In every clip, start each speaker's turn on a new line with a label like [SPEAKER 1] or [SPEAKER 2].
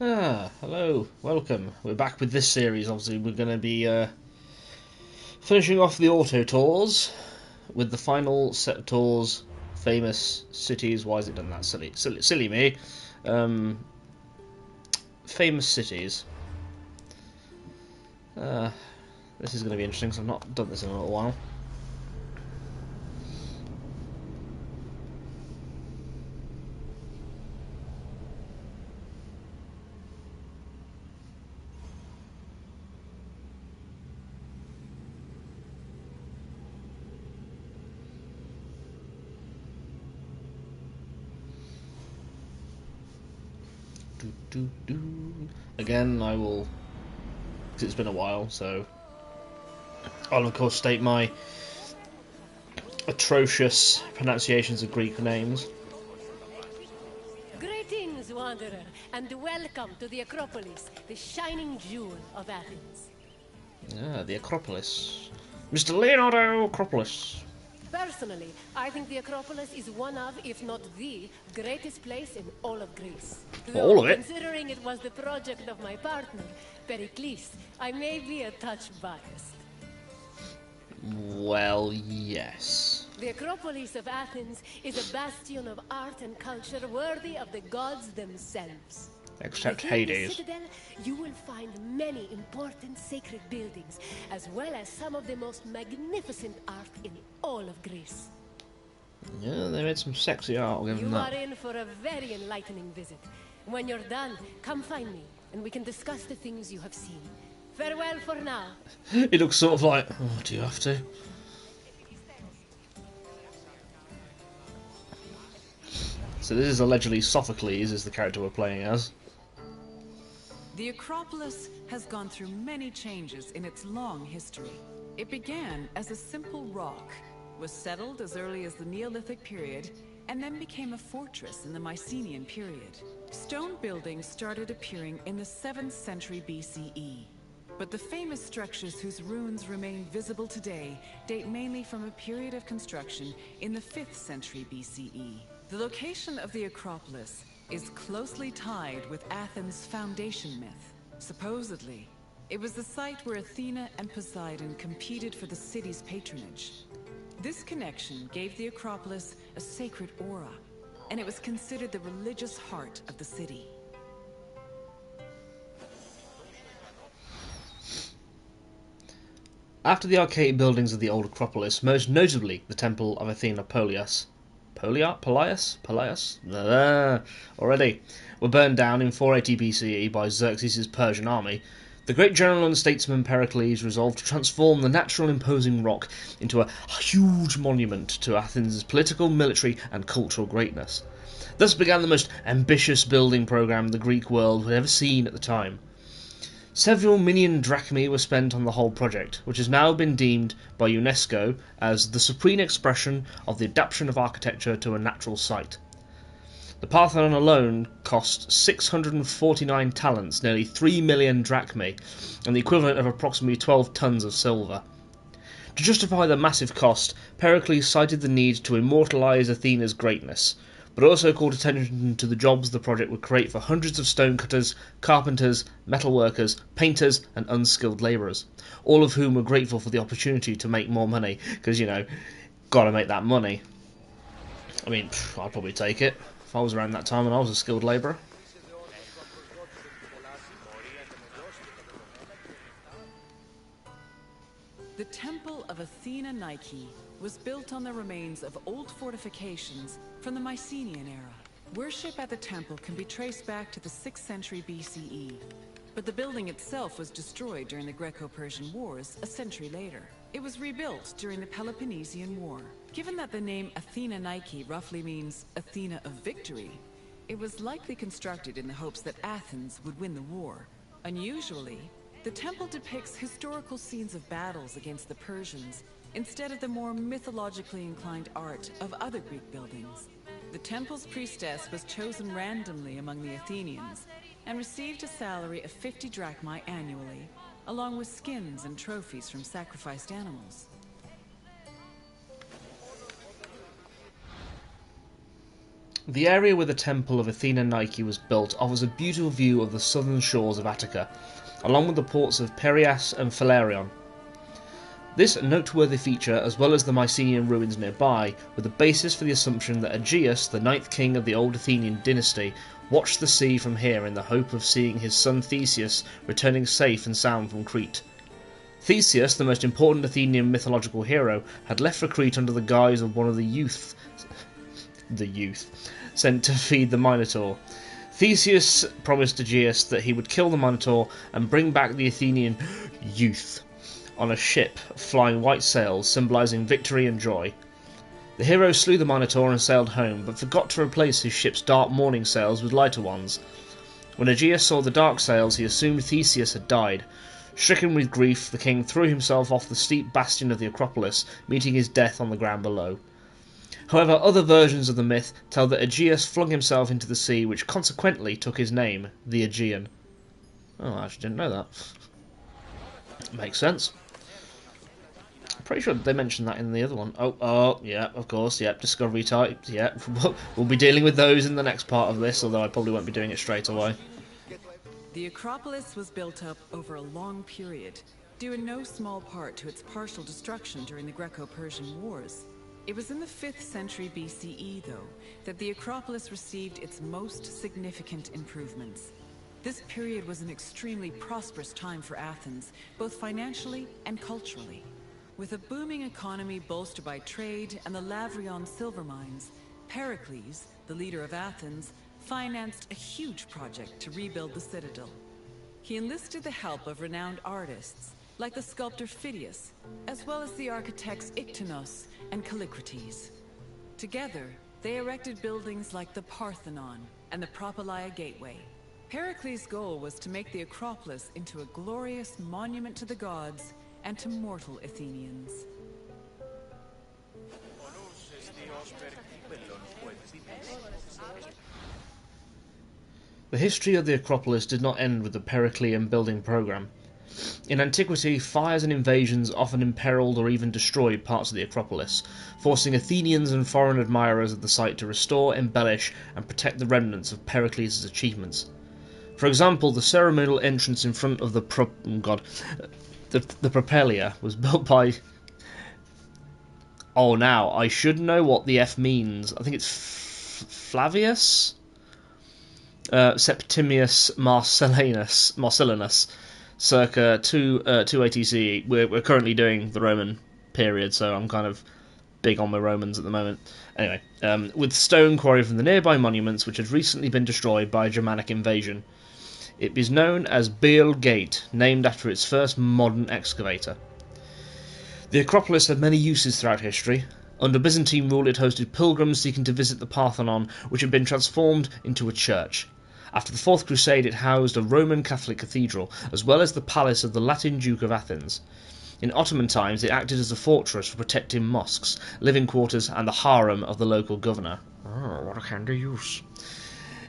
[SPEAKER 1] Hello, welcome. We're back with this series. Obviously, we're going to be finishing off the auto tours with the final set of tours, famous cities. Why has it done that? Silly me. Famous cities. This is going to be interesting because I've not done this in a little while. Again, I will, because it's been a while, so I'll of course state my atrocious pronunciations of Greek names.
[SPEAKER 2] Greetings, wanderer, and welcome to the Acropolis, the shining jewel of Athens.
[SPEAKER 1] The Acropolis. Mr. Leonardo Acropolis.
[SPEAKER 2] Personally, I think the Acropolis is one of, if not the, greatest place in all of Greece.
[SPEAKER 1] All
[SPEAKER 2] Though,
[SPEAKER 1] of it?
[SPEAKER 2] considering it was the project of my partner, Pericles, I may be a touch biased.
[SPEAKER 1] Well, yes.
[SPEAKER 2] The Acropolis of Athens is a bastion of art and culture worthy of the gods themselves.
[SPEAKER 1] Except
[SPEAKER 2] Within the
[SPEAKER 1] Hades.
[SPEAKER 2] citadel, you will find many important sacred buildings, as well as some of the most magnificent art in all of Greece.
[SPEAKER 1] Yeah, they made some sexy art, I'll give them
[SPEAKER 2] You are
[SPEAKER 1] that.
[SPEAKER 2] in for a very enlightening visit. When you're done, come find me, and we can discuss the things you have seen. Farewell for now.
[SPEAKER 1] It looks sort of like, oh, do you have to? So this is allegedly Sophocles, is the character we're playing as.
[SPEAKER 3] The Acropolis has gone through many changes in its long history. It began as a simple rock, was settled as early as the Neolithic period, and then became a fortress in the Mycenaean period. Stone buildings started appearing in the 7th century BCE. But the famous structures whose ruins remain visible today date mainly from a period of construction in the 5th century BCE. The location of the Acropolis is closely tied with Athens' foundation myth. Supposedly, it was the site where Athena and Poseidon competed for the city's patronage. This connection gave the Acropolis a sacred aura, and it was considered the religious heart of the city.
[SPEAKER 1] After the archaic buildings of the old Acropolis, most notably the Temple of Athena Polias, already, were burned down in 480 BCE by Xerxes' Persian army, the great general and statesman Pericles resolved to transform the natural imposing rock into a huge monument to Athens' political, military, and cultural greatness. Thus began the most ambitious building programme the Greek world had ever seen at the time. Several million drachmae were spent on the whole project, which has now been deemed by UNESCO as the supreme expression of the adaptation of architecture to a natural site. The Parthenon alone cost 649 talents, nearly 3 million drachmae, and the equivalent of approximately 12 tons of silver. To justify the massive cost, Pericles cited the need to immortalise Athena's greatness, but also called attention to the jobs the project would create for hundreds of stonecutters, carpenters, metalworkers, painters, and unskilled labourers, all of whom were grateful for the opportunity to make more money, because, you know, gotta make that money. I mean, I'd probably take it, if I was around that time and I was a skilled labourer.
[SPEAKER 3] The Temple of Athena Nike was built on the remains of old fortifications from the Mycenaean era. Worship at the temple can be traced back to the 6th century BCE, but the building itself was destroyed during the Greco-Persian Wars a century later. It was rebuilt during the Peloponnesian War. Given that the name Athena Nike roughly means Athena of victory, it was likely constructed in the hopes that Athens would win the war. Unusually, the temple depicts historical scenes of battles against the Persians instead of the more mythologically inclined art of other Greek buildings. The temple's priestess was chosen randomly among the Athenians and received a salary of 50 drachmae annually, along with skins and trophies from sacrificed animals.
[SPEAKER 1] The area where the temple of Athena Nike was built offers a beautiful view of the southern shores of Attica, along with the ports of Piraeus and Phaleron. This noteworthy feature, as well as the Mycenaean ruins nearby, were the basis for the assumption that Aegeus, the ninth king of the old Athenian dynasty, watched the sea from here in the hope of seeing his son Theseus returning safe and sound from Crete. Theseus, the most important Athenian mythological hero, had left for Crete under the guise of one of the youth sent to feed the Minotaur. Theseus promised Aegeus that he would kill the Minotaur and bring back the Athenian youth on a ship flying white sails, symbolising victory and joy. The hero slew the Minotaur and sailed home, but forgot to replace his ship's dark morning sails with lighter ones. When Aegeus saw the dark sails, he assumed Theseus had died. Stricken with grief, the king threw himself off the steep bastion of the Acropolis, meeting his death on the ground below. However, other versions of the myth tell that Aegeus flung himself into the sea, which consequently took his name, the Aegean. Oh, I actually didn't know that. Makes sense. I'm pretty sure they mentioned that in the other one. Oh, yeah, of course, yeah, discovery types, yeah. We'll be dealing with those in the next part of this, although I probably won't be doing it straight away.
[SPEAKER 3] The Acropolis was built up over a long period, due in no small part to its partial destruction during the Greco-Persian Wars. It was in the 5th century BCE, though, that the Acropolis received its most significant improvements. This period was an extremely prosperous time for Athens, both financially and culturally. With a booming economy bolstered by trade and the Lavrion silver mines, Pericles, the leader of Athens, financed a huge project to rebuild the citadel. He enlisted the help of renowned artists, like the sculptor Phidias, as well as the architects Iktinos and Callicrates. Together, they erected buildings like the Parthenon and the Propylaea Gateway. Pericles' goal was to make the Acropolis into a glorious monument to the gods and to mortal Athenians.
[SPEAKER 1] The history of the Acropolis did not end with the Periclean building program. In antiquity, fires and invasions often imperiled or even destroyed parts of the Acropolis, forcing Athenians and foreign admirers of the site to restore, embellish, and protect the remnants of Pericles' achievements. For example, the ceremonial entrance in front of the Propylaea was built by... Oh, now, I should know what the F means. I think it's Flavius? Septimius Marcellinus, circa 280 CE. We're currently doing the Roman period, so I'm kind of big on my Romans at the moment. Anyway, with stone quarried from the nearby monuments, which had recently been destroyed by a Germanic invasion. It is known as Beal Gate, named after its first modern excavator. The Acropolis had many uses throughout history. Under Byzantine rule, it hosted pilgrims seeking to visit the Parthenon, which had been transformed into a church. After the Fourth Crusade, it housed a Roman Catholic cathedral, as well as the palace of the Latin Duke of Athens. In Ottoman times, it acted as a fortress for protecting mosques, living quarters, and the harem of the local governor. Oh, what a handy use.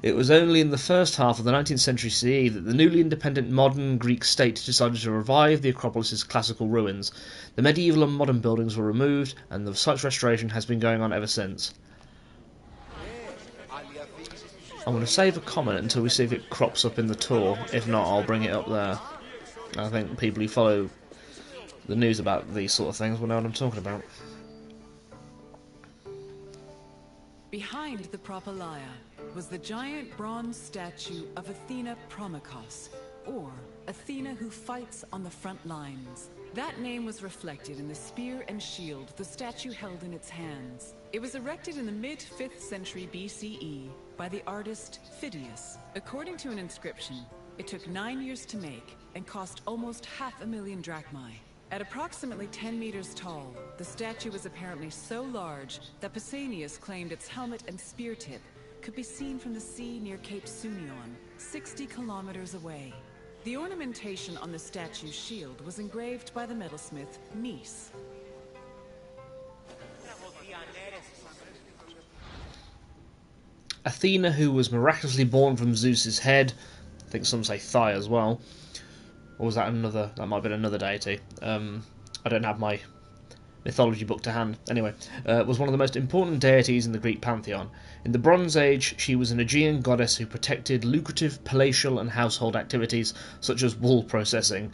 [SPEAKER 1] It was only in the first half of the 19th century CE that the newly independent modern Greek state decided to revive the Acropolis' classical ruins. The medieval and modern buildings were removed, and the site's restoration has been going on ever since. I'm going to save a comment until we see if it crops up in the tour. If not, I'll bring it up there. I think people who follow the news about these sort of things will know what I'm talking about.
[SPEAKER 3] Behind the Propylaea was the giant bronze statue of Athena Promachos, or Athena who fights on the front lines. That name was reflected in the spear and shield the statue held in its hands. It was erected in the mid-5th century BCE by the artist Phidias. According to an inscription, it took 9 years to make and cost almost 500,000 drachmae. At approximately 10 meters tall, the statue was apparently so large that Pausanias claimed its helmet and spear tip could be seen from the sea near Cape Sunion, 60 kilometers away. The ornamentation on the statue's shield was engraved by the metalsmith Nis.
[SPEAKER 1] Athena, who was miraculously born from Zeus's head, I think some say thigh as well, or was that another? That might have been another deity. I don't have my mythology book to hand, anyway, was one of the most important deities in the Greek pantheon. In the Bronze Age, she was an Aegean goddess who protected lucrative palatial and household activities, such as wool processing.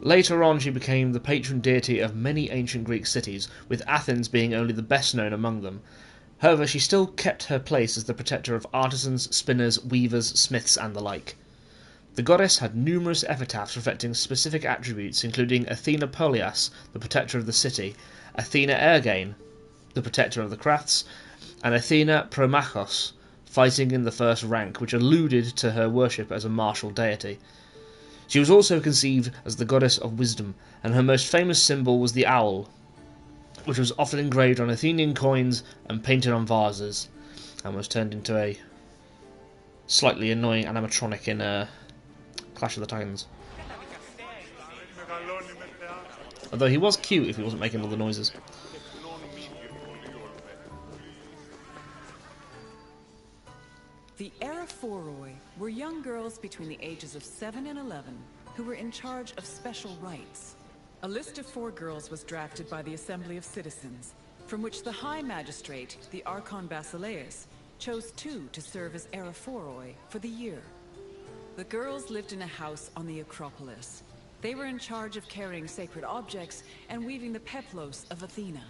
[SPEAKER 1] Later on, she became the patron deity of many ancient Greek cities, with Athens being only the best known among them. However, she still kept her place as the protector of artisans, spinners, weavers, smiths, and the like. The goddess had numerous epitaphs reflecting specific attributes, including Athena Polias, the protector of the city, Athena Ergain, the protector of the crafts, and Athena Promachos, fighting in the first rank, which alluded to her worship as a martial deity. She was also conceived as the goddess of wisdom, and her most famous symbol was the owl, which was often engraved on Athenian coins and painted on vases, and was turned into a slightly annoying animatronic in Clash of the Titans. Although he was cute if he wasn't making all the noises.
[SPEAKER 3] The Eraphoroi were young girls between the ages of 7 and 11 who were in charge of special rites. A list of 4 girls was drafted by the Assembly of Citizens, from which the High Magistrate, the Archon Basileus, chose 2 to serve as Eraphoroi for the year. The girls lived in a house on the Acropolis. They were in charge of carrying sacred objects and weaving the peplos of Athena.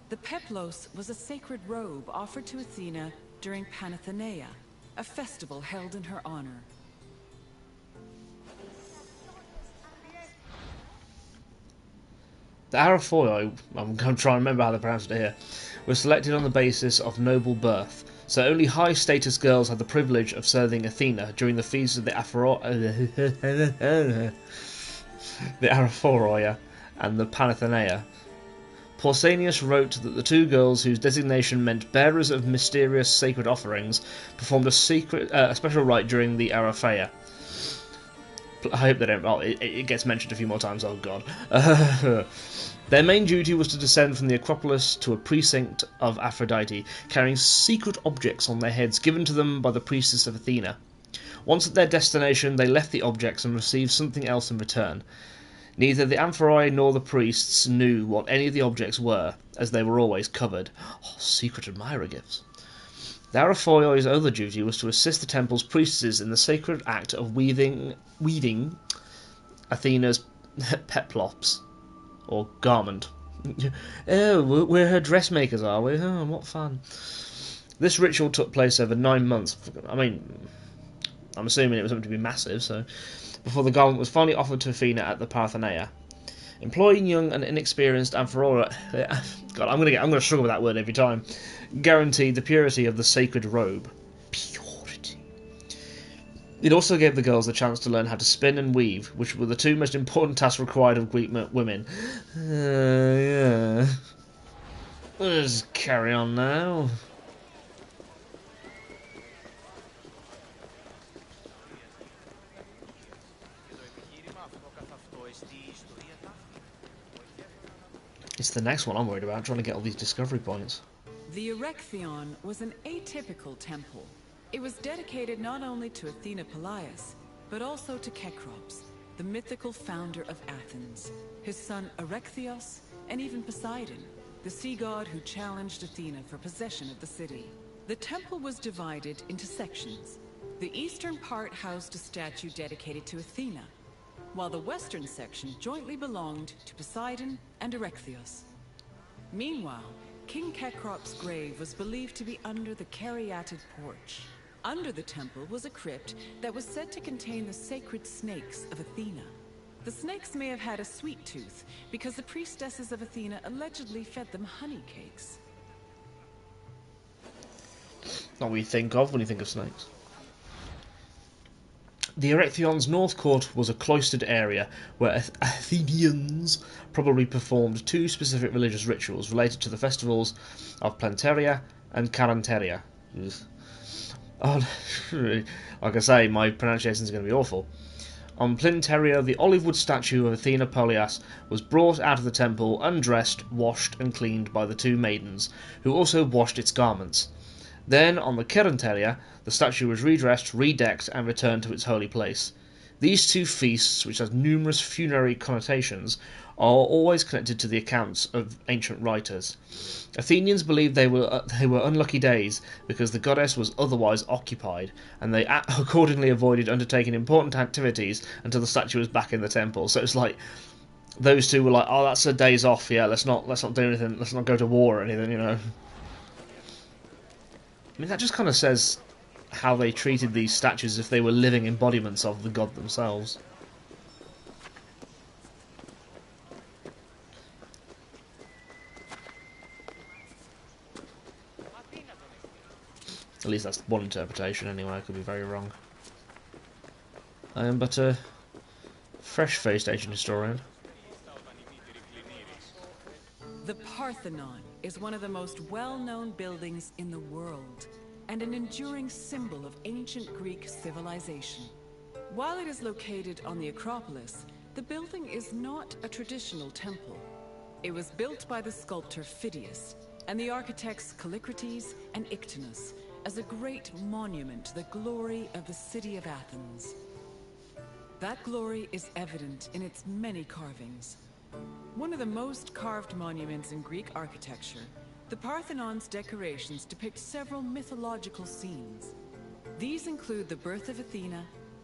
[SPEAKER 3] The peplos was a sacred robe offered to Athena during Panathenaea, a festival held in her honor.
[SPEAKER 1] The Araphoi, I'm going to try and remember how they pronounced it here, were selected on the basis of noble birth, so only high-status girls had the privilege of serving Athena during the feasts of the Araphoria and the Panathenaea. Pausanias wrote that the 2 girls whose designation meant bearers of mysterious sacred offerings performed a special rite during the Araphaea. I hope they don't. Oh, it gets mentioned a few more times. Oh god. Their main duty was to descend from the Acropolis to a precinct of Aphrodite, carrying secret objects on their heads given to them by the priestess of Athena. Once at their destination, they left the objects and received something else in return. Neither the Amphoroi nor the priests knew what any of the objects were, as they were always covered. Oh, secret admirer gifts. The Araphoi's other duty was to assist the temple's priestesses in the sacred act of weaving Athena's peplops, or garment. Oh, we're her dressmakers, are we? Oh, what fun. This ritual took place over 9 months. I mean, I'm assuming it was something to be massive, so before the garment was finally offered to Athena at the Parthenaea. Employing young and inexperienced Amphora, God, I'm gonna struggle with that word every time, guaranteed the purity of the sacred robe. Purity. It also gave the girls the chance to learn how to spin and weave, which were the 2 most important tasks required of Greek women. Yeah. Let's carry on now. It's the next one I'm worried about, trying to get all these discovery points.
[SPEAKER 3] The Erechtheion was an atypical temple. It was dedicated not only to Athena Polias, but also to Kekrops, the mythical founder of Athens, his son Erechtheos, and even Poseidon, the sea god who challenged Athena for possession of the city. The temple was divided into sections. The eastern part housed a statue dedicated to Athena, while the western section jointly belonged to Poseidon and Erechtheos. Meanwhile, King Kekrop's grave was believed to be under the caryatid porch. Under the temple was a crypt that was said to contain the sacred snakes of Athena. The snakes may have had a sweet tooth, because the priestesses of Athena allegedly fed them honey cakes.
[SPEAKER 1] Not what you think of when you think of snakes. The Erechtheion's north court was a cloistered area where Athenians probably performed 2 specific religious rituals related to the festivals of Planteria and Caranteria. Oh, like I say, my pronunciation is going to be awful. On Planteria, the olive wood statue of Athena Polias was brought out of the temple, undressed, washed and cleaned by the 2 maidens, who also washed its garments. Then, on the Caranteria, the statue was redressed, redecked, and returned to its holy place. These two feasts, which have numerous funerary connotations, are always connected to the accounts of ancient writers. Athenians believed they were unlucky days because the goddess was otherwise occupied, and they accordingly avoided undertaking important activities until the statue was back in the temple. So it's like those two were like, "Oh, that's a day's off. Yeah, let's not do anything. Let's not go to war or anything." You know. I mean, that just kind of says how they treated these statues as if they were living embodiments of the god themselves. At least that's one interpretation anyway, I could be very wrong. But a fresh-faced ancient historian.
[SPEAKER 3] The Parthenon is one of the most well-known buildings in the world, and an enduring symbol of ancient Greek civilization. While it is located on the Acropolis, the building is not a traditional temple. It was built by the sculptor Phidias and the architects Callicrates and Ictinus as a great monument to the glory of the city of Athens. That glory is evident in its many carvings. One of the most carved monuments in Greek architecture, the Parthenon's decorations depict several mythological scenes. These include the birth of Athena,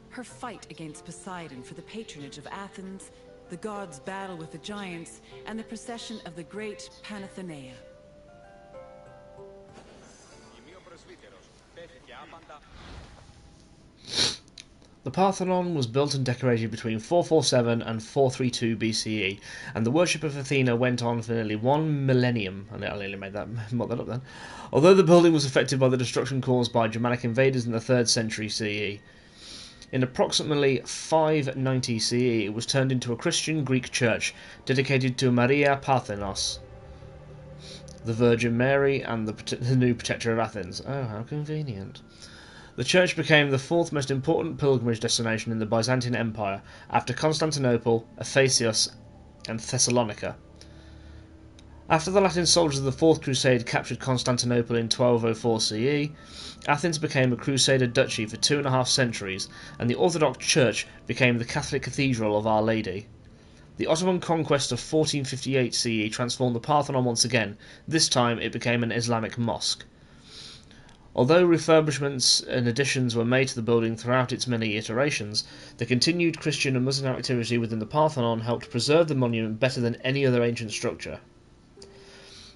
[SPEAKER 3] her fight against Poseidon for the patronage of Athens, the gods' battle with the giants, and the procession of the great Panathenaea.
[SPEAKER 1] The Parthenon was built and decorated between 447 and 432 BCE, and the worship of Athena went on for nearly 1 millennium. I nearly made that up then. Although the building was affected by the destruction caused by Germanic invaders in the 3rd century CE. In approximately 590 CE, it was turned into a Christian Greek church dedicated to Maria Parthenos, the Virgin Mary, and the new protector of Athens. Oh, how convenient. The church became the 4th most important pilgrimage destination in the Byzantine Empire after Constantinople, Ephesus, and Thessalonica. After the Latin soldiers of the 4th Crusade captured Constantinople in 1204 CE, Athens became a Crusader duchy for 2.5 centuries, and the Orthodox Church became the Catholic Cathedral of Our Lady. The Ottoman conquest of 1458 CE transformed the Parthenon once again. This time it became an Islamic mosque. Although refurbishments and additions were made to the building throughout its many iterations, the continued Christian and Muslim activity within the Parthenon helped preserve the monument better than any other ancient structure.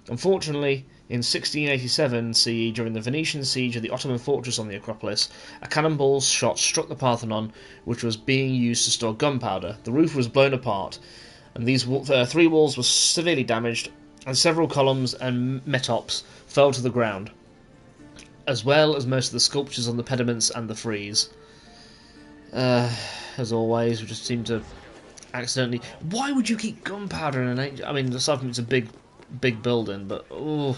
[SPEAKER 1] Unfortunately, in 1687 CE, during the Venetian siege of the Ottoman fortress on the Acropolis, a cannonball's shot struck the Parthenon, which was being used to store gunpowder. The roof was blown apart, and these 3 walls were severely damaged, and several columns and metops fell to the ground, as well as most of the sculptures on the pediments and the frieze. As always, we just seem to accidentally... Why would you keep gunpowder in an ancient... I mean, aside from it's a big building, but... Oh.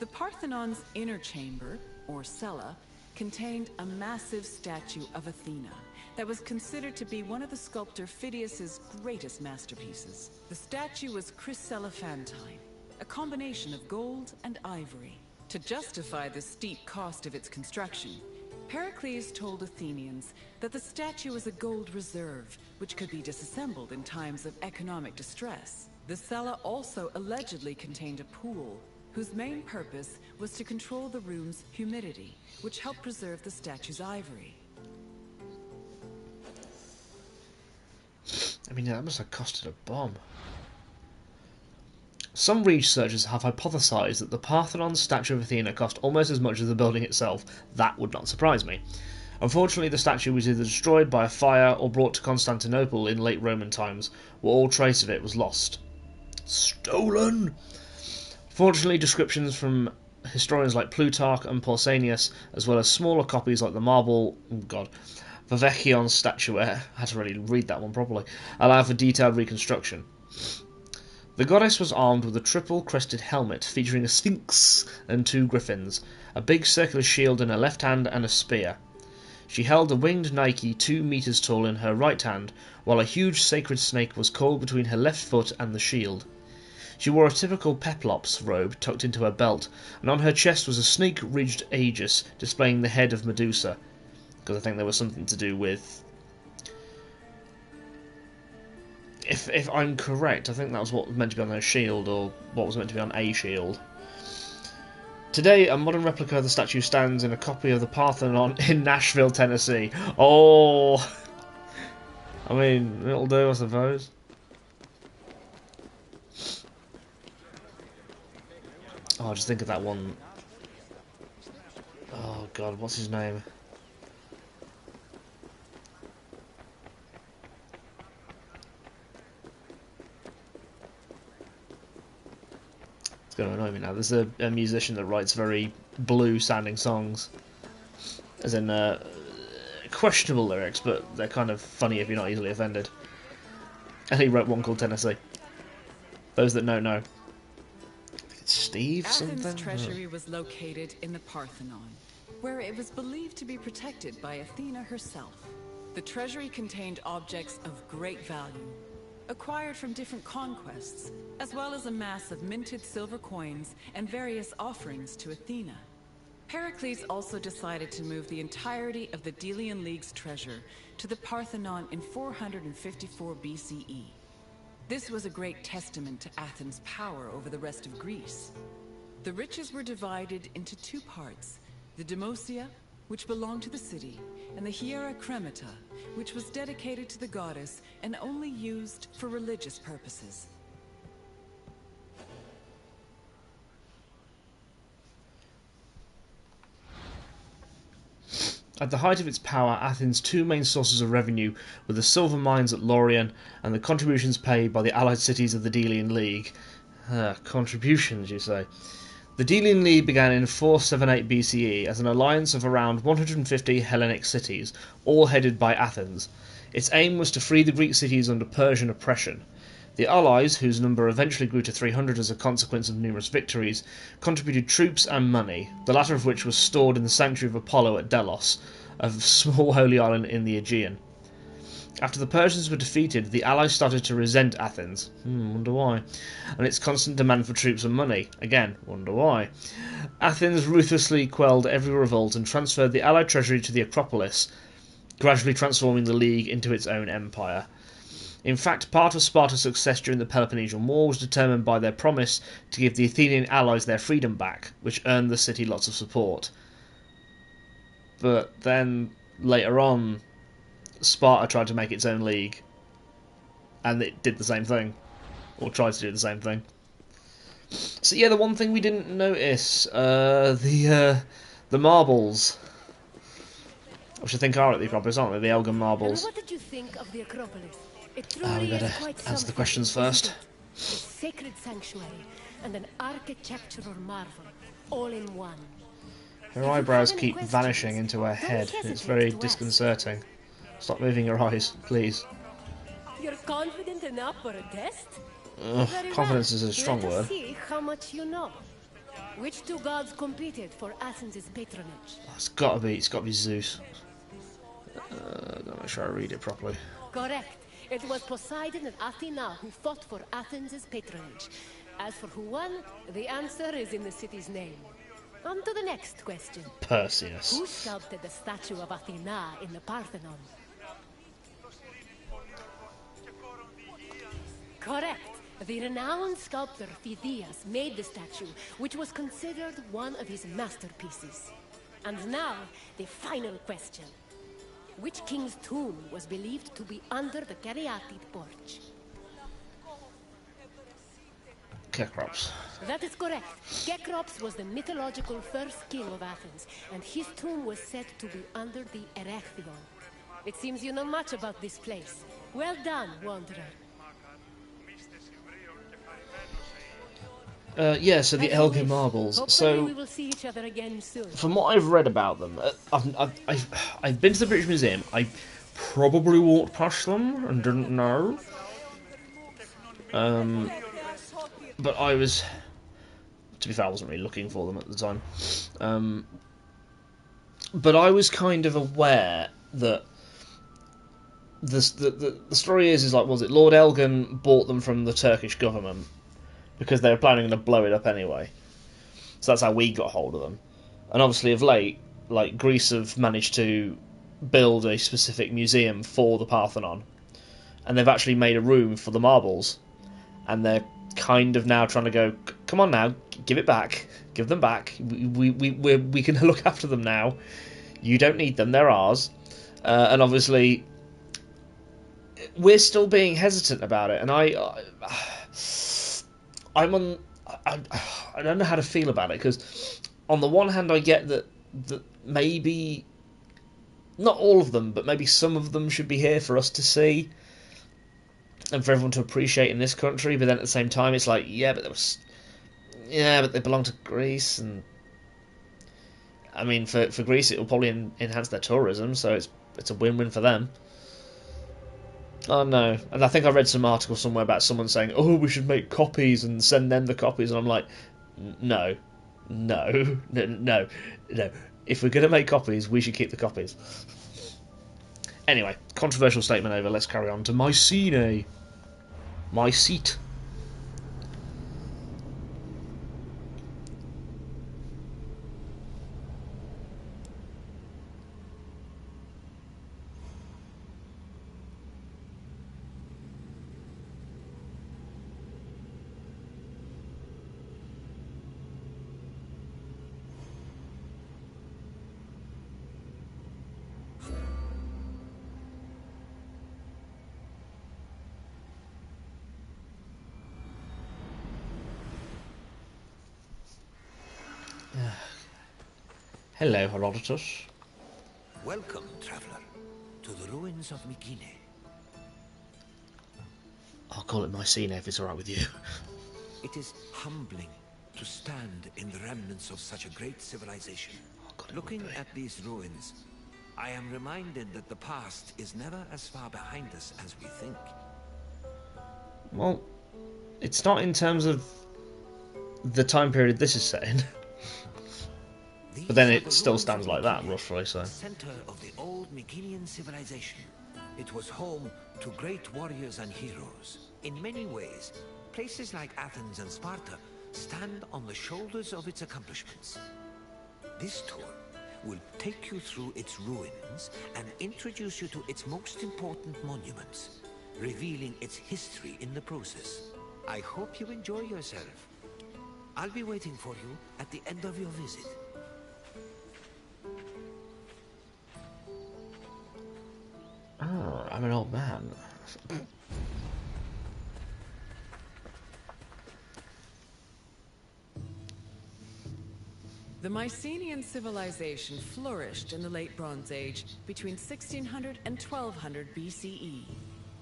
[SPEAKER 3] The Parthenon's inner chamber, or cella, contained a massive statue of Athena that was considered to be one of the sculptor Phidias's greatest masterpieces. The statue was chryselephantine, a combination of gold and ivory. To justify the steep cost of its construction, Pericles told Athenians that the statue was a gold reserve, which could be disassembled in times of economic distress. The cella also allegedly contained a pool, whose main purpose was to control the room's humidity, which helped preserve the statue's ivory.
[SPEAKER 1] I mean, that must have costed a bomb. Some researchers have hypothesized that the Parthenon statue of Athena cost almost as much as the building itself. That would not surprise me. Unfortunately, the statue was either destroyed by a fire or brought to Constantinople in late Roman times, where all trace of it was lost. Stolen! Fortunately, descriptions from historians like Plutarch and Pausanias, as well as smaller copies like the marble... Vivecion statuette, I had to really read that one properly, allow for detailed reconstruction. The goddess was armed with a triple-crested helmet featuring a sphinx and 2 griffins, a big circular shield in her left hand and a spear. She held a winged Nike 2 meters tall in her right hand, while a huge sacred snake was coiled between her left foot and the shield. She wore a typical Peplops robe tucked into her belt, and on her chest was a snake-ridged aegis displaying the head of Medusa. because I think there was something to do with... If I'm correct, I think that was what was meant to be on their shield, or what was meant to be on a shield. Today, a modern replica of the statue stands in a copy of the Parthenon in Nashville, Tennessee. Oh! I mean, it'll do, I suppose. Oh, just think of that one. Oh god, what's his name? It's going to annoy me now. There's a musician that writes very blue-sounding songs, as in questionable lyrics, but they're kind of funny if you're not easily offended. And he wrote one called Tennessee. Those that know. It's Steve something?
[SPEAKER 3] Athens' treasury was located in the Parthenon, where it was believed to be protected by Athena herself. The treasury contained objects of great value, acquired from different conquests, as well as a mass of minted silver coins and various offerings to Athena. Pericles also decided to move the entirety of the Delian League's treasure to the Parthenon in 454 BCE. This was a great testament to Athens' power over the rest of Greece. The riches were divided into two parts: the Demosia, which belonged to the city, and the Hiera Cremata, which was dedicated to the goddess and only used for religious purposes.
[SPEAKER 1] At the height of its power, Athens' two main sources of revenue were the silver mines at Laurion and the contributions paid by the allied cities of the Delian League. Contributions, you say? The Delian League began in 478 BCE as an alliance of around 150 Hellenic cities, all headed by Athens. Its aim was to free the Greek cities under Persian oppression. The allies, whose number eventually grew to 300 as a consequence of numerous victories, contributed troops and money, the latter of which was stored in the sanctuary of Apollo at Delos, a small holy island in the Aegean. After the Persians were defeated, the allies started to resent Athens. Wonder why. And its constant demand for troops and money. Again, wonder why. Athens ruthlessly quelled every revolt and transferred the allied treasury to the Acropolis, gradually transforming the League into its own empire. In fact, part of Sparta's success during the Peloponnesian War was determined by their promise to give the Athenian allies their freedom back, which earned the city lots of support. But then, later on, Sparta tried to make its own league, and it did the same thing, or tried to do the same thing. So yeah, the one thing we didn't notice, the marbles, which I think are at the Acropolis, aren't they? The Elgin marbles.
[SPEAKER 2] And what did you think of the Acropolis? It
[SPEAKER 1] We
[SPEAKER 2] truly
[SPEAKER 1] better
[SPEAKER 2] is quite
[SPEAKER 1] answer the
[SPEAKER 2] something,
[SPEAKER 1] questions
[SPEAKER 2] isn't
[SPEAKER 1] first.
[SPEAKER 2] it? A sacred sanctuary and an architectural marvel, all in one.
[SPEAKER 1] Her eyebrows keep vanishing into her head. It's very disconcerting. Stop moving your eyes, please.
[SPEAKER 2] You're confident enough for a test?
[SPEAKER 1] Confidence is a strong
[SPEAKER 2] Let us
[SPEAKER 1] word.
[SPEAKER 2] see how much you know. Which two gods competed for Athens' patronage?
[SPEAKER 1] It's got to be Zeus. Gotta make sure I read it properly.
[SPEAKER 2] Correct. It was Poseidon and Athena who fought for Athens' patronage. As for who won, the answer is in the city's name. On to the next question.
[SPEAKER 1] Perseus.
[SPEAKER 2] Who sculpted the statue of Athena in the Parthenon? Correct. The renowned sculptor Phidias made the statue, which was considered one of his masterpieces. And now, the final question. Which king's tomb was believed to be under the caryatid porch?
[SPEAKER 1] Cecrops.
[SPEAKER 2] That is correct. Cecrops was the mythological first king of Athens, and his tomb was said to be under the Erechtheion. It seems you know much about this place. Well done, wanderer.
[SPEAKER 1] Yeah, so the
[SPEAKER 2] As you
[SPEAKER 1] Elgin
[SPEAKER 2] wish.
[SPEAKER 1] marbles.
[SPEAKER 2] Hopefully
[SPEAKER 1] So,
[SPEAKER 2] we will see each other again soon.
[SPEAKER 1] from what I've read about them, I've been to the British Museum. I probably walked past them and didn't know. But I was, to be fair, I wasn't really looking for them at the time. But I was kind of aware that the story is like, was it Lord Elgin bought them from the Turkish government because they were planning to blow it up anyway. So that's how we got hold of them. And obviously of late, like, Greece have managed to build a specific museum for the Parthenon, and they've actually made a room for the marbles, and they're kind of now trying to go, come on now, give it back, give them back. We can look after them now. You don't need them; they're ours. And obviously, we're still being hesitant about it, and I don't know how to feel about it, because on the one hand, I get that maybe not all of them, but maybe some of them should be here for us to see and for everyone to appreciate in this country. But then at the same time, it's like, but they belong to Greece, and I mean, for Greece, it will probably enhance their tourism, so it's a win-win for them. Oh no. And I think I read some article somewhere about someone saying, oh, we should make copies and send them the copies, and I'm like, no. If we're going to make copies, we should keep the copies. Anyway, controversial statement over, let's carry on to Mycenae. My seat. Hello, Herodotus.
[SPEAKER 4] Welcome, traveller, to the ruins of Mycenae.
[SPEAKER 1] I'll call it Mycenae if it's alright with you.
[SPEAKER 4] It is humbling to stand in the remnants of such a great civilization. Looking at these ruins, I am reminded that the past is never as far behind us as we think.
[SPEAKER 1] Well, it's not in terms of the time period this is set in. But then it still stands like that, roughly, so.
[SPEAKER 4] Center of the old Mycenaean civilization. It was home to great warriors and heroes. In many ways, places like Athens and Sparta stand on the shoulders of its accomplishments. This tour will take you through its ruins and introduce you to its most important monuments, revealing its history in the process. I hope you enjoy yourself. I'll be waiting for you at the end of your visit.
[SPEAKER 1] Oh, I'm an old man.
[SPEAKER 3] The Mycenaean civilization flourished in the Late Bronze Age between 1600 and 1200 BCE.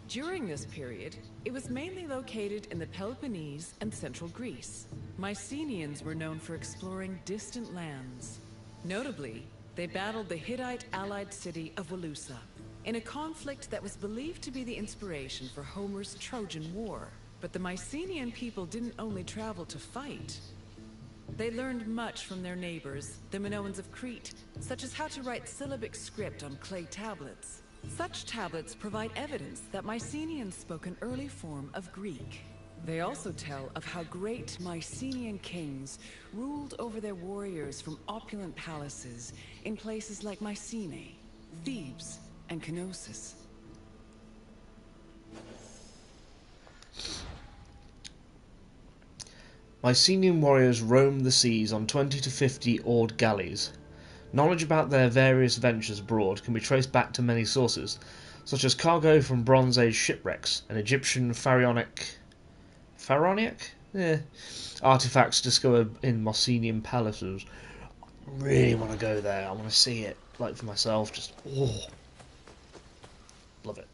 [SPEAKER 3] During this period, it was mainly located in the Peloponnese and central Greece. Mycenaeans were known for exploring distant lands. Notably, they battled the Hittite allied city of Walusa in a conflict that was believed to be the inspiration for Homer's Trojan War. But the Mycenaean people didn't only travel to fight. They learned much from their neighbors, the Minoans of Crete, such as how to write syllabic script on clay tablets. Such tablets provide evidence that Mycenaeans spoke an early form of Greek. They also tell of how great Mycenaean kings ruled over their warriors from opulent palaces in places like Mycenae, Thebes, and Knossos.
[SPEAKER 1] Mycenaean warriors roamed the seas on 20 to 50 oared galleys. Knowledge about their various ventures abroad can be traced back to many sources, such as cargo from Bronze Age shipwrecks and Egyptian pharaonic artifacts discovered in Mycenaean palaces. I really want to go there. I want to see it, like, for myself. Just, love it.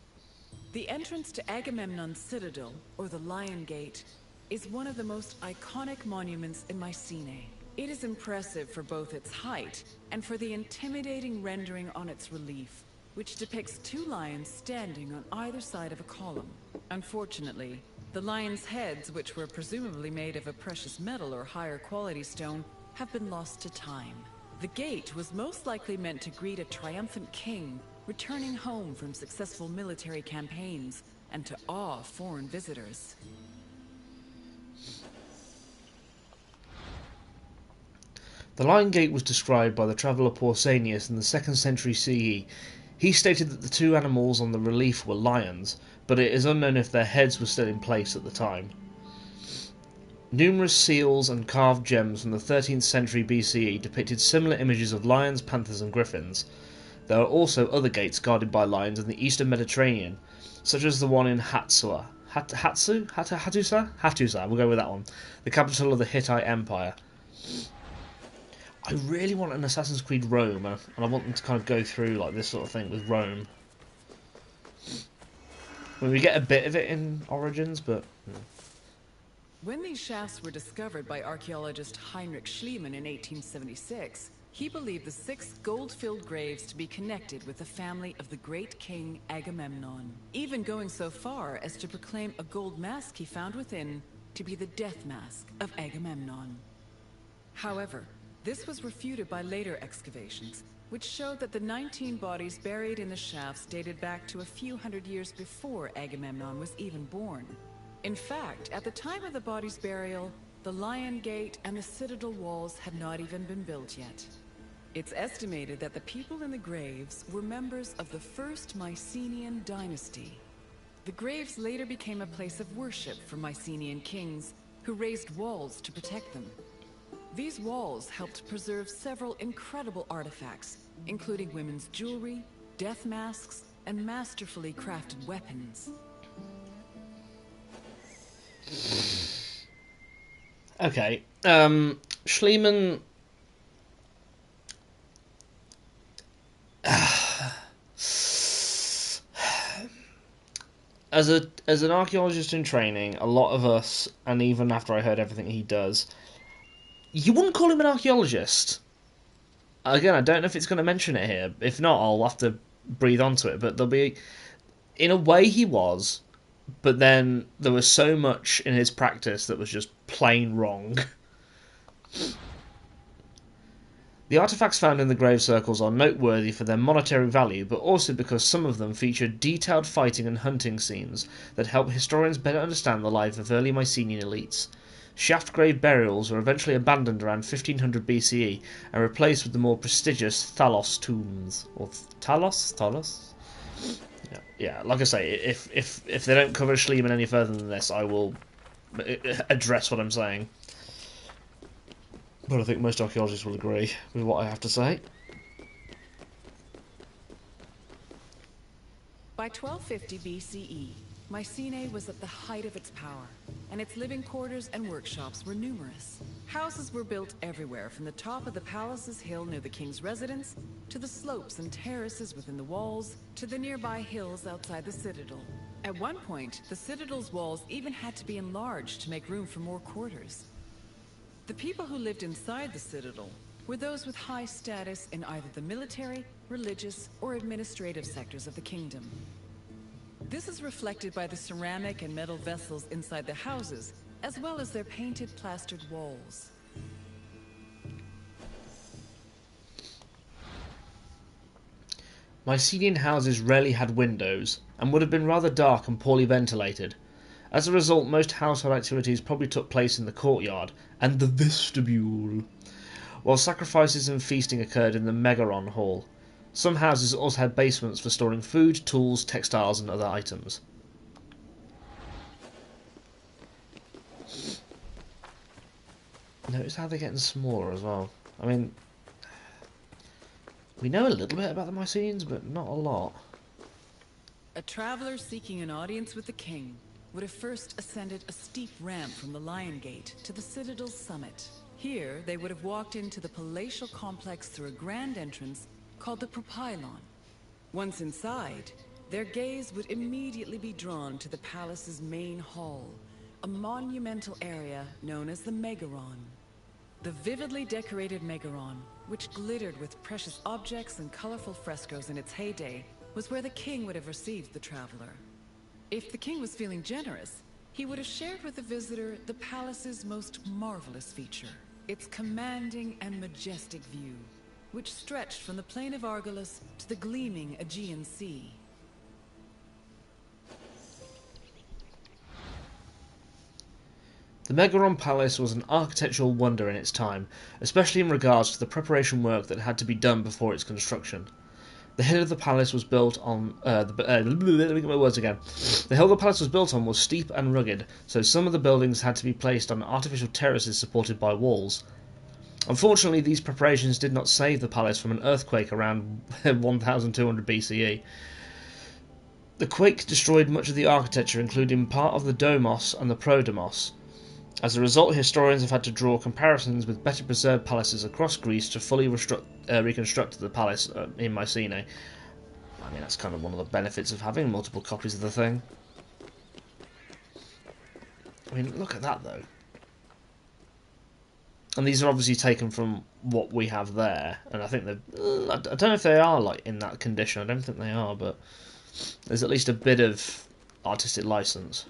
[SPEAKER 3] The entrance to Agamemnon's Citadel, or the Lion Gate, is one of the most iconic monuments in Mycenae. It is impressive for both its height and for the intimidating rendering on its relief, which depicts two lions standing on either side of a column. Unfortunately, the lions' heads, which were presumably made of a precious metal or higher quality stone, have been lost to time. The gate was most likely meant to greet a triumphant king returning home from successful military campaigns and to awe foreign visitors.
[SPEAKER 1] The Lion Gate was described by the traveller Pausanias in the 2nd century CE. He stated that the two animals on the relief were lions, but it is unknown if their heads were still in place at the time. Numerous seals and carved gems from the 13th century BCE depicted similar images of lions, panthers and griffins. There are also other gates guarded by lions in the eastern Mediterranean, such as the one in Hattusa, we'll go with that one, the capital of the Hittite Empire. I really want an Assassin's Creed Rome, and I want them to kind of go through like this sort of thing with Rome. I mean, we get a bit of it in Origins, but...
[SPEAKER 3] When these shafts were discovered by archaeologist Heinrich Schliemann in 1876, he believed the 6 gold-filled graves to be connected with the family of the great king Agamemnon, even going so far as to proclaim a gold mask he found within to be the death mask of Agamemnon. However, this was refuted by later excavations, which showed that the 19 bodies buried in the shafts dated back to a few hundred years before Agamemnon was even born. In fact, at the time of the body's burial, the Lion Gate and the citadel walls had not even been built yet. It's estimated that the people in the graves were members of the first Mycenaean dynasty. The graves later became a place of worship for Mycenaean kings, who raised walls to protect them. These walls helped preserve several incredible artifacts, including women's jewelry, death masks, and masterfully crafted weapons.
[SPEAKER 1] Okay, Schliemann... As an archaeologist in training, a lot of us, and even after I heard everything he does, you wouldn't call him an archaeologist. Again, I don't know if it's going to mention it here. If not, I'll have to breathe onto it. But there'll be... In a way, he was, but then there was so much in his practice that was just plain wrong. The artifacts found in the grave circles are noteworthy for their monetary value, but also because some of them feature detailed fighting and hunting scenes that help historians better understand the life of early Mycenaean elites. Shaft grave burials were eventually abandoned around 1500 BCE and replaced with the more prestigious Thalos tombs. Or Talos? Yeah, like I say, if they don't cover Schliemann any further than this, I will address what I'm saying. But I think most archaeologists will agree with what I have to say.
[SPEAKER 3] By 1250 BCE, Mycenae was at the height of its power, and its living quarters and workshops were numerous. Houses were built everywhere, from the top of the palace's hill near the king's residence, to the slopes and terraces within the walls, to the nearby hills outside the citadel. At one point, the citadel's walls even had to be enlarged to make room for more quarters. The people who lived inside the citadel were those with high status in either the military, religious, or administrative sectors of the kingdom. This is reflected by the ceramic and metal vessels inside the houses, as well as their painted plastered walls.
[SPEAKER 1] Mycenaean houses rarely had windows, and would have been rather dark and poorly ventilated. As a result, most household activities probably took place in the courtyard and the vestibule, while sacrifices and feasting occurred in the Megaron Hall. Some houses also had basements for storing food, tools, textiles and other items. Notice how they're getting smaller as well. I mean, we know a little bit about the Mycenaeans, but not a lot.
[SPEAKER 3] A traveler seeking an audience with the king would have first ascended a steep ramp from the Lion Gate to the citadel's summit. Here, they would have walked into the palatial complex through a grand entrance called the Propylon. Once inside, their gaze would immediately be drawn to the palace's main hall, a monumental area known as the Megaron. The vividly decorated Megaron, which glittered with precious objects and colorful frescoes in its heyday, was where the king would have received the traveler. If the king was feeling generous, he would have shared with the visitor the palace's most marvelous feature, its commanding and majestic view, which stretched from the plain of Argolis to the gleaming Aegean Sea.
[SPEAKER 1] The Megaron Palace was an architectural wonder in its time, especially in regards to the preparation work that had to be done before its construction. The hill of the palace was built on let me get my words again. The hill the palace was built on was steep and rugged, so some of the buildings had to be placed on artificial terraces supported by walls. Unfortunately, these preparations did not save the palace from an earthquake around 1200 BCE. The quake destroyed much of the architecture, including part of the domos and the prodomos. As a result, historians have had to draw comparisons with better preserved palaces across Greece to fully reconstruct the palace in Mycenae. I mean, that's kind of one of the benefits of having multiple copies of the thing. I mean, look at that, though. And these are obviously taken from what we have there, and I think they're... I don't know if they are like in that condition. I don't think they are, but there's at least a bit of artistic license.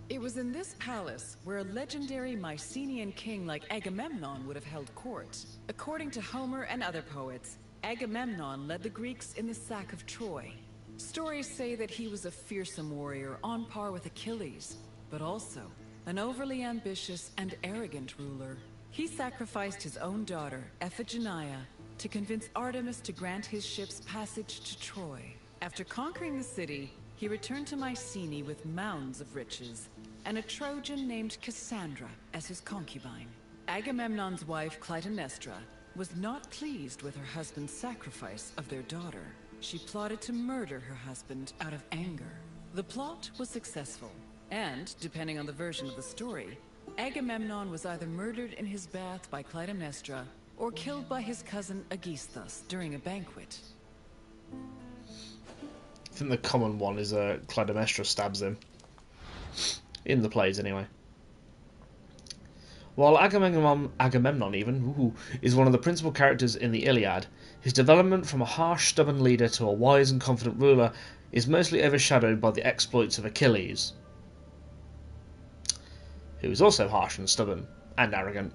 [SPEAKER 3] It was in this palace where a legendary Mycenaean king like Agamemnon would have held court. According to Homer and other poets, Agamemnon led the Greeks in the sack of Troy. Stories say that he was a fearsome warrior on par with Achilles, but also an overly ambitious and arrogant ruler. He sacrificed his own daughter, Iphigenia, to convince Artemis to grant his ship's passage to Troy. After conquering the city, he returned to Mycenae with mounds of riches, and a Trojan named Cassandra as his concubine. Agamemnon's wife Clytemnestra was not pleased with her husband's sacrifice of their daughter. She plotted to murder her husband out of anger. The plot was successful, and, depending on the version of the story, Agamemnon was either murdered in his bath by Clytemnestra or killed by his cousin Aegisthus during a banquet.
[SPEAKER 1] I think the common one is Clytemnestra stabs him. In the plays, anyway. While Agamemnon even, is one of the principal characters in the Iliad, his development from a harsh, stubborn leader to a wise and confident ruler is mostly overshadowed by the exploits of Achilles, who is also harsh and stubborn and arrogant.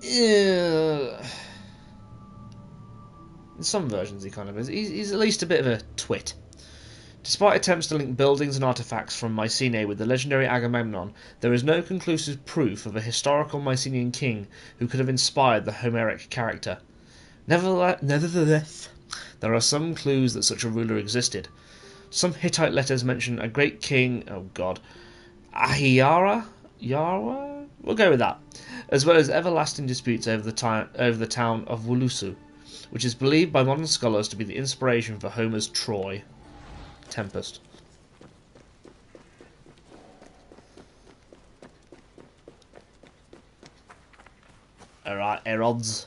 [SPEAKER 1] In some versions he kind of is. He's at least a bit of a twit. Despite attempts to link buildings and artifacts from Mycenae with the legendary Agamemnon, there is no conclusive proof of a historical Mycenaean king who could have inspired the Homeric character. Nevertheless, there are some clues that such a ruler existed. Some Hittite letters mention a great king, Ahiara? Yarwa? We'll go with that. As well as everlasting disputes over the town of Wulusu, which is believed by modern scholars to be the inspiration for Homer's Troy. Tempest. Alright, Erods.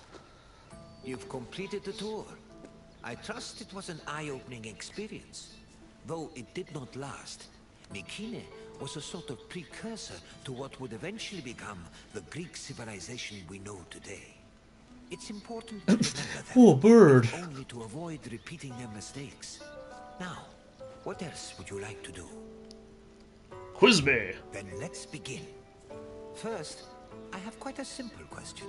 [SPEAKER 4] You've completed the tour. I trust it was an eye-opening experience. Though it did not last, Mycenae was a sort of precursor to what would eventually become the Greek civilization we know today. It's important to remember that,
[SPEAKER 1] oh, bird.
[SPEAKER 4] only to avoid repeating their mistakes. Now, what else would you like to do?
[SPEAKER 1] Quiz me.
[SPEAKER 4] Then let's begin. First, I have quite a simple question.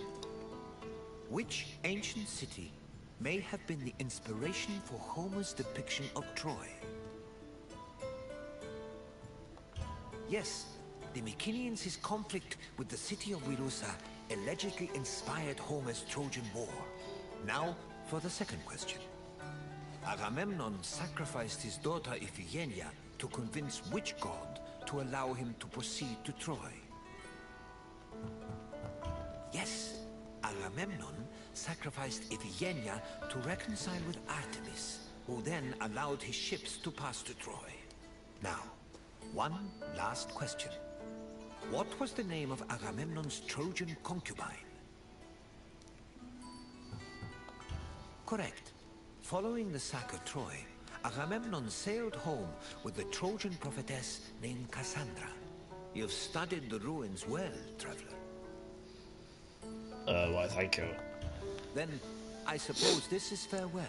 [SPEAKER 4] Which ancient city may have been the inspiration for Homer's depiction of Troy? Yes, the Mycenaeans' conflict with the city of Wilusa allegedly inspired Homer's Trojan War. Now, for the second question. Agamemnon sacrificed his daughter Iphigenia to convince which god to allow him to proceed to Troy? Yes, Agamemnon sacrificed Iphigenia to reconcile with Artemis, who then allowed his ships to pass to Troy. Now, one last question. What was the name of Agamemnon's Trojan concubine? Correct. Following the sack of Troy, Agamemnon sailed home with a Trojan prophetess named Cassandra. You've studied the ruins well, traveler.
[SPEAKER 1] Why, thank you.
[SPEAKER 4] Then, I suppose this is farewell.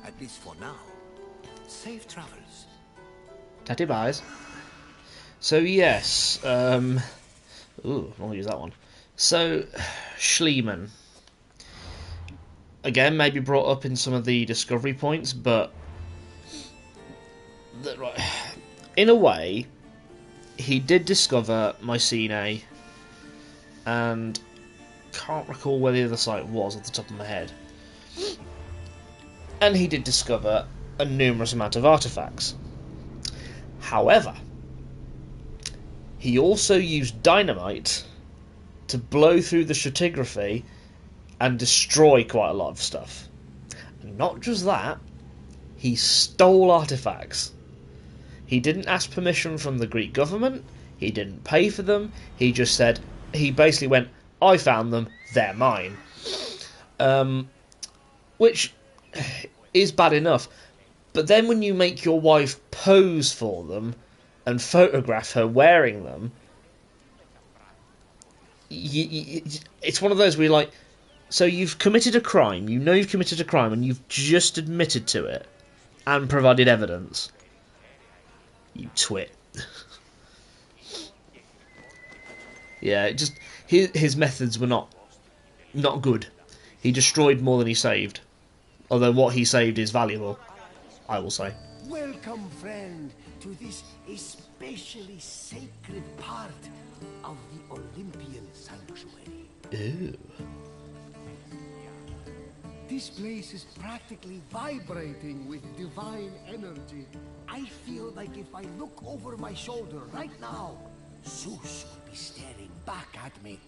[SPEAKER 4] At least for now. Safe travels.
[SPEAKER 1] Tatty buys. So yes, ooh, I'll use that one. So, Schliemann. Again, maybe brought up in some of the discovery points, but in a way, he did discover Mycenae, and can't recall where the other site was off the top of my head. and he did discover a numerous amount of artifacts. However, he also used dynamite to blow through the stratigraphy and destroy quite a lot of stuff. And not just that, he stole artifacts. He didn't ask permission from the Greek government, he didn't pay for them, he just said, he basically went, I found them, they're mine. Which is bad enough. But then when you make your wife pose for them and photograph her wearing them, it's one of those where you're like, so you've committed a crime, you know you've committed a crime, and you've just admitted to it and provided evidence. You twit. Yeah, it just his methods were not good. He destroyed more than he saved. Although what he saved is valuable, I will say.
[SPEAKER 5] Welcome, friend, to this especially sacred part of the Olympian Sanctuary.
[SPEAKER 1] Ooh.
[SPEAKER 5] This place is practically vibrating with divine energy. I feel like if I look over my shoulder right now, Zeus will be staring back at me.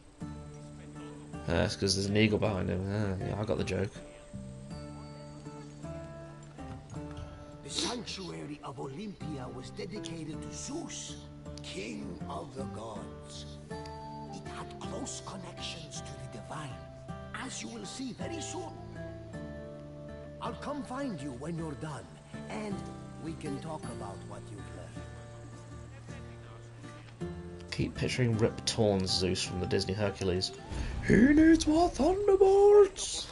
[SPEAKER 1] That's because there's an eagle behind him. Yeah, I got the joke.
[SPEAKER 5] The sanctuary of Olympia was dedicated to Zeus, king of the gods. It had close connections to the divine, as you will see very soon. I'll come find you when you're done, and we can talk about what you've learned.
[SPEAKER 1] Keep picturing Rip Torn's Zeus from the Disney Hercules. He needs more thunderbolts!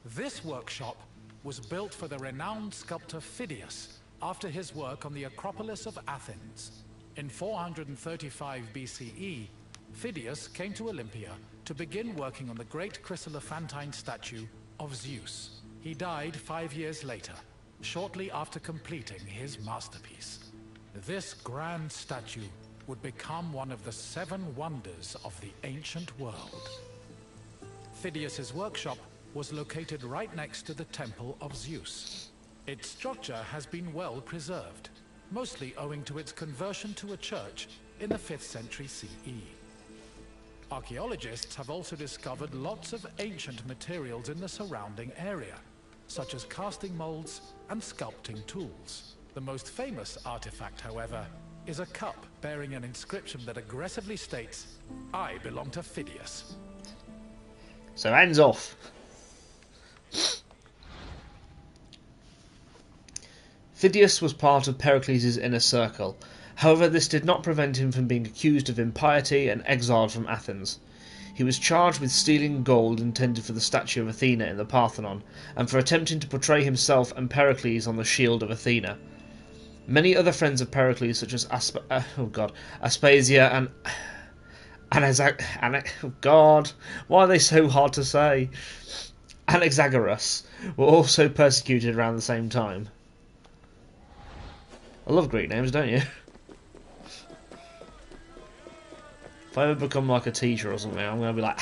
[SPEAKER 6] This workshop was built for the renowned sculptor Phidias after his work on the Acropolis of Athens. In 435 BCE, Phidias came to Olympia to begin working on the great chryselephantine statue of Zeus. He died 5 years later, shortly after completing his masterpiece. This grand statue would become one of the 7 wonders of the ancient world. Phidias's workshop was located right next to the Temple of Zeus. Its structure has been well preserved, mostly owing to its conversion to a church in the 5th century CE. Archaeologists have also discovered lots of ancient materials in the surrounding area, such as casting molds and sculpting tools. The most famous artifact, however, is a cup bearing an inscription that aggressively states, "I belong to Phidias."
[SPEAKER 1] So hands off. Phidias was part of Pericles' inner circle. However, this did not prevent him from being accused of impiety and exiled from Athens. He was charged with stealing gold intended for the statue of Athena in the Parthenon, and for attempting to portray himself and Pericles on the shield of Athena. Many other friends of Pericles, such as Aspasia and why are they so hard to say? Anaxagoras, were also persecuted around the same time. I love Greek names, don't you? If I ever become like a teacher or something, I'm going to be like...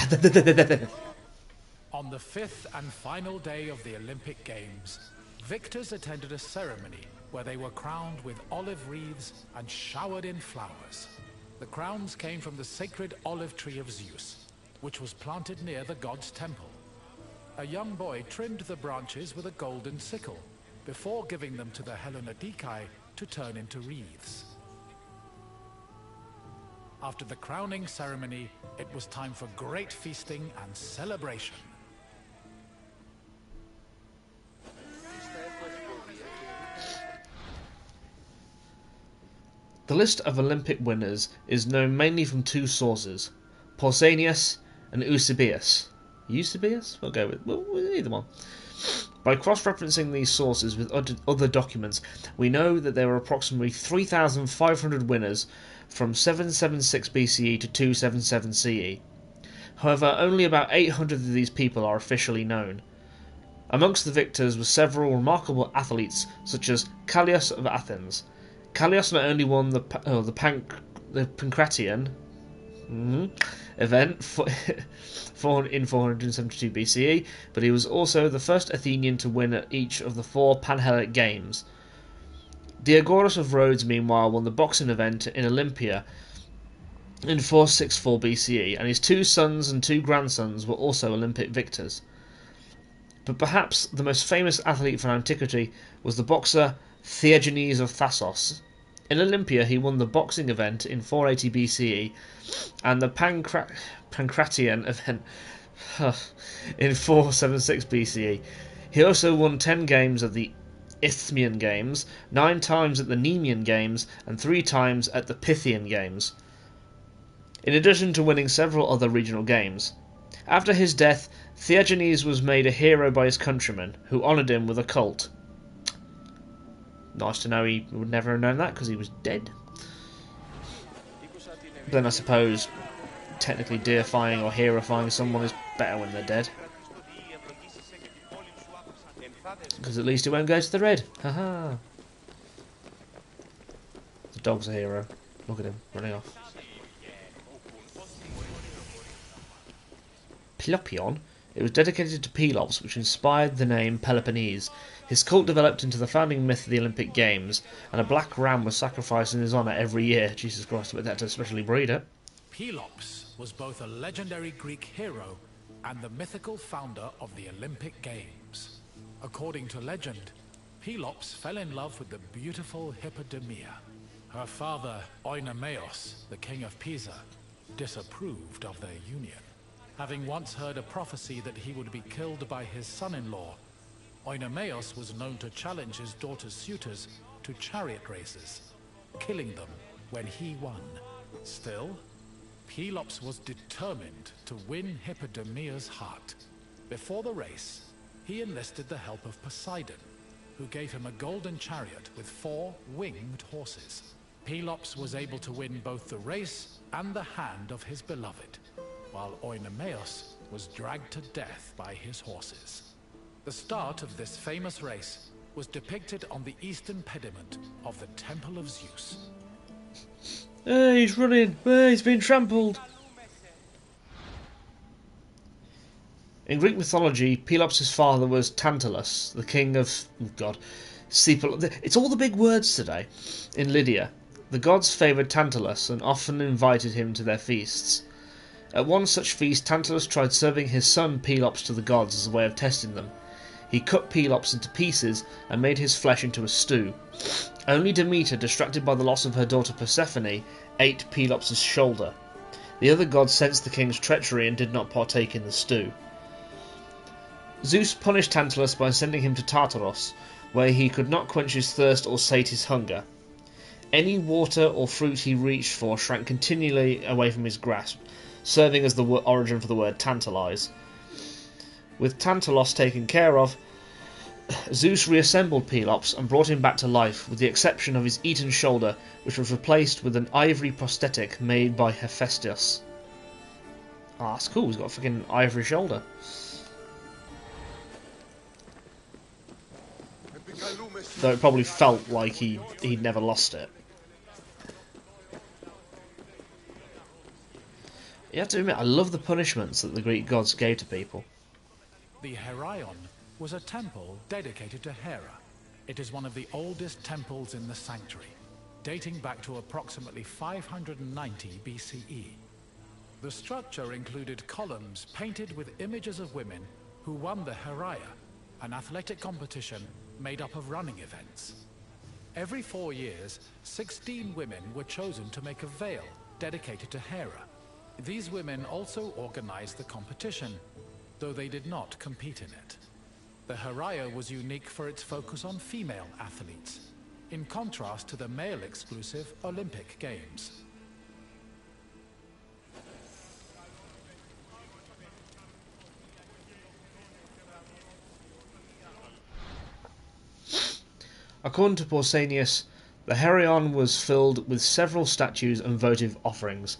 [SPEAKER 6] On the 5th and final day of the Olympic Games, victors attended a ceremony where they were crowned with olive wreaths and showered in flowers. The crowns came from the sacred olive tree of Zeus, which was planted near the god's temple. A young boy trimmed the branches with a golden sickle, before giving them to the Hellenodikai to turn into wreaths. After the crowning ceremony, it was time for great feasting and celebration.
[SPEAKER 1] The list of Olympic winners is known mainly from 2 sources, Pausanias and Eusebius. Eusebius? We'll go with either one. By cross-referencing these sources with other documents, we know that there were approximately 3,500 winners from 776 BCE to 277 CE. However, only about 800 of these people are officially known. Amongst the victors were several remarkable athletes, such as Callias of Athens. Callias not only won the Pancratian, event in 472 BCE, but he was also the first Athenian to win at each of the 4 Panhellenic Games. Diagoras of Rhodes, meanwhile, won the boxing event in Olympia in 464 BCE, and his 2 sons and 2 grandsons were also Olympic victors. But perhaps the most famous athlete from antiquity was the boxer Theagenes of Thasos. In Olympia, he won the boxing event in 480 BCE and the Pancratian event in 476 BCE. He also won 10 games at the Isthmian Games, 9 times at the Nemean Games, and 3 times at the Pythian Games, in addition to winning several other regional games. After his death, Theagenes was made a hero by his countrymen, who honoured him with a cult. Nice to know he would never have known that, because he was dead. Then I suppose, technically deifying or heroifying someone is better when they're dead. Because at least it won't go to the red. Haha. The dog's a hero. Look at him, running off. Pelopion. It was dedicated to Pelops, which inspired the name Peloponnese. His cult developed into the founding myth of the Olympic Games, and a black ram was sacrificed in his honour every year. Jesus Christ, I bet that to especially breed it.
[SPEAKER 6] Pelops was both a legendary Greek hero and the mythical founder of the Olympic Games. According to legend, Pelops fell in love with the beautiful Hippodamia. Her father, Oenomaus, the king of Pisa, disapproved of their union. Having once heard a prophecy that he would be killed by his son-in-law, Oenomaus was known to challenge his daughter's suitors to chariot races, killing them when he won. Still, Pelops was determined to win Hippodamia's heart. Before the race, he enlisted the help of Poseidon, who gave him a golden chariot with 4 winged horses. Pelops was able to win both the race and the hand of his beloved, while Oenomaus was dragged to death by his horses. The start of this famous race was depicted on the eastern pediment of the Temple of Zeus.
[SPEAKER 1] Hey, he's running! Hey, he's been trampled! In Greek mythology, Pelops' father was Tantalus, the king of... oh God. It's all the big words today. In Lydia, the gods favoured Tantalus and often invited him to their feasts. At one such feast, Tantalus tried serving his son Pelops to the gods as a way of testing them. He cut Pelops into pieces and made his flesh into a stew. Only Demeter, distracted by the loss of her daughter Persephone, ate Pelops' shoulder. The other gods sensed the king's treachery and did not partake in the stew. Zeus punished Tantalus by sending him to Tartarus, where he could not quench his thirst or sate his hunger. Any water or fruit he reached for shrank continually away from his grasp, serving as the origin for the word tantalize. With Tantalos taken care of, Zeus reassembled Pelops and brought him back to life, with the exception of his eaten shoulder, which was replaced with an ivory prosthetic made by Hephaestus. Ah, that's cool, he's got a fucking ivory shoulder. Though it probably felt like he'd never lost it. You have to admit, I love the punishments that the Greek gods gave to people.
[SPEAKER 6] The Heraion was a temple dedicated to Hera. It is one of the oldest temples in the sanctuary, dating back to approximately 590 BCE. The structure included columns painted with images of women who won the Heraia, an athletic competition made up of running events. Every 4 years, 16 women were chosen to make a veil dedicated to Hera. These women also organized the competition, though they did not compete in it. The Heraia was unique for its focus on female athletes, in contrast to the male-exclusive Olympic Games.
[SPEAKER 1] According to Pausanias, the Heraion was filled with several statues and votive offerings.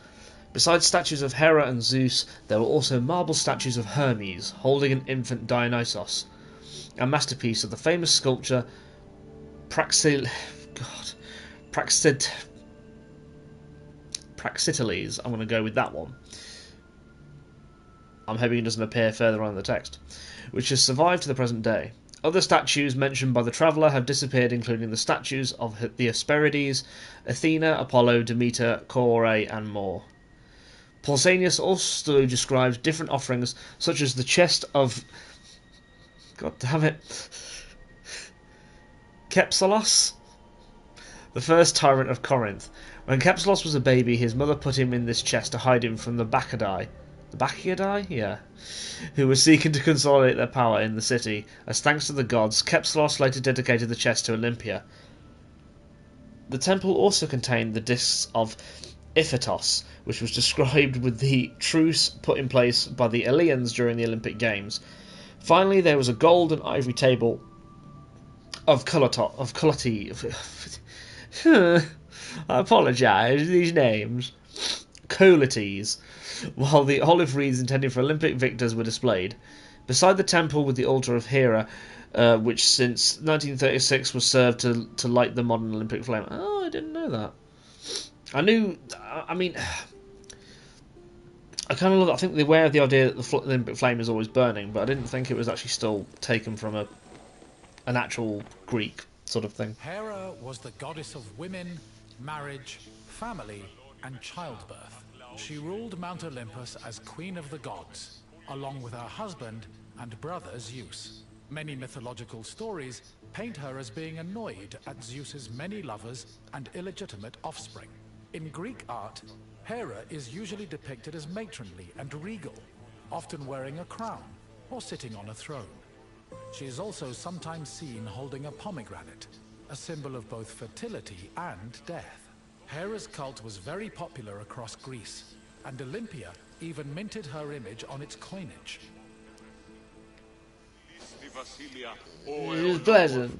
[SPEAKER 1] Besides statues of Hera and Zeus, there were also marble statues of Hermes, holding an infant Dionysos, a masterpiece of the famous sculptor Praxiteles Praxiteles. I'm going to go with that one. I'm hoping it doesn't appear further on in the text. Which has survived to the present day. Other statues mentioned by the traveller have disappeared, including the statues of the Hesperides, Athena, Apollo, Demeter, Kore, and more. Pausanias also describes different offerings, such as the chest of... God damn it. Kepsalos, the first tyrant of Corinth. When Kepsalos was a baby, his mother put him in this chest to hide him from the Bacchidae. The Bacchidae? Yeah. Who were seeking to consolidate their power in the city. As thanks to the gods, Kepsalos later dedicated the chest to Olympia. The temple also contained the discs of Iphitos, which was described with the truce put in place by the Eleans during the Olympic Games. Finally, there was a gold and ivory table of Colati. I apologise, these names. Colites, while the olive wreaths intended for Olympic victors were displayed. Beside the temple with the altar of Hera, which since 1936 was served to light the modern Olympic flame. Oh, I didn't know that. I knew, I mean, I kind of, I think they're aware of the idea that the Olympic flame is always burning, but I didn't think it was actually still taken from an actual Greek sort of thing.
[SPEAKER 6] Hera was the goddess of women, marriage, family, and childbirth. She ruled Mount Olympus as Queen of the Gods, along with her husband and brother Zeus. Many mythological stories paint her as being annoyed at Zeus's many lovers and illegitimate offspring. In Greek art, Hera is usually depicted as matronly and regal, often wearing a crown or sitting on a throne. She is also sometimes seen holding a pomegranate, a symbol of both fertility and death. Hera's cult was very popular across Greece, and Olympia even minted her image on its coinage.
[SPEAKER 1] It was pleasant.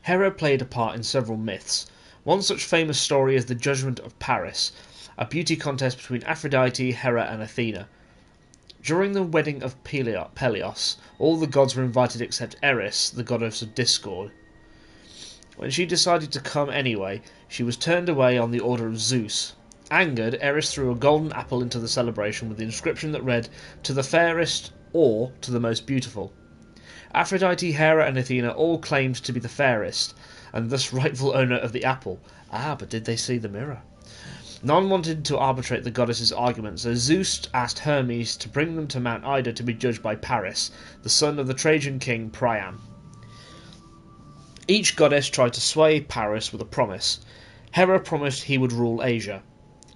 [SPEAKER 1] Hera played a part in several myths. One such famous story is the Judgment of Paris, a beauty contest between Aphrodite, Hera, and Athena. During the wedding of Peleus, all the gods were invited except Eris, the goddess of discord. When she decided to come anyway, she was turned away on the order of Zeus. Angered, Eris threw a golden apple into the celebration with the inscription that read, "To the fairest," or "To the most beautiful." Aphrodite, Hera, and Athena all claimed to be the fairest, and thus rightful owner of the apple. Ah, but did they see the mirror? None wanted to arbitrate the goddess's argument, so Zeus asked Hermes to bring them to Mount Ida to be judged by Paris, the son of the Trajan king Priam. Each goddess tried to sway Paris with a promise. Hera promised he would rule Asia.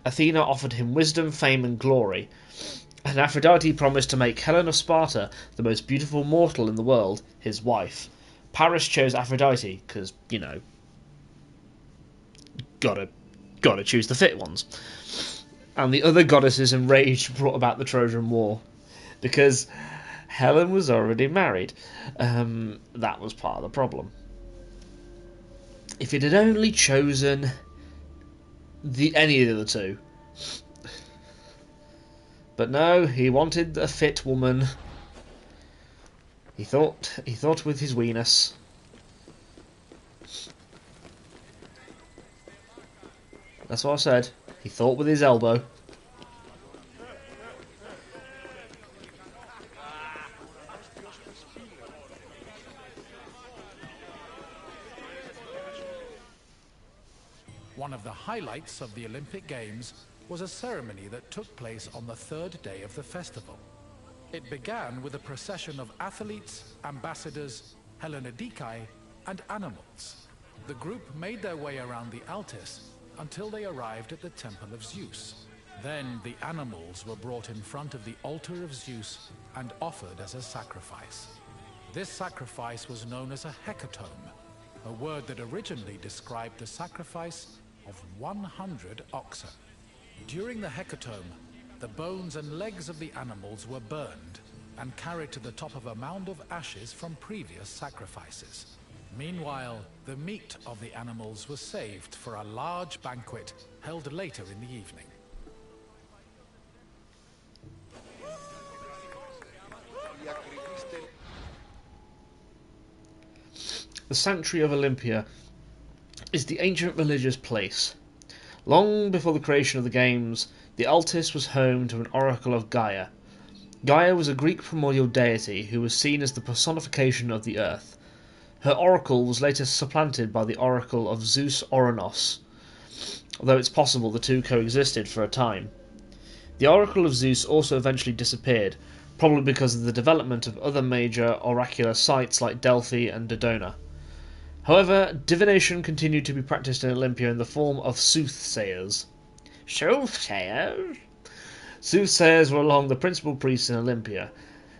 [SPEAKER 1] Athena offered him wisdom, fame, and glory. And Aphrodite promised to make Helen of Sparta, the most beautiful mortal in the world, his wife. Paris chose Aphrodite, because, you know, gotta choose the fit ones. And the other goddesses enraged brought about the Trojan War, because Helen was already married. That was part of the problem. If it had only chosen any of the two. But no, he wanted a fit woman. He thought with his weenus. That's what I said. He thought with his elbow.
[SPEAKER 6] One of the highlights of the Olympic Games was a ceremony that took place on the third day of the festival. It began with a procession of athletes, ambassadors, Hellenodikai, and animals. The group made their way around the Altis until they arrived at the Temple of Zeus. Then the animals were brought in front of the altar of Zeus and offered as a sacrifice. This sacrifice was known as a hecatomb, a word that originally described the sacrifice of 100 oxen. During the hecatomb, the bones and legs of the animals were burned and carried to the top of a mound of ashes from previous sacrifices. Meanwhile, the meat of the animals was saved for a large banquet held later in the evening.
[SPEAKER 1] The Sanctuary of Olympia is the ancient religious place Long before the creation of the games, the Altis was home to an oracle of Gaia. Gaia was a Greek primordial deity who was seen as the personification of the earth. Her oracle was later supplanted by the oracle of Zeus Oranos, although it's possible the two coexisted for a time. The oracle of Zeus also eventually disappeared, probably because of the development of other major oracular sites like Delphi and Dodona. However, divination continued to be practiced in Olympia in the form of soothsayers. Soothsayers? Soothsayers were among the principal priests in Olympia.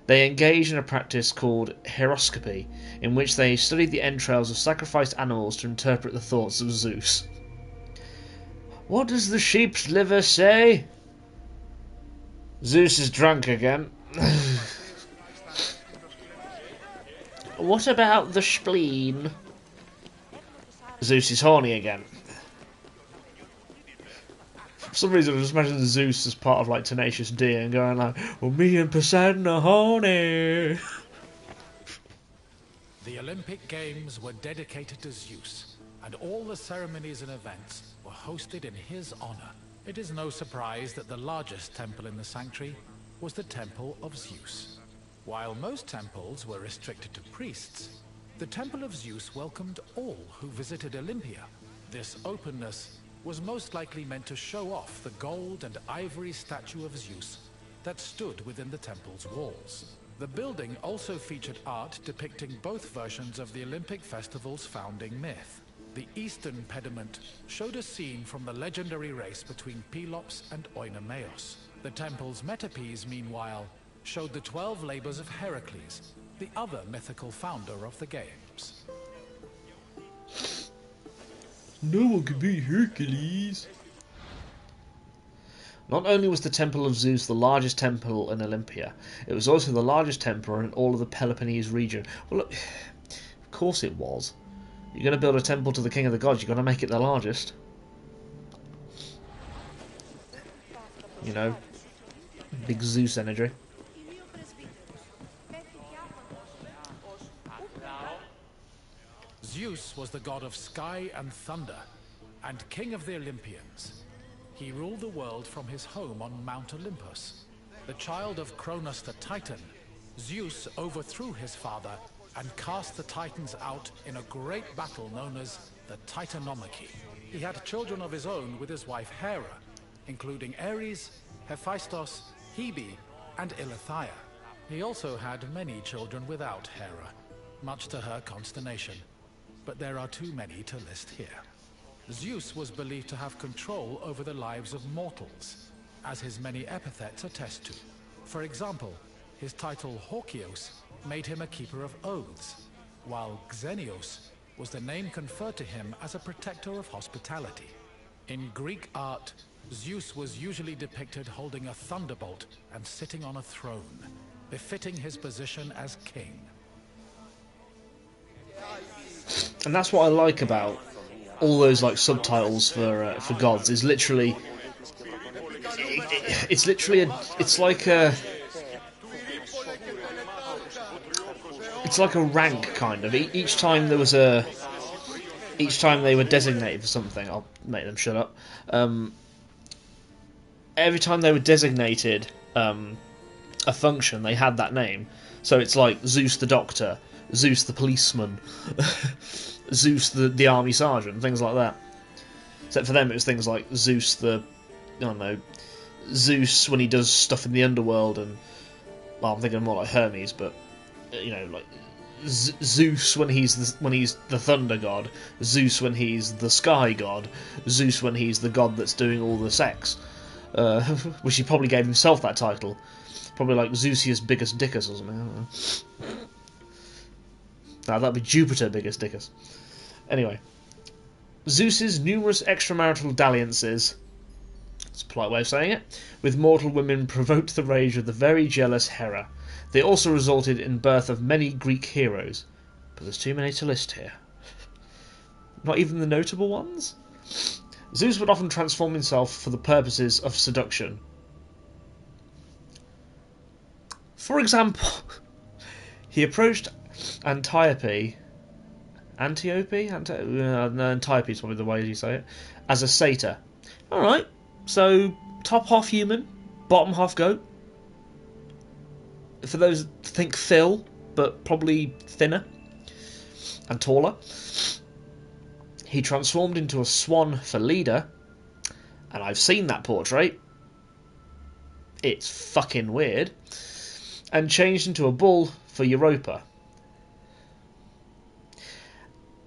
[SPEAKER 1] They engaged in a practice called horoscopy, in which they studied the entrails of sacrificed animals to interpret the thoughts of Zeus. What does the sheep's liver say? Zeus is drunk again. What about the spleen? Zeus is horny again. For some reason, I just imagine Zeus as part of like Tenacious D and going like, "Well, me and Poseidon are horny."
[SPEAKER 6] The Olympic Games were dedicated to Zeus, and all the ceremonies and events were hosted in his honor. It is no surprise that the largest temple in the sanctuary was the Temple of Zeus. While most temples were restricted to priests, the Temple of Zeus welcomed all who visited Olympia. This openness was most likely meant to show off the gold and ivory statue of Zeus that stood within the temple's walls. The building also featured art depicting both versions of the Olympic festival's founding myth. The eastern pediment showed a scene from the legendary race between Pelops and Oinomaos. The temple's metapiece, meanwhile, showed the 12 labors of Heracles, the other mythical founder of the games.
[SPEAKER 1] No one could beat Hercules. Not only was the Temple of Zeus the largest temple in Olympia, it was also the largest temple in all of the Peloponnese region. Well, look, of course it was. You're going to build a temple to the king of the gods, you've got to make it the largest. You know, big Zeus energy.
[SPEAKER 6] Zeus was the god of sky and thunder, and king of the Olympians. He ruled the world from his home on Mount Olympus. The child of Cronus the Titan, Zeus overthrew his father and cast the Titans out in a great battle known as the Titanomachy. He had children of his own with his wife Hera, including Ares, Hephaestus, Hebe, and Eileithyia. He also had many children without Hera, much to her consternation. But there are too many to list here. Zeus was believed to have control over the lives of mortals, as his many epithets attest to. For example, his title Horkios made him a keeper of oaths, while Xenios was the name conferred to him as a protector of hospitality. In Greek art, Zeus was usually depicted holding a thunderbolt and sitting on a throne, befitting his position as king.
[SPEAKER 1] And that's what I like about all those like subtitles for gods. Is literally, it's literally it's like a rank kind of. Each time they were designated for something, I'll make them shut up. Every time they were designated a function, they had that name. So it's like Zeus the Doctor, Zeus the Policeman, Zeus the Army Sergeant, things like that. Except for them it was things like Zeus the, I don't know, Zeus when he does stuff in the underworld, and, well, I'm thinking more like Hermes, but, you know, like Zeus when he's the thunder god, Zeus when he's the sky god, Zeus when he's the god that's doing all the sex, which he probably gave himself that title. Probably like Zeusius Biggest Dickus or something, I don't know. Now that'd be Jupiter Biggest Dickus. Anyway, Zeus's numerous extramarital dalliances, that's a polite way of saying it, with mortal women provoked the rage of the very jealous Hera. They also resulted in birth of many Greek heroes, but there's too many to list here. Not even the notable ones? Zeus would often transform himself for the purposes of seduction. For example, he approached Antiope is probably the way you say it, as a satyr. Alright, so top half human, bottom half goat. For those, think Phil, but probably thinner and taller. He transformed into a swan for leader, and I've seen that portrait. It's fucking weird. And changed into a bull for Europa.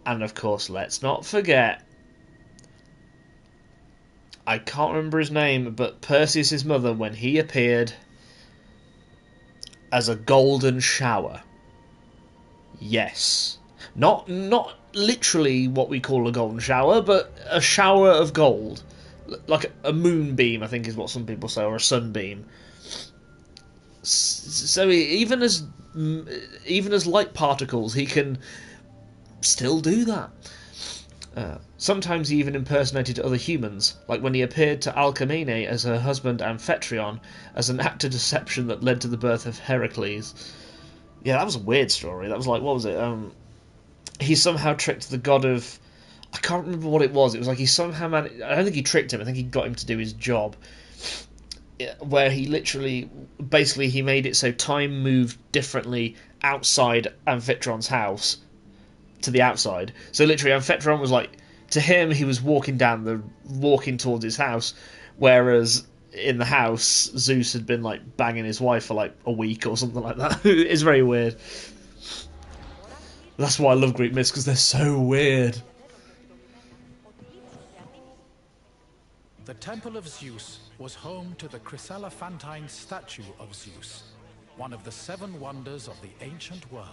[SPEAKER 1] And of course, let's not forget, I can't remember his name, but Perseus' mother, when he appeared as a golden shower. Yes. Not literally what we call a golden shower, but a shower of gold. Like a moonbeam, I think is what some people say, or a sunbeam. So even as light particles, he can still do that. Sometimes he even impersonated other humans, like when he appeared to Alcmene as her husband Amphitryon as an act of deception that led to the birth of Heracles. Yeah, that was a weird story. That was like, what was it? He somehow tricked the god of... I can't remember what it was. It was like he somehow I don't think he tricked him. I think he got him to do his job. Where he literally... Basically, he made it so time moved differently outside Amphitryon's house to the outside. So literally, Amphityon was like... To him, he was walking towards his house, whereas in the house, Zeus had been like banging his wife for like a week or something like that. It's very weird. That's why I love Greek myths, because they're so weird.
[SPEAKER 6] The Temple of Zeus was home to the chryselephantine statue of Zeus, one of the 7 wonders of the ancient world.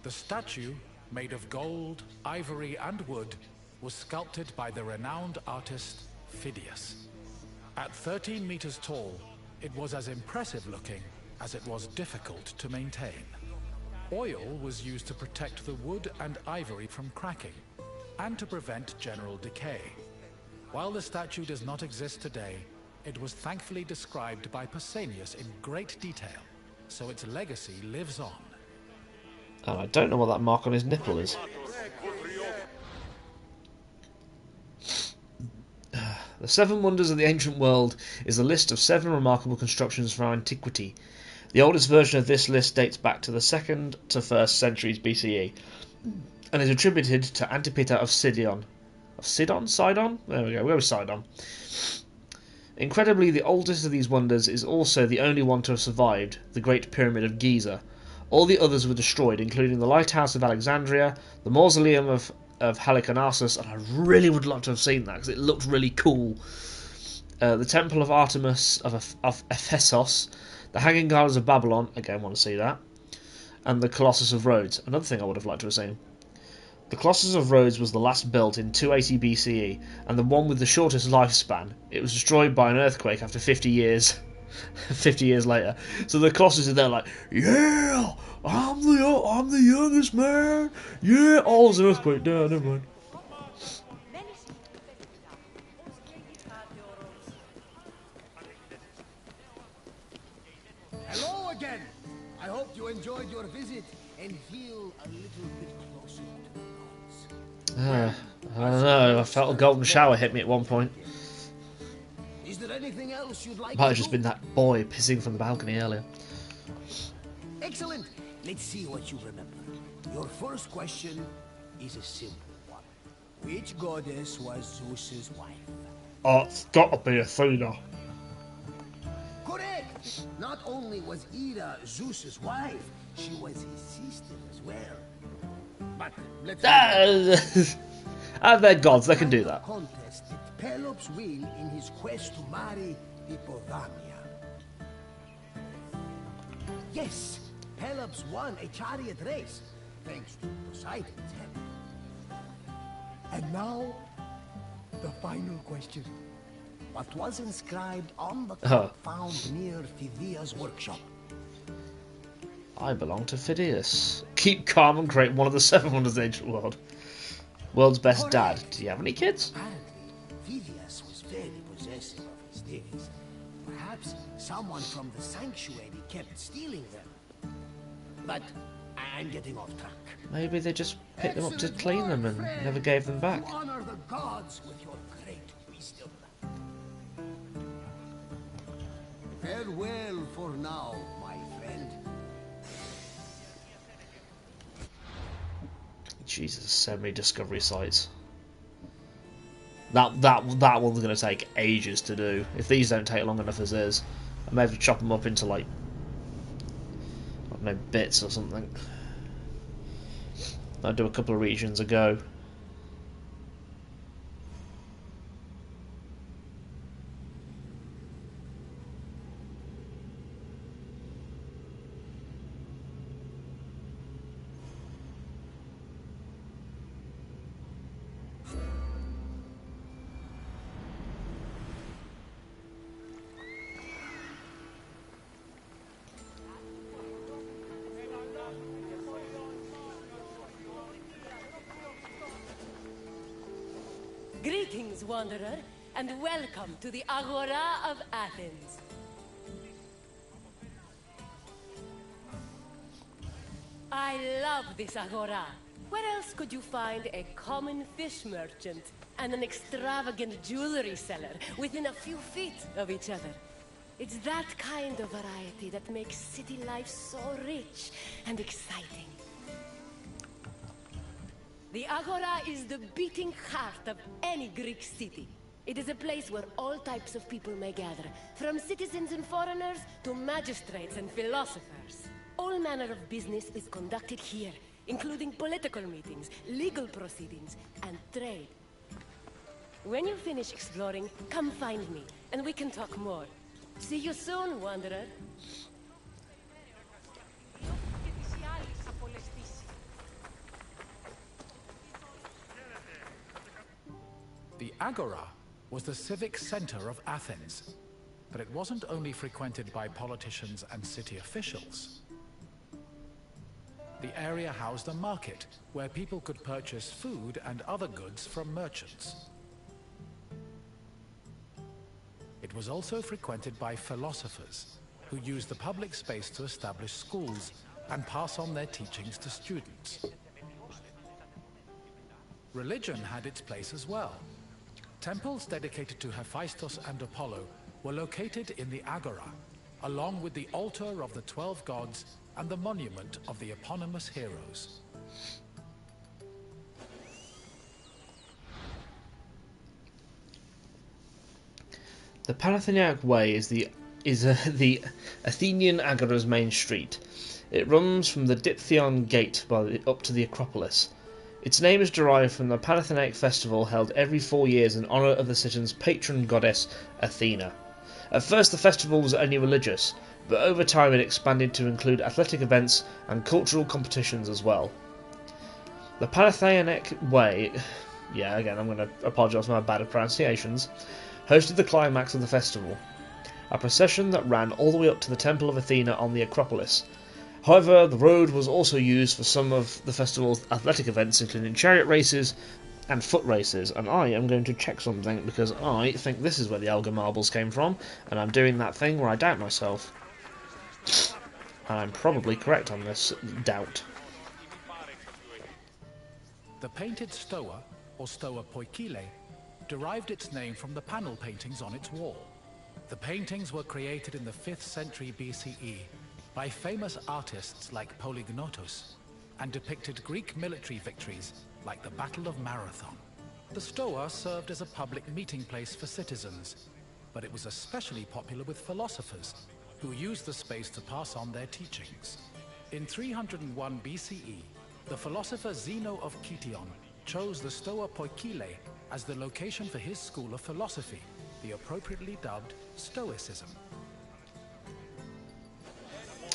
[SPEAKER 6] The statue, made of gold, ivory, and wood, was sculpted by the renowned artist Phidias. At 13 meters tall, it was as impressive looking as it was difficult to maintain. Oil was used to protect the wood and ivory from cracking, and to prevent general decay. While the statue does not exist today, it was thankfully described by Pausanias in great detail, so its legacy lives on.
[SPEAKER 1] Oh, I don't know what that mark on his nipple is. The 7 Wonders of the Ancient World is a list of 7 remarkable constructions from antiquity. The oldest version of this list dates back to the 2nd to 1st centuries BCE, and is attributed to Antipater of Sidon. Sidon? There we go, we'll go with Sidon. Incredibly, the oldest of these wonders is also the only one to have survived, the Great Pyramid of Giza. All the others were destroyed, including the Lighthouse of Alexandria, the Mausoleum of Halicarnassus, and I really would love to have seen that because it looked really cool. The Temple of Artemis of Ephesus, the Hanging Gardens of Babylon, again want to see that, and the Colossus of Rhodes, another thing I would have liked to have seen. The Colossus of Rhodes was the last built in 280 BCE, and the one with the shortest lifespan. It was destroyed by an earthquake after 50 years. 50 years later. So the Colossus is there like, yeah, I'm the youngest man. Yeah, oh, there's an earthquake. No, never mind.
[SPEAKER 5] Hello again. I hope you enjoyed your visit and feel a little bit closer to the gods.
[SPEAKER 1] I don't know. I felt a golden shower hit me at one point.
[SPEAKER 5] Is there anything else you'd like
[SPEAKER 1] Might
[SPEAKER 5] to
[SPEAKER 1] have just
[SPEAKER 5] do?
[SPEAKER 1] been that boy pissing from the balcony earlier.
[SPEAKER 5] Excellent. Let's see what you remember. Your first question is a simple one. Which goddess was Zeus's wife?
[SPEAKER 1] Oh, it's got to be Athena.
[SPEAKER 5] Correct! Not only was Ida Zeus's wife, she was his sister as well. But let's
[SPEAKER 1] They're gods, they can do that.
[SPEAKER 5] contested Pelops' will in his quest to marry Hippodamia. Yes, Pelops won a chariot race, thanks to Poseidon's help. And now, the final question. What was inscribed on the cup found near Phidias' workshop?
[SPEAKER 1] I belong to Phidias. Keep calm and create one of the 7 wonders of the ancient world. World's best dad. Do you have any kids?
[SPEAKER 5] Apparently, Phidias was very possessive of his days. Perhaps someone from the sanctuary kept stealing them. But I'm getting off track.
[SPEAKER 1] Maybe they just picked them up to clean them and never gave them back.
[SPEAKER 5] You honor the gods with your great wisdom. Farewell for now, my friend.
[SPEAKER 1] Jesus, so many discovery sites. That one's going to take ages to do. If these don't take long enough as is, I may have to chop them up into, like, I don't know, bits or something. I'll do a couple of regions a go.
[SPEAKER 2] Greetings, wanderer, and welcome to the Agora of Athens. I love this Agora. Where else could you find a common fish merchant and an extravagant jewelry seller within a few feet of each other? It's that kind of variety that makes city life so rich and exciting. The Agora is the beating heart of any Greek city. It is a place where all types of people may gather, from citizens and foreigners to magistrates and philosophers. All manner of business is conducted here, including political meetings, legal proceedings, and trade. When you finish exploring, come find me, and we can talk more. See you soon, wanderer.
[SPEAKER 6] The Agora was the civic center of Athens, but it wasn't only frequented by politicians and city officials. The area housed a market where people could purchase food and other goods from merchants. It was also frequented by philosophers who used the public space to establish schools and pass on their teachings to students. Religion had its place as well. Temples dedicated to Hephaestus and Apollo were located in the Agora, along with the altar of the 12 gods and the monument of the eponymous heroes.
[SPEAKER 1] The Panathinaik Way is the Athenian Agora's main street. It runs from the Dipthion Gate up to the Acropolis. Its name is derived from the Panathinaik festival held every 4 years in honour of the city's patron goddess, Athena. At first the festival was only religious, but over time it expanded to include athletic events and cultural competitions as well. The Panathinaik Way, again I'm going to apologise for my bad pronunciations, hosted the climax of the festival, a procession that ran all the way up to the Temple of Athena on the Acropolis. However, the road was also used for some of the festival's athletic events, including chariot races and foot races, and I am going to check something because I think this is where the Elgar marbles came from, and I'm doing that thing where I doubt myself. And I'm probably correct on this doubt.
[SPEAKER 6] The painted stoa, or stoa poikile, derived its name from the panel paintings on its wall. The paintings were created in the 5th century BCE by famous artists like Polygnotus, and depicted Greek military victories like the Battle of Marathon. The Stoa served as a public meeting place for citizens, but it was especially popular with philosophers, who used the space to pass on their teachings. In 301 BCE, the philosopher Zeno of Kition chose the Stoa Poikile as the location for his school of philosophy, the appropriately dubbed Stoicism.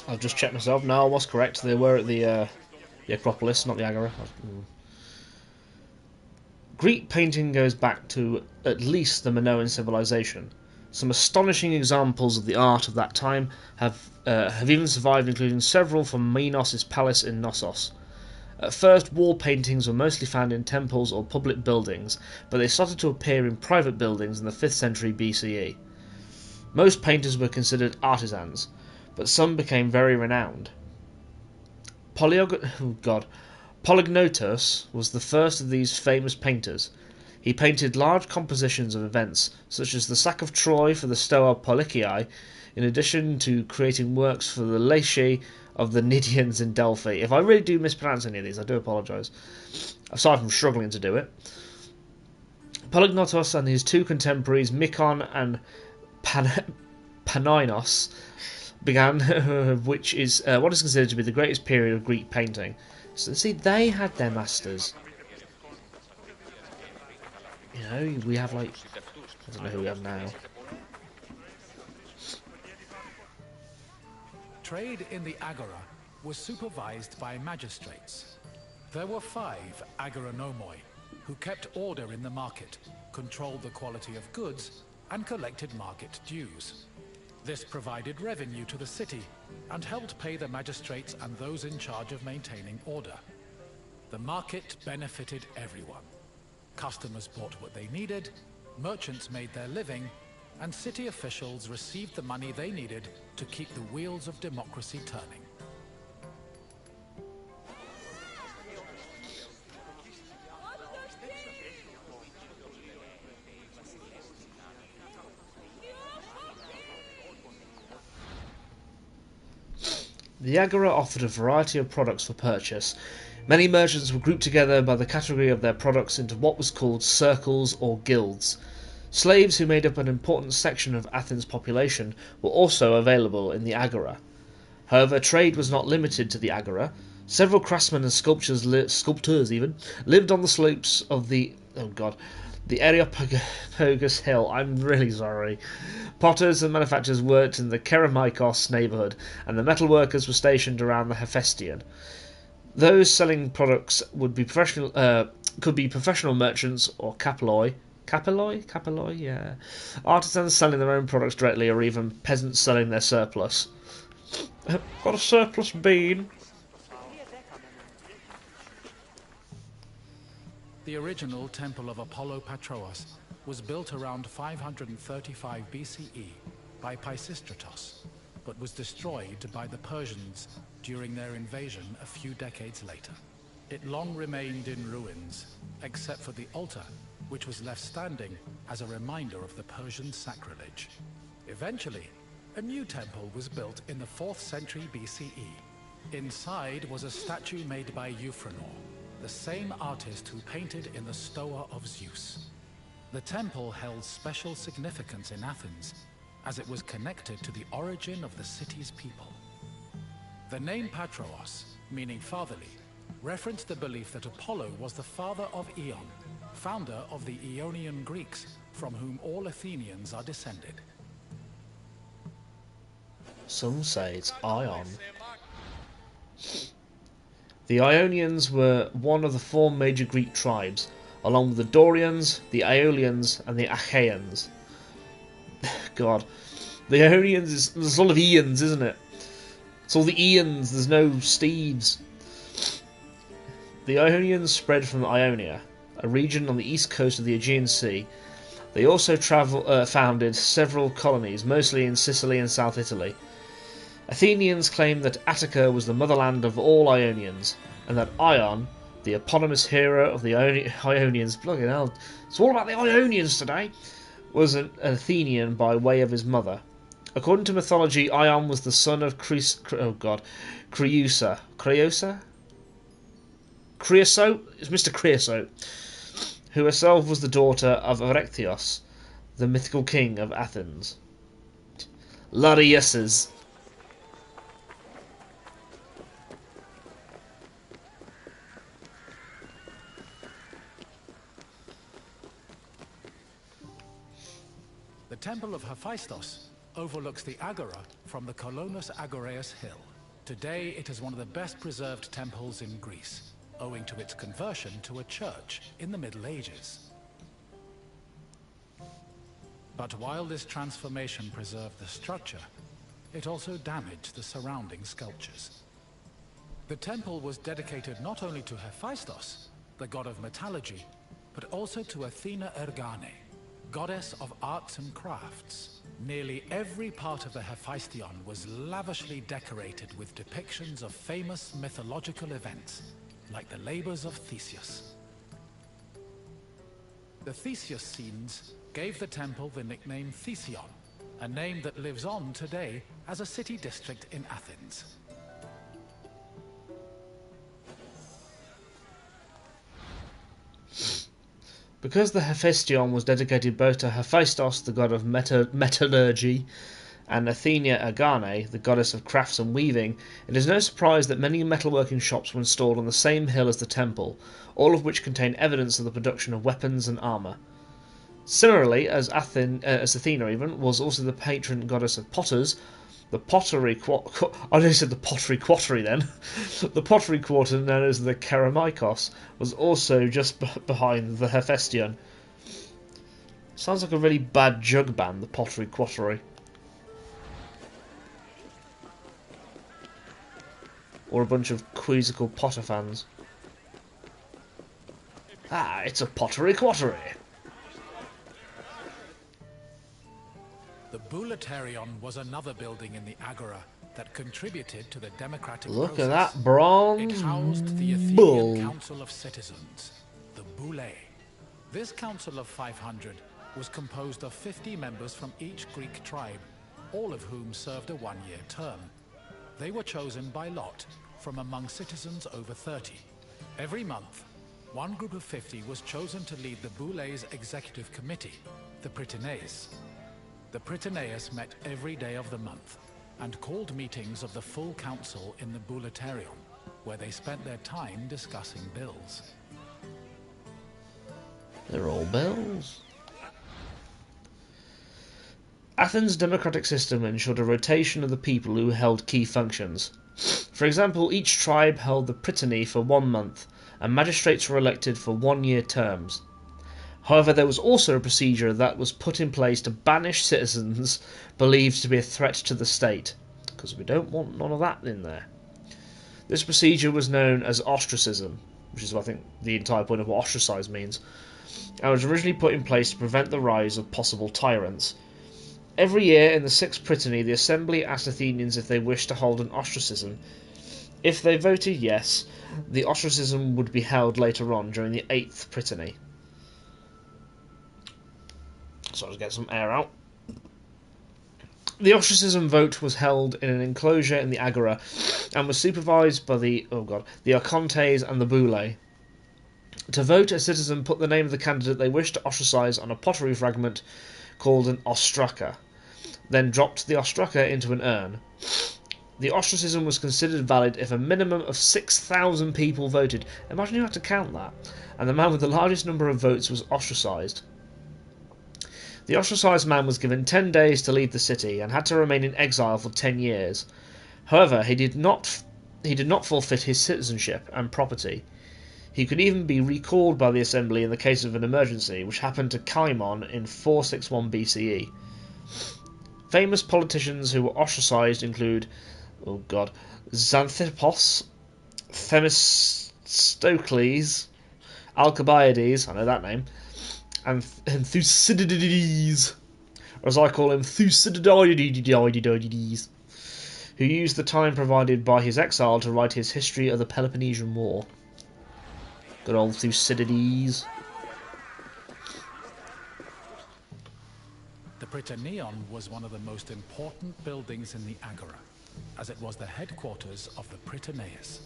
[SPEAKER 1] I've just checked myself. No, I was correct. They were at the Acropolis, not the Agora. Greek painting goes back to at least the Minoan civilization. Some astonishing examples of the art of that time have even survived, including several from Minos' palace in Knossos. At first, wall paintings were mostly found in temples or public buildings, but they started to appear in private buildings in the 5th century BCE. Most painters were considered artisans, but some became very renowned. Polygnotus was the first of these famous painters. He painted large compositions of events, such as the sack of Troy for the Stoa Pollici, in addition to creating works for the Lachi of the Nidians in Delphi. If I really do mispronounce any of these, I do apologise, aside from struggling to do it. Polygnotos and his two contemporaries, Mykon and Paninos, began, which is what is considered to be the greatest period of Greek painting. So, see, they had their masters. You know, we have, like, I don't know who we have now.
[SPEAKER 6] Trade in the Agora was supervised by magistrates. There were 5 agoranomoi, who kept order in the market, controlled the quality of goods, and collected market dues. This provided revenue to the city, and helped pay the magistrates and those in charge of maintaining order. The market benefited everyone. Customers bought what they needed, merchants made their living, and city officials received the money they needed to keep the wheels of democracy turning.
[SPEAKER 1] The Agora offered a variety of products for purchase. Many merchants were grouped together by the category of their products into what was called circles or guilds. Slaves, who made up an important section of Athens' population, were also available in the Agora. However, trade was not limited to the Agora. Several craftsmen and sculptors lived on the slopes of the Areopagus Hill. I'm really sorry. Potters and manufacturers worked in the Keramikos neighbourhood, and the metalworkers were stationed around the Hephaestion. Those selling products could be professional merchants or kapelloi, yeah. Artisans selling their own products directly, or even peasants selling their surplus. Got a surplus bean.
[SPEAKER 6] The original Temple of Apollo Patrous was built around 535 BCE by Pisistratos, but was destroyed by the Persians during their invasion a few decades later. It long remained in ruins, except for the altar, which was left standing as a reminder of the Persian sacrilege. Eventually, a new temple was built in the 4th century BCE. Inside was a statue made by Euphranor, the same artist who painted in the Stoa of Zeus. The temple held special significance in Athens, as it was connected to the origin of the city's people. The name Patrous, meaning fatherly, referenced the belief that Apollo was the father of Aeon, founder of the Ionian Greeks, from whom all Athenians are descended.
[SPEAKER 1] Some say it's Ion. The Ionians were one of the 4 major Greek tribes, along with the Dorians, the Aeolians, and the Achaeans. God. The Ionians there's all of Aeons, isn't it? It's all the Aeons, there's no Steves. The Ionians spread from Ionia, a region on the east coast of the Aegean Sea. They also founded several colonies, mostly in Sicily and South Italy. Athenians claimed that Attica was the motherland of all Ionians, and that Ion, the eponymous hero of the Ionians, bloody hell, it's all about the Ionians today, was an Athenian by way of his mother. According to mythology, Ion was the son of Creusa. Creosote? It's Mr. Creosote, who herself was the daughter of Erechtheus, the mythical king of Athens. Lot of yeses.
[SPEAKER 6] The Temple of Hephaestos overlooks the Agora from the Colonus Agoreus hill. Today, it is one of the best preserved temples in Greece, owing to its conversion to a church in the Middle Ages. But while this transformation preserved the structure, it also damaged the surrounding sculptures. The temple was dedicated not only to Hephaestos, the god of metallurgy, but also to Athena Ergane, goddess of arts and crafts. Nearly every part of the Hephaestion was lavishly decorated with depictions of famous mythological events, like the labors of Theseus. The Theseus scenes gave the temple the nickname Thesion, a name that lives on today as a city district in Athens.
[SPEAKER 1] Because the Hephaestion was dedicated both to Hephaestos, the god of metallurgy, and Athenia Agane, the goddess of crafts and weaving, it is no surprise that many metalworking shops were installed on the same hill as the temple, all of which contain evidence of the production of weapons and armour. Similarly, as Athena even was also the patron goddess of potters, the pottery I nearly said the pottery quartery then. The pottery quarter, known as the Keramikos, was also just behind the Hephaestion. Sounds like a really bad jug band, the pottery quartery. Or a bunch of quizzical Potter fans. Ah, it's a pottery quartery.
[SPEAKER 6] The Boulaterion was another building in the Agora that contributed to the democratic
[SPEAKER 1] Look
[SPEAKER 6] process.
[SPEAKER 1] at that bronze
[SPEAKER 6] It housed the Athenian
[SPEAKER 1] bull.
[SPEAKER 6] Council of Citizens, the Boulae. This Council of 500 was composed of 50 members from each Greek tribe, all of whom served a one-year term. They were chosen by lot from among citizens over 30. Every month, one group of 50 was chosen to lead the Boulae's executive committee, the Prytaneis. The Prytaneis met every day of the month and called meetings of the full council in the Boulaterion, where they spent their time discussing bills.
[SPEAKER 1] They're all bills. Athens' democratic system ensured a rotation of the people who held key functions. For example, each tribe held the Prytany for 1 month, and magistrates were elected for 1-year terms. However, there was also a procedure that was put in place to banish citizens believed to be a threat to the state, because we don't want none of that in there. This procedure was known as ostracism, which is, I think, the entire point of what ostracise means, and was originally put in place to prevent the rise of possible tyrants. Every year in the 6th Prytany, the assembly asked Athenians if they wished to hold an ostracism. If they voted yes, the ostracism would be held later on during the 8th Prytany. So I'll get some air out. The ostracism vote was held in an enclosure in the Agora and was supervised by the Archontes and the Boulae. To vote, a citizen put the name of the candidate they wished to ostracise on a pottery fragment called an ostraka, then dropped the ostraka into an urn. The ostracism was considered valid if a minimum of 6,000 people voted. Imagine you had to count that. And the man with the largest number of votes was ostracised. The ostracised man was given 10 days to leave the city and had to remain in exile for 10 years. However, he did not forfeit his citizenship and property. He could even be recalled by the assembly in the case of an emergency, which happened to Cimon in 461 BCE. Famous politicians who were ostracised include Xanthippos, Themistocles, Alcibiades, I know that name, and Thucydides, or as I call him, Thucydides, who used the time provided by his exile to write his history of the Peloponnesian War. Good old Thucydides.
[SPEAKER 6] The Prytaneon was one of the most important buildings in the Agora, as it was the headquarters of the Prytaneis.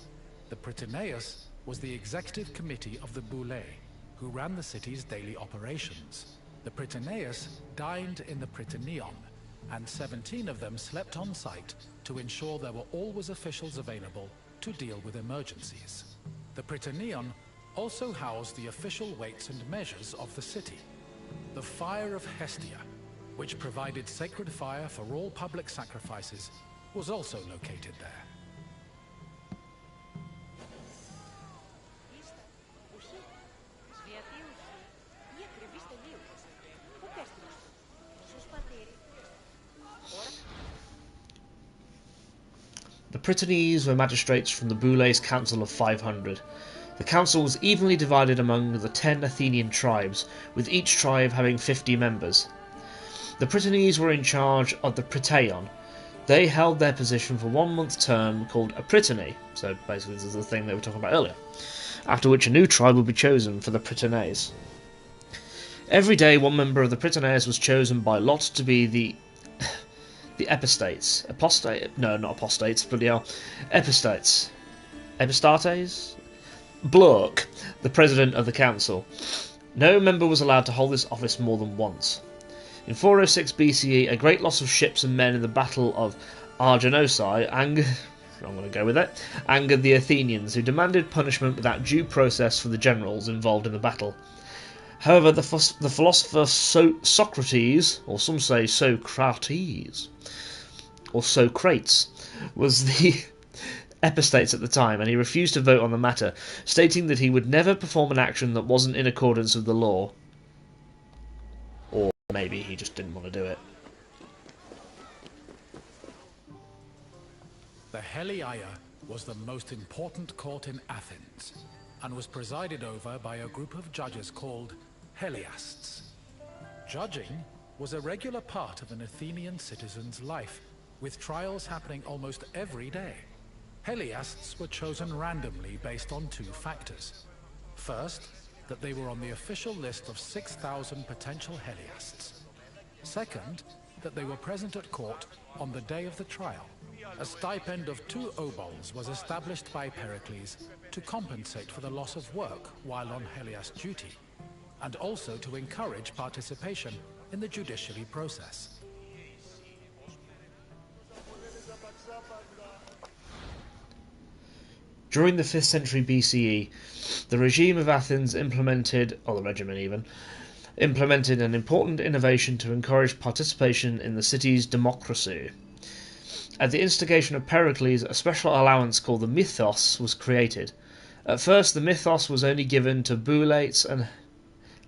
[SPEAKER 6] The Prytaneis was the executive committee of the Boulae, who ran the city's daily operations. The Prytaneis dined in the Prytaneon, and 17 of them slept on site to ensure there were always officials available to deal with emergencies. The Prytaneon also housed the official weights and measures of the city. The Fire of Hestia, which provided sacred fire for all public sacrifices, was also located there.
[SPEAKER 1] The Prytanes were magistrates from the Boulae's Council of 500. The council was evenly divided among the 10 Athenian tribes, with each tribe having 50 members. The Prytanes were in charge of the Prytaeon. They held their position for 1 month term called a Prytany, so basically this is the thing they were talking about earlier, after which a new tribe would be chosen for the Prytanes. Every day, one member of the Prytanes was chosen by lot to be the epistates. Apostate? No, not apostates, bloody hell. Epistates. Epistates? Blurk, the president of the council. No member was allowed to hold this office more than once. In 406 BCE, a great loss of ships and men in the Battle of Arginosai angered the Athenians, who demanded punishment without due process for the generals involved in the battle. However, the philosopher Socrates, or some say Socrates, or Socrates, was the epistates at the time, and he refused to vote on the matter, stating that he would never perform an action that wasn't in accordance with the law. Or maybe he just didn't want to do it.
[SPEAKER 6] The Heliaia was the most important court in Athens, and was presided over by a group of judges called Heliasts. Judging was a regular part of an Athenian citizen's life, with trials happening almost every day. Heliasts were chosen randomly based on two factors. First, that they were on the official list of 6,000 potential Heliasts. Second, that they were present at court on the day of the trial. A stipend of 2 obols was established by Pericles to compensate for the loss of work while on Heliast duty, and also to encourage participation in the judiciary process.
[SPEAKER 1] During the 5th century BCE, the regime of Athens implemented an important innovation to encourage participation in the city's democracy. At the instigation of Pericles, a special allowance called the mythos was created. At first, the mythos was only given to bullates and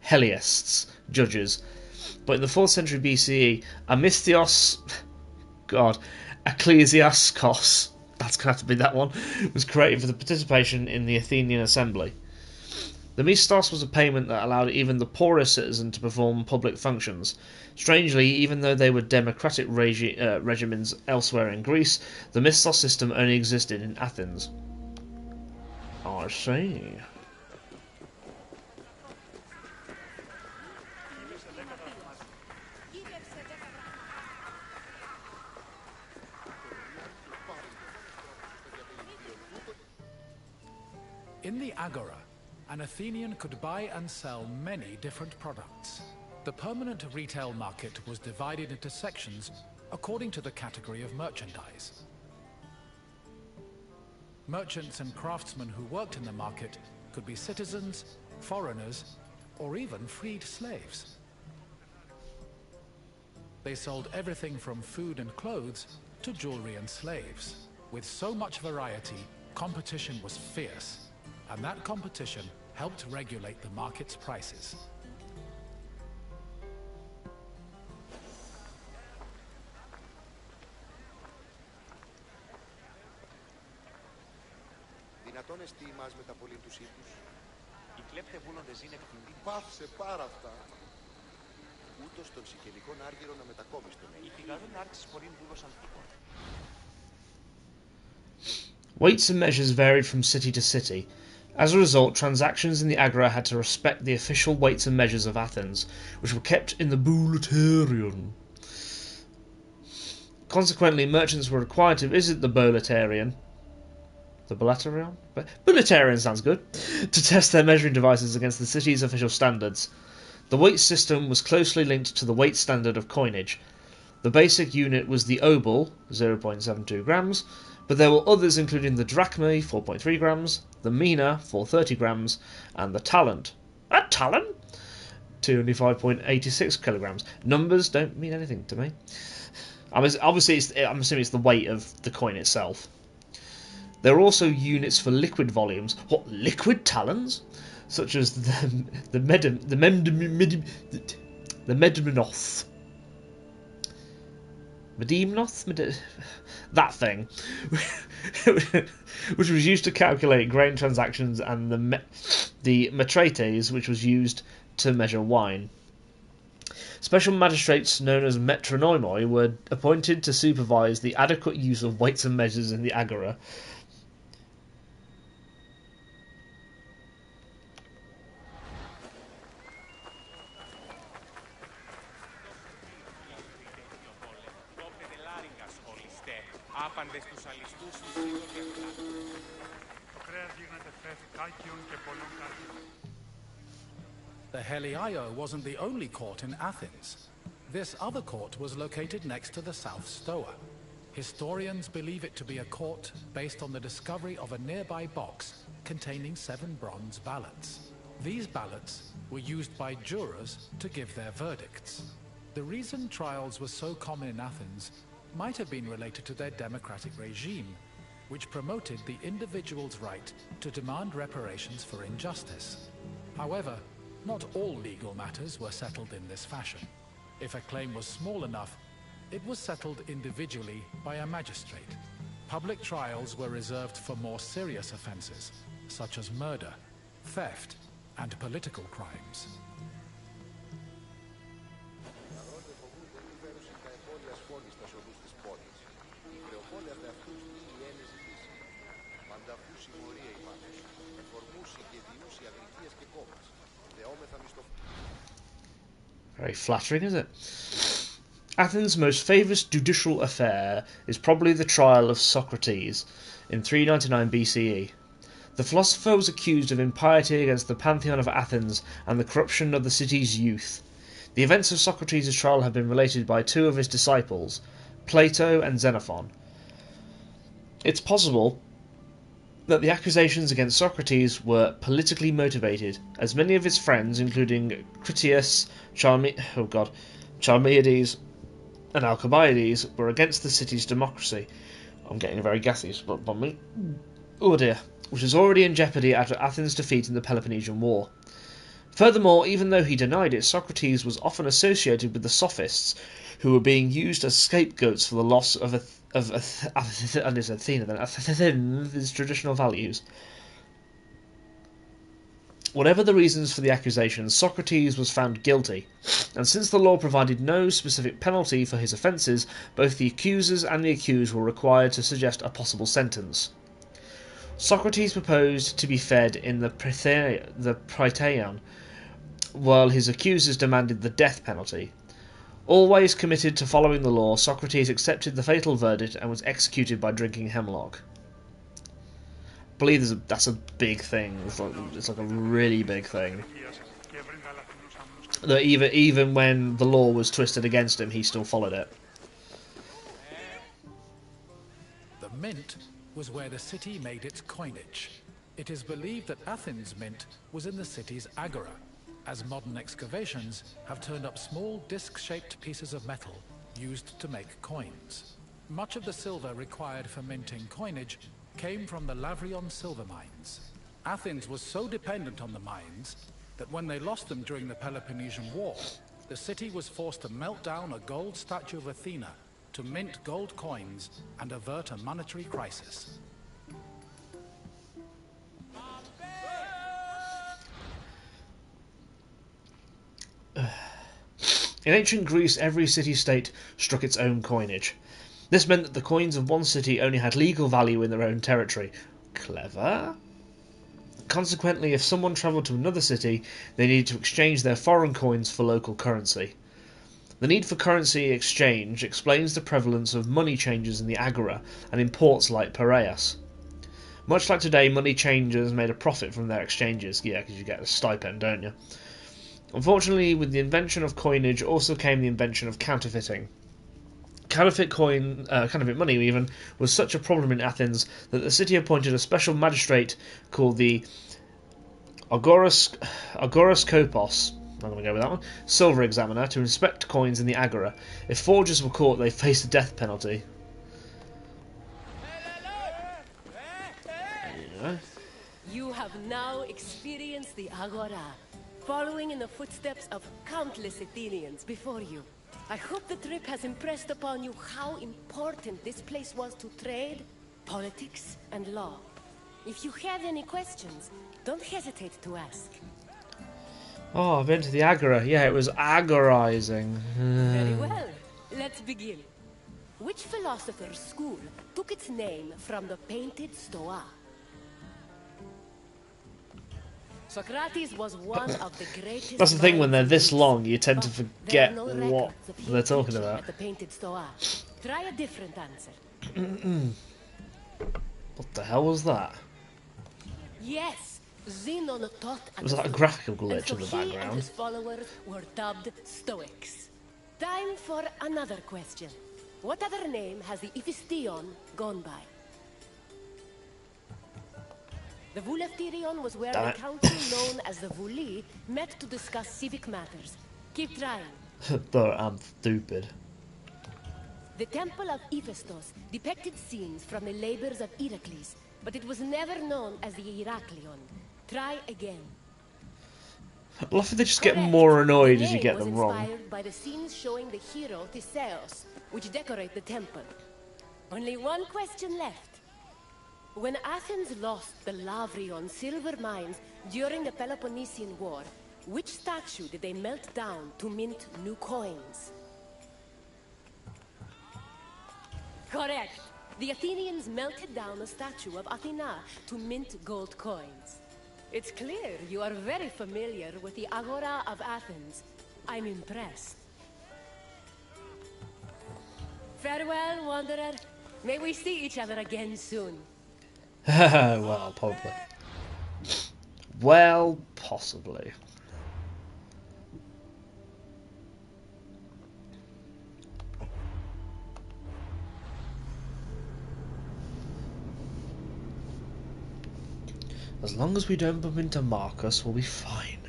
[SPEAKER 1] heliasts, judges, but in the 4th century BCE, ecclesiastikos, that's going to have to be that one, was created for the participation in the Athenian assembly. The mistos was a payment that allowed even the poorest citizen to perform public functions. Strangely, even though they were democratic regimens elsewhere in Greece, the mistos system only existed in Athens. I see.
[SPEAKER 6] In the Agora, an Athenian could buy and sell many different products. The permanent retail market was divided into sections according to the category of merchandise. Merchants and craftsmen who worked in the market could be citizens, foreigners, or even freed slaves. They sold everything from food and clothes to jewelry and slaves. With so much variety, competition was fierce, and that competition helped regulate the market's prices.
[SPEAKER 7] Δυνατόν εστί μας με τα πολύ τους ύπους. Οι κλέπτε βούλοντες είναι εκφυντή. Πάυσε πάρα αυτά. Ούτως των σικελικών άργυρο να μετακόμιστον. Οι φυγαρούν άρξεις πολλήν βούλος ανθήκων.
[SPEAKER 1] Weights and measures varied from city to city. As a result, transactions in the Agora had to respect the official weights and measures of Athens, which were kept in the Boulaterion. Consequently, merchants were required to visit the Boulaterion. The Boulaterion? Boulaterion sounds good. To test their measuring devices against the city's official standards. The weight system was closely linked to the weight standard of coinage. The basic unit was the obol, 0.72 grams, but there were others including the drachmae, 4.3 grams, the mina, 430 grams, and the talent. A talent? 205.86 kilograms. Numbers don't mean anything to me. I'm assuming it's the weight of the coin itself. There are also units for liquid volumes. What, liquid talents? Such as the medimnoth. Medimnoth? That thing. Which was used to calculate grain transactions, and the metrates, which was used to measure wine. Special magistrates known as metronomoi were appointed to supervise the adequate use of weights and measures in the Agora.
[SPEAKER 6] The Heliaio wasn't the only court in Athens. This other court was located next to the South Stoa. Historians believe it to be a court based on the discovery of a nearby box containing 7 bronze ballots. These ballots were used by jurors to give their verdicts. The reason trials were so common in Athens might have been related to their democratic regime, which promoted the individual's right to demand reparations for injustice. However, not all legal matters were settled in this fashion. If a claim was small enough, it was settled individually by a magistrate. Public trials were reserved for more serious offenses, such as murder, theft, and political crimes.
[SPEAKER 1] Very flattering, is it? Athens' most famous judicial affair is probably the trial of Socrates in 399 BCE. The philosopher was accused of impiety against the pantheon of Athens and the corruption of the city's youth. The events of Socrates' trial have been related by 2 of his disciples, Plato and Xenophon. It's possible that the accusations against Socrates were politically motivated, as many of his friends, including Critias, Charmides, and Alcibiades, were against the city's democracy. I'm getting very gassy, but me. Oh dear. Which was already in jeopardy after Athens' defeat in the Peloponnesian War. Furthermore, even though he denied it, Socrates was often associated with the sophists, who were being used as scapegoats for the loss of Athena's traditional values. Whatever the reasons for the accusations, Socrates was found guilty, and since the law provided no specific penalty for his offences, both the accusers and the accused were required to suggest a possible sentence. Socrates proposed to be fed in the Praetorium, while his accusers demanded the death penalty. Always committed to following the law, Socrates accepted the fatal verdict and was executed by drinking hemlock. I believe that's a big thing. It's like a really big thing. That even when the law was twisted against him, he still followed it.
[SPEAKER 6] The mint was where the city made its coinage. It is believed that Athens' mint was in the city's agora, as modern excavations have turned up small disc-shaped pieces of metal used to make coins. Much of the silver required for minting coinage came from the Lavrion silver mines. Athens was so dependent on the mines that when they lost them during the Peloponnesian War, the city was forced to melt down a gold statue of Athena to mint gold coins and avert a monetary crisis.
[SPEAKER 1] In ancient Greece, every city-state struck its own coinage. This meant that the coins of one city only had legal value in their own territory. Clever? Consequently, if someone travelled to another city, they needed to exchange their foreign coins for local currency. The need for currency exchange explains the prevalence of money changers in the Agora and in ports like Piraeus. Much like today, money changers made a profit from their exchanges. Yeah, because you get a stipend, don't you? Unfortunately, with the invention of coinage also came the invention of counterfeiting. Counterfeit money even, was such a problem in Athens that the city appointed a special magistrate called the Agoras Kopos, I'm going to go with that one, silver examiner, to inspect coins in the Agora. If forgers were caught, they faced a death penalty.
[SPEAKER 2] You have now experienced the Agora, following in the footsteps of countless Athenians before you. I hope the trip has impressed upon you how important this place was to trade, politics, and law. If you have any questions, don't hesitate to ask.
[SPEAKER 1] Oh, I've been to the Agora. Yeah, it was agorizing.
[SPEAKER 2] Very well. Let's begin. Which philosopher's school took its name from the painted Stoa? Socrates was one of the greatest.
[SPEAKER 1] That's the thing, when they're this long, you tend to
[SPEAKER 2] There are
[SPEAKER 1] forget
[SPEAKER 2] no
[SPEAKER 1] what
[SPEAKER 2] records of
[SPEAKER 1] they're talking
[SPEAKER 2] teaching
[SPEAKER 1] about.
[SPEAKER 2] at the painted Stoa. Try a different answer.
[SPEAKER 1] What the hell was that?
[SPEAKER 2] Yes, Xenon taught at
[SPEAKER 1] Was
[SPEAKER 2] the
[SPEAKER 1] that a
[SPEAKER 2] school,
[SPEAKER 1] graphical
[SPEAKER 2] and
[SPEAKER 1] glitch
[SPEAKER 2] so
[SPEAKER 1] in the
[SPEAKER 2] he and
[SPEAKER 1] background?
[SPEAKER 2] his followers were dubbed Stoics. Time for another question. What other name has the Iphistion gone by? The Vulaftirion was where
[SPEAKER 1] Damn
[SPEAKER 2] the
[SPEAKER 1] it.
[SPEAKER 2] council known as the Vuli met to discuss civic matters. Keep trying.
[SPEAKER 1] Though I'm stupid.
[SPEAKER 2] The Temple of Hephaestus depicted scenes from the labors of Heracles, but it was never known as the Heraklion. Try again.
[SPEAKER 1] I love how they just get
[SPEAKER 2] Correct.
[SPEAKER 1] more annoyed
[SPEAKER 2] The
[SPEAKER 1] as you
[SPEAKER 2] name
[SPEAKER 1] get
[SPEAKER 2] was
[SPEAKER 1] them wrong.
[SPEAKER 2] inspired by the scenes showing the hero Theseus, which decorate the temple. Only one question left. When Athens lost the Lavrion silver mines during the Peloponnesian War, which statue did they melt down to mint new coins? Correct. The Athenians melted down a statue of Athena to mint gold coins. It's clear you are very familiar with the Agora of Athens. I'm impressed. Farewell, Wanderer. May we see each other again soon.
[SPEAKER 1] Well, probably. Well, possibly. As long as we don't bump into Marcus, we'll be fine.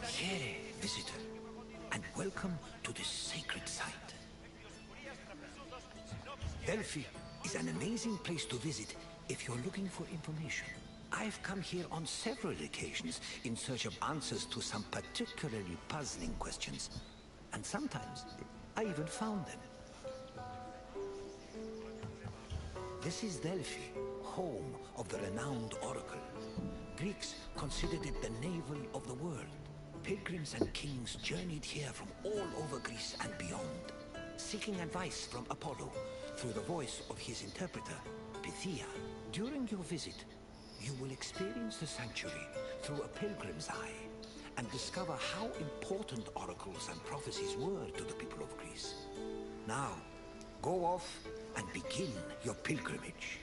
[SPEAKER 4] Here, visitor, and welcome to this sacred site. Delphi is an amazing place to visit if you're looking for information. I've come here on several occasions in search of answers to some particularly puzzling questions. And sometimes, I even found them. This is Delphi, home of the renowned oracle. Greeks considered it the navel of the world. Pilgrims and kings journeyed here from all over Greece and beyond, seeking advice from Apollo through the voice of his interpreter, Pythia. During your visit, you will experience the sanctuary through a pilgrim's eye and discover how important oracles and prophecies were to the people of Greece. Now, go off and begin your pilgrimage.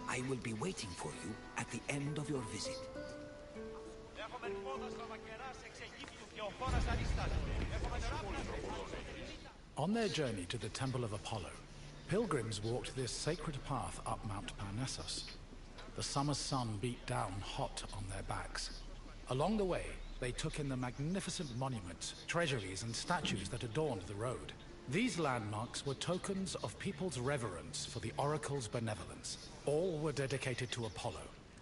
[SPEAKER 4] I will be waiting for you at the end of your visit.
[SPEAKER 6] On their journey to the Temple of Apollo, pilgrims walked this sacred path up Mount Parnassus. The summer sun beat down hot on their backs. Along the way, they took in the magnificent monuments, treasuries, and statues that adorned the road. These landmarks were tokens of people's reverence for the oracle's benevolence. All were dedicated to Apollo,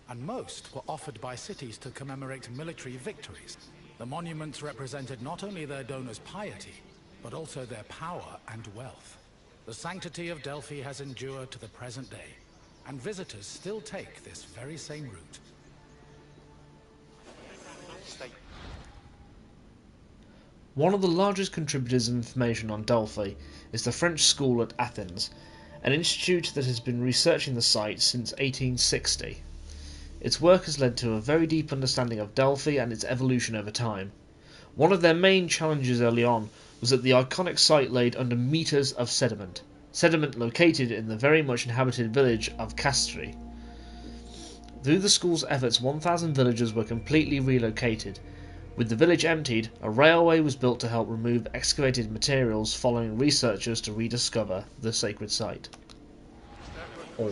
[SPEAKER 6] and most were offered by cities to commemorate military victories. The monuments represented not only their donors' piety, but also their power and wealth. The sanctity of Delphi has endured to the present day, and visitors still take this very same route.
[SPEAKER 1] One of the largest contributors of information on Delphi is the French School at Athens, an institute that has been researching the site since 1860. Its work has led to a very deep understanding of Delphi and its evolution over time. One of their main challenges early on was that the iconic site laid under meters of sediment located in the very much inhabited village of Castri. Through the school's efforts, 1,000 villagers were completely relocated. With the village emptied, a railway was built to help remove excavated materials, following researchers to rediscover the sacred site. Oh.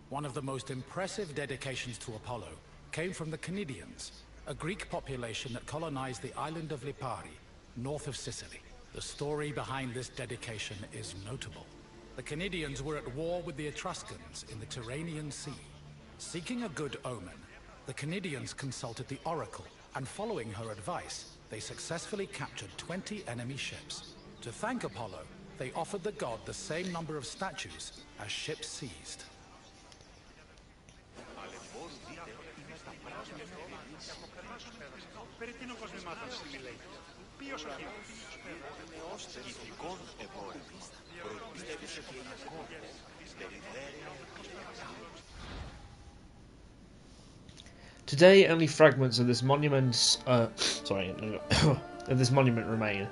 [SPEAKER 6] One of the most impressive dedications to Apollo came from the Cnidians, a Greek population that colonized the island of Lipari, north of Sicily. The story behind this dedication is notable. The Canidians were at war with the Etruscans in the Tyrrhenian Sea. Seeking a good omen, the Canidians consulted the Oracle, and following her advice, they successfully captured 20 enemy ships. To thank Apollo, they offered the god the same number of statues as ships seized.
[SPEAKER 1] Today, only fragments of this monument, of this monument remain.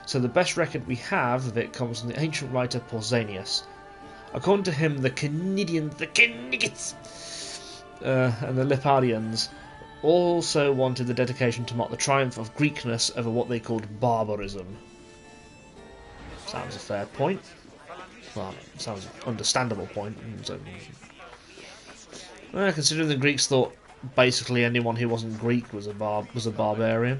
[SPEAKER 1] So the best record we have of it comes from the ancient writer Pausanias. According to him, the Canidians, and the Liparians also wanted the dedication to mark the triumph of Greekness over what they called barbarism. Sounds a fair point. Well, sounds an understandable point. Considering the Greeks thought basically anyone who wasn't Greek was a barbarian.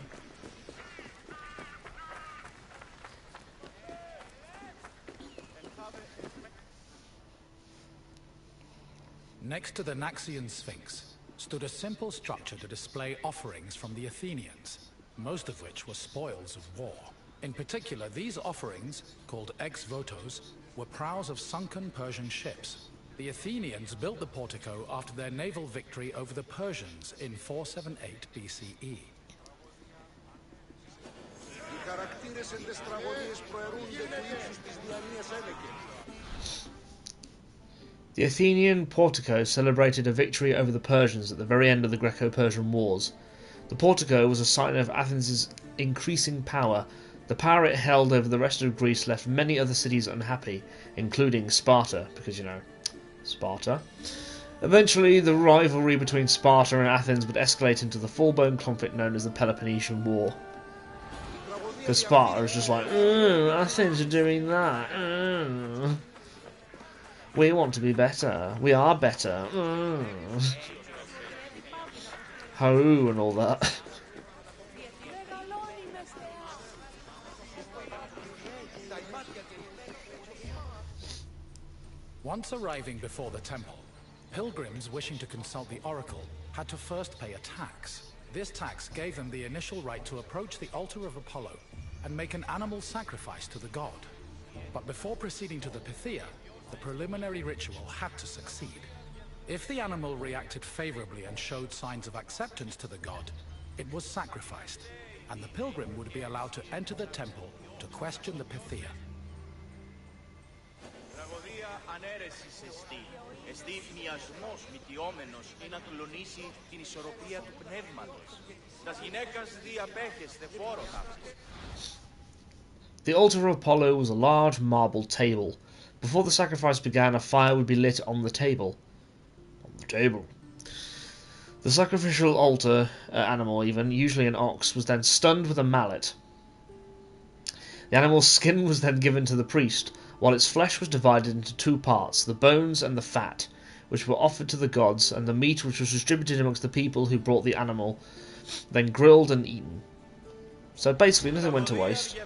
[SPEAKER 6] Next to the Naxian Sphinx stood a simple structure to display offerings from the Athenians, most of which were spoils of war. In particular, these offerings, called ex-votos, were prows of sunken Persian ships. The Athenians built the portico after their naval victory over the Persians in 478 BCE.
[SPEAKER 1] The Athenian portico celebrated a victory over the Persians at the very end of the Greco-Persian Wars. The portico was a sign of Athens' increasing power. The power it held over the rest of Greece left many other cities unhappy, including Sparta, because, you know, Sparta. Eventually, the rivalry between Sparta and Athens would escalate into the full-blown conflict known as the Peloponnesian War. Because Sparta was just like, Athens are doing that. We want to be better. We are better. Ho and all that.
[SPEAKER 6] Once arriving before the temple, pilgrims wishing to consult the oracle had to first pay a tax. This tax gave them the initial right to approach the altar of Apollo and make an animal sacrifice to the god. But before proceeding to the Pythia, the preliminary ritual had to succeed. If the animal reacted favorably and showed signs of acceptance to the god, it was sacrificed, and the pilgrim would be allowed to enter the temple to question the Pythia.
[SPEAKER 1] The altar of Apollo was a large marble table. Before the sacrifice began, a fire would be lit on the table. The sacrificial altar animal, usually an ox, was then stunned with a mallet. The animal's skin was then given to the priest, while its flesh was divided into two parts, the bones and the fat, which were offered to the gods, and the meat, which was distributed amongst the people who brought the animal, then grilled and eaten. So basically nothing went to waste.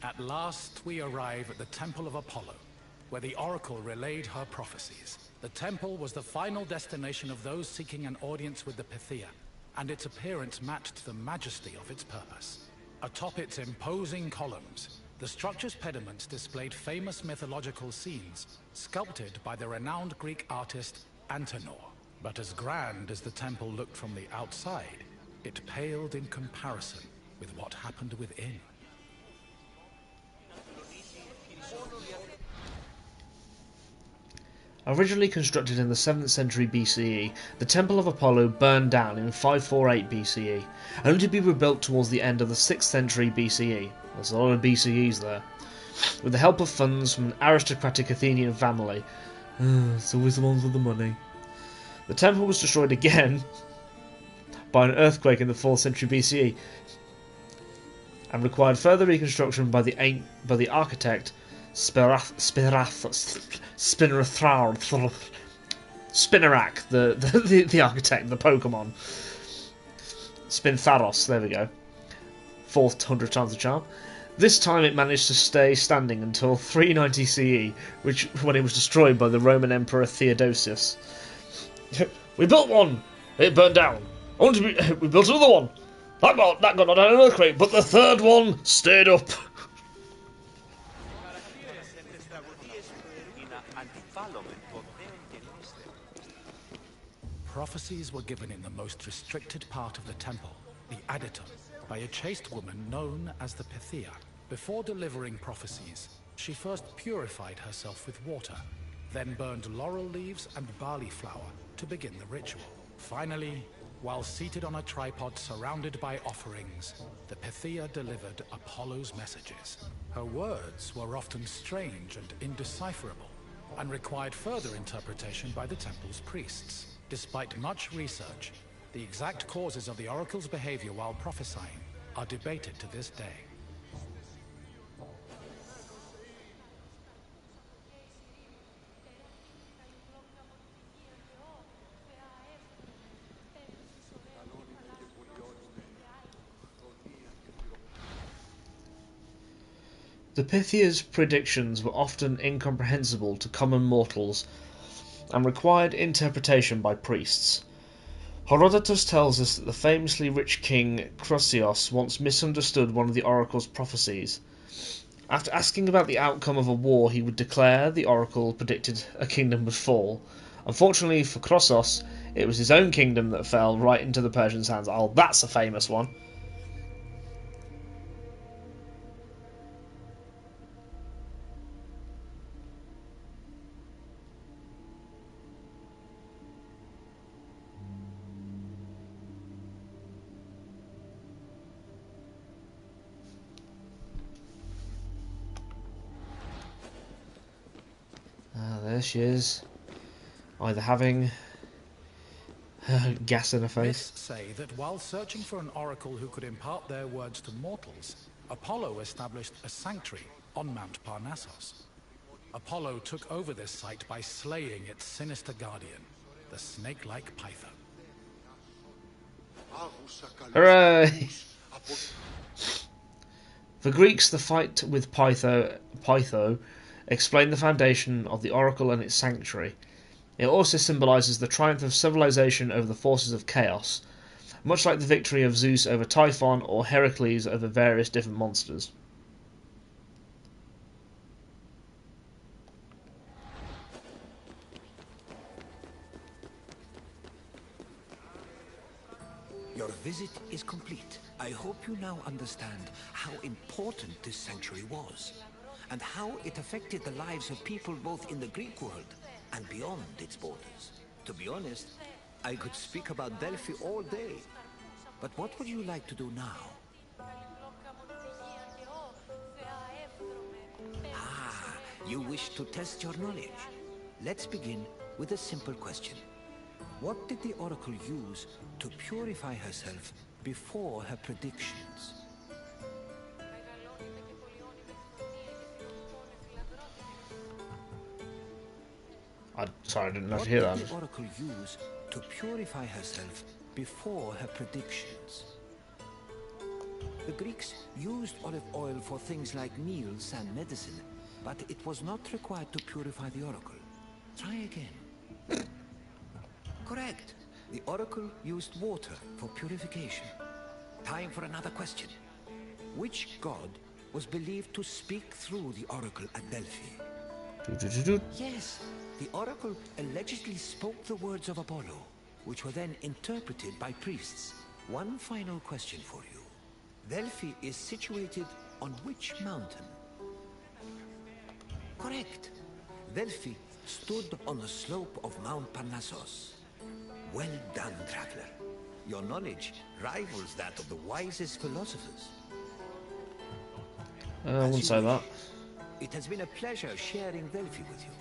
[SPEAKER 6] At last we arrive at the Temple of Apollo, where the oracle relayed her prophecies. The temple was the final destination of those seeking an audience with the Pythia, and its appearance matched the majesty of its purpose. Atop its imposing columns, the structure's pediments displayed famous mythological scenes, sculpted by the renowned Greek artist Antenor. But as grand as the temple looked from the outside, it paled in comparison with what happened within.
[SPEAKER 1] Originally constructed in the 7th century BCE, the Temple of Apollo burned down in 548 BCE, only to be rebuilt towards the end of the 6th century BCE. There's a lot of BCEs there. With the help of funds from an aristocratic Athenian family. It's always the ones with the money. The temple was destroyed again by an earthquake in the 4th century BCE, and required further reconstruction by the architect Spinarak, the architect, the Pokemon. Spintharos, there we go. 400 times the charm. This time it managed to stay standing until 390 CE, when it was destroyed by the Roman Emperor Theodosius. We built one! It burned down. We built another one! That got not an earthquake, but the third one stayed up!
[SPEAKER 6] Prophecies were given in the most restricted part of the temple, the Adytum, by a chaste woman known as the Pythia. Before delivering prophecies, she first purified herself with water, then burned laurel leaves and barley flour to begin the ritual. Finally, while seated on a tripod surrounded by offerings, the Pythia delivered Apollo's messages. Her words were often strange and indecipherable, and required further interpretation by the temple's priests. Despite much research, the exact causes of the oracle's behavior while prophesying are debated to this day.
[SPEAKER 1] The Pythia's predictions were often incomprehensible to common mortals and required interpretation by priests. Herodotus tells us that the famously rich king Chrysios once misunderstood one of the oracle's prophecies. After asking about the outcome of a war he would declare, the oracle predicted a kingdom would fall. Unfortunately for Chrysios, it was his own kingdom that fell right into the Persians' hands. Oh, that's a famous one. There she is, either having gas in her face.
[SPEAKER 6] Myths say that while searching for an oracle who could impart their words to mortals, Apollo established a sanctuary on Mount Parnassus. Apollo took over this site by slaying its sinister guardian, the snake-like Python.
[SPEAKER 1] Hooray! For Greeks, the fight with Pytho explained the foundation of the oracle and its sanctuary. It also symbolises the triumph of civilization over the forces of chaos, much like the victory of Zeus over Typhon or Heracles over various different monsters.
[SPEAKER 4] Your visit is complete. I hope you now understand how important this sanctuary was, and how it affected the lives of people both in the Greek world and beyond its borders. To be honest, I could speak about Delphi all day. But what would you like to do now? Ah, you wish to test your knowledge. Let's begin with a simple question. What did the oracle use to purify herself before her predictions?
[SPEAKER 1] Sorry, I didn't know to hear that.
[SPEAKER 4] What did the oracle use to purify herself before her predictions? The Greeks used olive oil for things like meals and medicine, but it was not required to purify the oracle. Try again. Correct. The oracle used water for purification. Time for another question. Which god was believed to speak through the oracle at Delphi? Yes, the oracle allegedly spoke the words of Apollo, which were then interpreted by priests. One final question for you. Delphi is situated on which mountain? Correct. Delphi stood on the slope of Mount Parnassus. Well done, traveler. Your knowledge rivals that of the wisest philosophers.
[SPEAKER 1] I wouldn't say that.
[SPEAKER 4] It has been a pleasure sharing Delphi with you.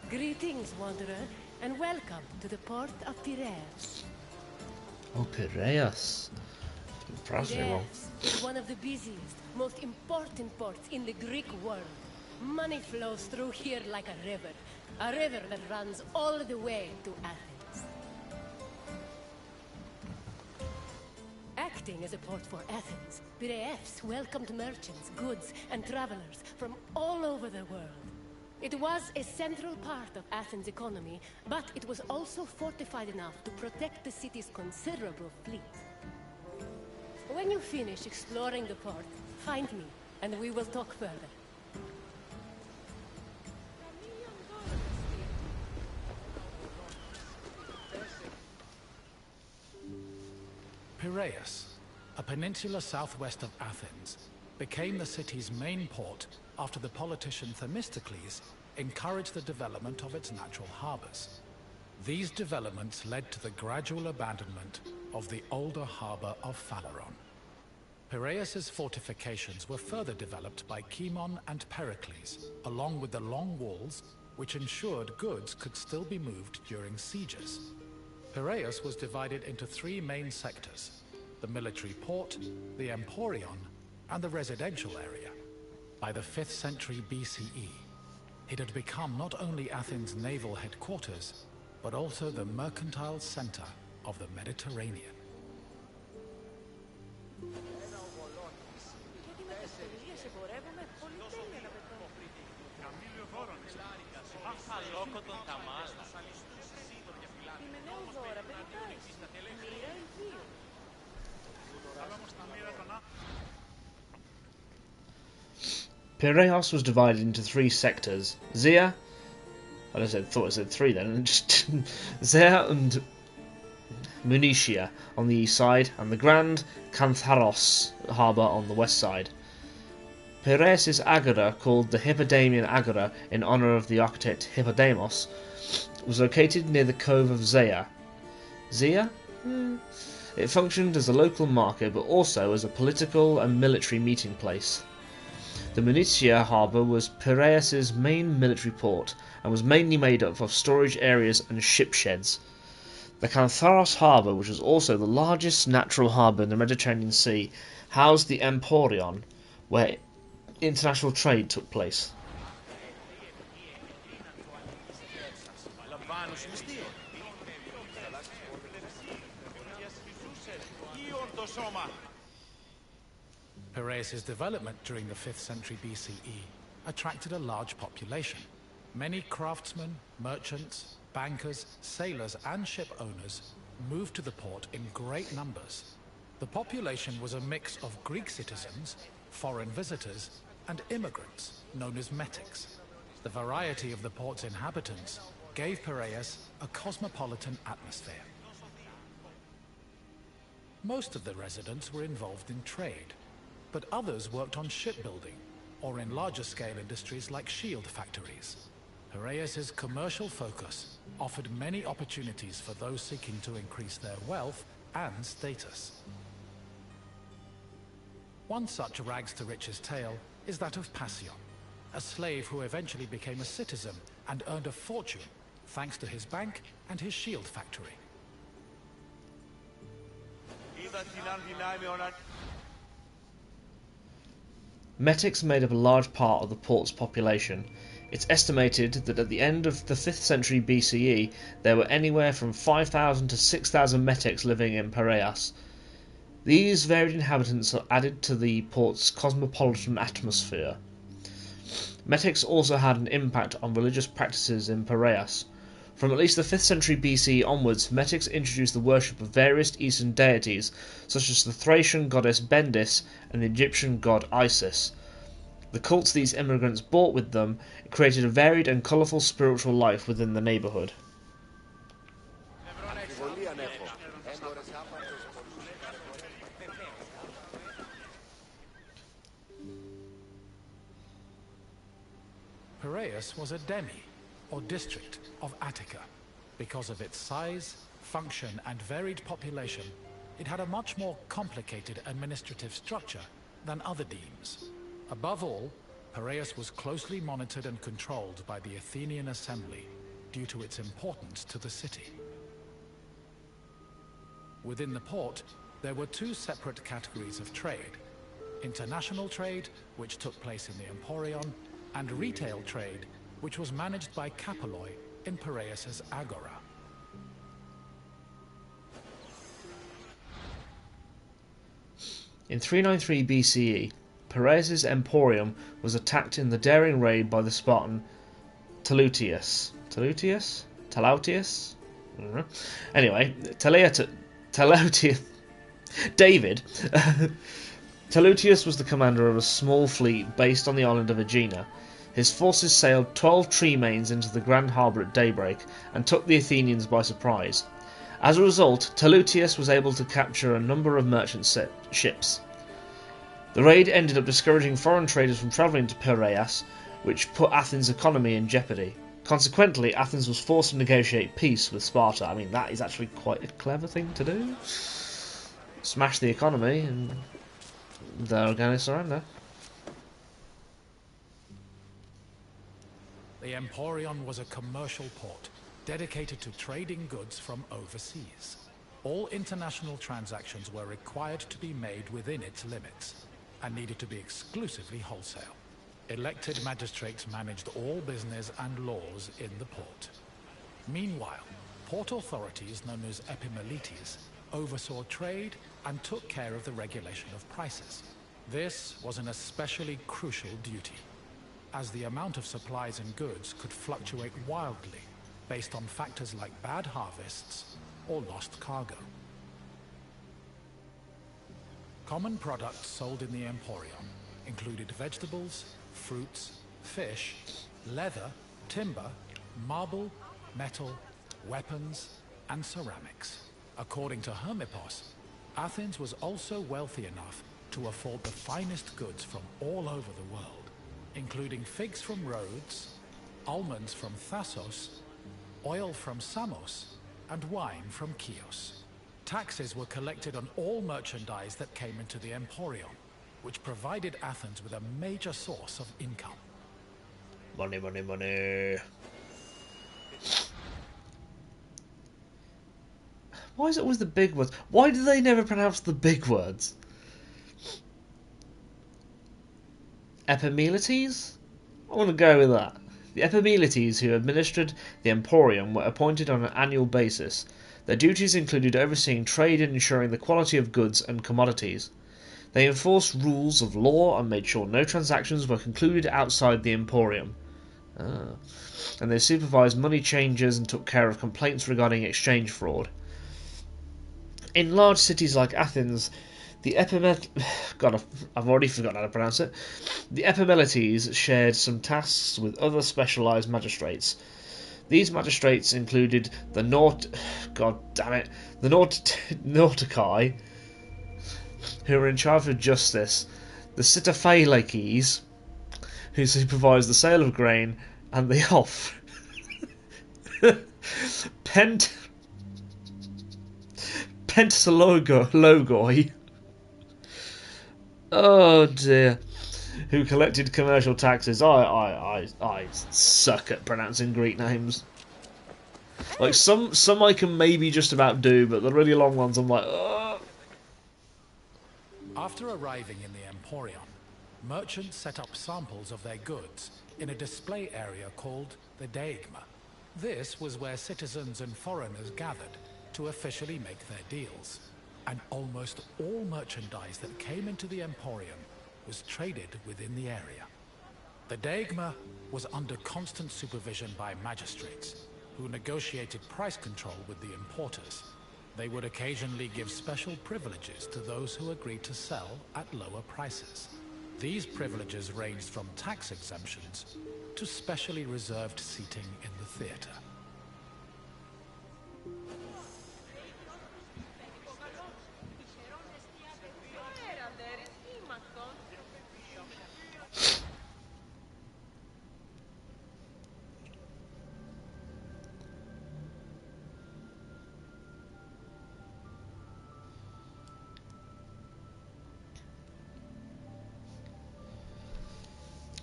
[SPEAKER 2] Greetings, wanderer, and welcome to the port of Piraeus.
[SPEAKER 1] Oh, Piraeus. Impressive.
[SPEAKER 2] Piraeus is one of the busiest, most important ports in the Greek world. Money flows through here like a river that runs all the way to Athens. Acting as a port for Athens, Piraeus welcomed merchants, goods, and travelers from all over the world. It was a central part of Athens' economy, but it was also fortified enough to protect the city's considerable fleet. When you finish exploring the port, find me, and we will talk further.
[SPEAKER 6] Piraeus, a peninsula southwest of Athens, became the city's main port after the politician Themistocles encouraged the development of its natural harbors. These developments led to the gradual abandonment of the older harbor of Phaleron. Piraeus's fortifications were further developed by Cimon and Pericles, along with the long walls which ensured goods could still be moved during sieges. Piraeus was divided into three main sectors: the military port, the Emporion, and the residential area. By the 5th century BCE, it had become not only Athens' naval headquarters, but also the mercantile center of the Mediterranean.
[SPEAKER 1] Piraeus was divided into three sectors: Zea, thought I said three then, just Zea and Munitia on the east side, and the Grand Cantharos harbour on the west side. Piraeus' agora, called the Hippodamian Agora in honour of the architect Hippodamos, was located near the cove of Zea. Zea? It functioned as a local market, but also as a political and military meeting place. The Munitia harbour was Piraeus' main military port, and was mainly made up of storage areas and ship sheds. The Cantharos harbour, which was also the largest natural harbour in the Mediterranean Sea, housed the Emporion, where international trade took place.
[SPEAKER 6] Piraeus' development during the 5th century BCE attracted a large population. Many craftsmen, merchants, bankers, sailors, and ship owners moved to the port in great numbers. The population was a mix of Greek citizens, foreign visitors, and immigrants, known as metics. The variety of the port's inhabitants gave Piraeus a cosmopolitan atmosphere. Most of the residents were involved in trade, but others worked on shipbuilding or in larger-scale industries like shield factories. Piraeus' commercial focus offered many opportunities for those seeking to increase their wealth and status. One such rags-to-riches tale is that of Passion, a slave who eventually became a citizen and earned a fortune thanks to his bank and his shield factory.
[SPEAKER 1] Metics made up a large part of the port's population. It's estimated that at the end of the 5th century BCE there were anywhere from 5,000 to 6,000 metics living in Piraeus. These varied inhabitants are added to the port's cosmopolitan atmosphere. Metics also had an impact on religious practices in Piraeus. From at least the 5th century BCE onwards, Metics introduced the worship of various Eastern deities, such as the Thracian goddess Bendis and the Egyptian god Isis. The cults these immigrants brought with them created a varied and colourful spiritual life within the neighbourhood.
[SPEAKER 6] Piraeus was a demi, or district, of Attica. Because of its size, function, and varied population, it had a much more complicated administrative structure than other demes. Above all, Piraeus was closely monitored and controlled by the Athenian assembly, due to its importance to the city. Within the port, there were two separate categories of trade: international trade, which took place in the Emporion, and retail trade, which was managed by Kapaloi in Piraeus' Agora.
[SPEAKER 1] In 393 BCE, Piraeus' Emporium was attacked in the daring raid by the Spartan Talautius. Talautius? I don't know. Anyway, Talautius. David. Talautius was the commander of a small fleet based on the island of Aegina. His forces sailed 12 tree-mains into the Grand Harbour at daybreak and took the Athenians by surprise. As a result, Talautius was able to capture a number of merchant ships. The raid ended up discouraging foreign traders from travelling to Piraeus, which put Athens' economy in jeopardy. Consequently, Athens was forced to negotiate peace with Sparta. I mean, that is actually quite a clever thing to do. Smash the economy and they're going to surrender.
[SPEAKER 6] The Emporion was a commercial port dedicated to trading goods from overseas. All international transactions were required to be made within its limits and needed to be exclusively wholesale. Elected magistrates managed all business and laws in the port. Meanwhile, port authorities known as epimeletes oversaw trade and took care of the regulation of prices. This was an especially crucial duty, as the amount of supplies and goods could fluctuate wildly based on factors like bad harvests or lost cargo. Common products sold in the Emporion included vegetables, fruits, fish, leather, timber, marble, metal, weapons, and ceramics. According to Hermippos, Athens was also wealthy enough to afford the finest goods from all over the world, including figs from Rhodes, almonds from Thassos, oil from Samos, and wine from Chios. Taxes were collected on all merchandise that came into the Emporion, which provided Athens with a major source of income.
[SPEAKER 1] Money, money, money. Why is it always the big words? Why do they never pronounce the big words? Epimeletes? I want to go with that. The Epimeletes who administered the Emporium were appointed on an annual basis. Their duties included overseeing trade and ensuring the quality of goods and commodities. They enforced rules of law and made sure no transactions were concluded outside the Emporium. And they supervised money changes and took care of complaints regarding exchange fraud. In large cities like Athens, the God, I've already forgotten how to pronounce it. The Epimeletes shared some tasks with other specialised magistrates. These magistrates included the Nauticae, who were in charge of justice, the Citophailakes, who supervised the sale of grain, and the Pentalogoi. Oh dear. Who collected commercial taxes. I suck at pronouncing Greek names. Like some I can maybe just about do, but the really long ones I'm like, ugh.
[SPEAKER 6] After arriving in the Emporion, merchants set up samples of their goods in a display area called the Deigma. This was where citizens and foreigners gathered to officially make their deals. And almost all merchandise that came into the Emporium was traded within the area. The Deigma was under constant supervision by magistrates, who negotiated price control with the importers. They would occasionally give special privileges to those who agreed to sell at lower prices. These privileges ranged from tax exemptions to specially reserved seating in the theatre.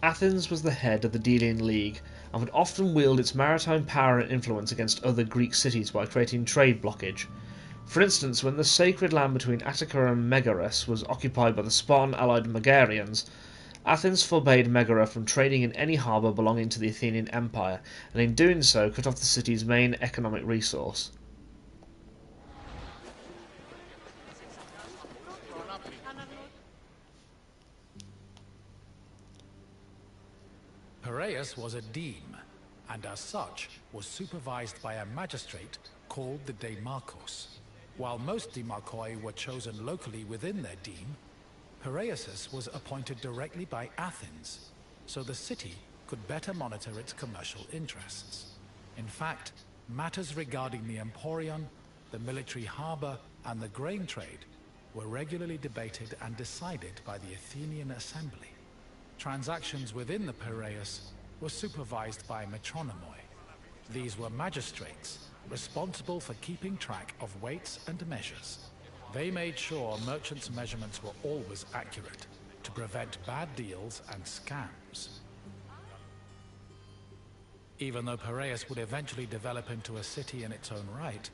[SPEAKER 1] Athens was the head of the Delian League, and would often wield its maritime power and influence against other Greek cities by creating trade blockage. For instance, when the sacred land between Attica and Megara was occupied by the Spartan-allied Megarians, Athens forbade Megara from trading in any harbour belonging to the Athenian Empire, and in doing so cut off the city's main economic resource.
[SPEAKER 6] Piraeus was a deme, and as such was supervised by a magistrate called the Demarchos. While most demarchoi were chosen locally within their deme, Piraeus was appointed directly by Athens, so the city could better monitor its commercial interests. In fact, matters regarding the Emporion, the military harbour, and the grain trade were regularly debated and decided by the Athenian Assembly. Transactions within the Piraeus were supervised by metronomoi. These were magistrates responsible for keeping track of weights and measures. They made sure merchants' measurements were always accurate to prevent bad deals and scams. Even though Piraeus would eventually develop into a city in its own right,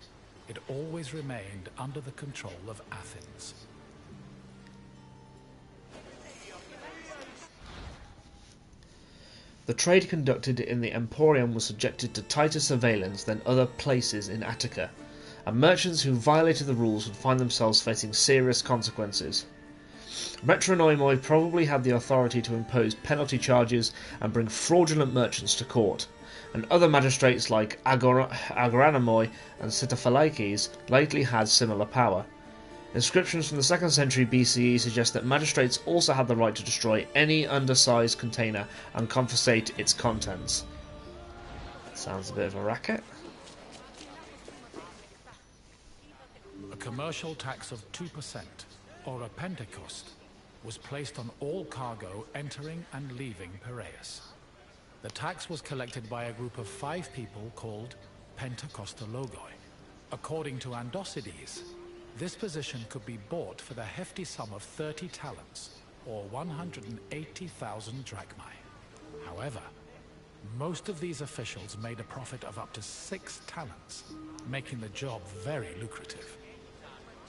[SPEAKER 6] it always remained under the control of Athens.
[SPEAKER 1] The trade conducted in the Emporium was subjected to tighter surveillance than other places in Attica, and merchants who violated the rules would find themselves facing serious consequences. Metronomoi probably had the authority to impose penalty charges and bring fraudulent merchants to court, and other magistrates like agoranomoi and sitophalakes likely had similar power. Inscriptions from the 2nd century BCE suggest that magistrates also had the right to destroy any undersized container and confiscate its contents. Sounds a bit of a racket.
[SPEAKER 6] A commercial tax of 2%, or a pentecost, was placed on all cargo entering and leaving Piraeus. The tax was collected by a group of 5 people called Pentecostologoi. According to Andocides, this position could be bought for the hefty sum of 30 talents, or 180,000 drachmae. However, most of these officials made a profit of up to 6 talents, making the job very lucrative.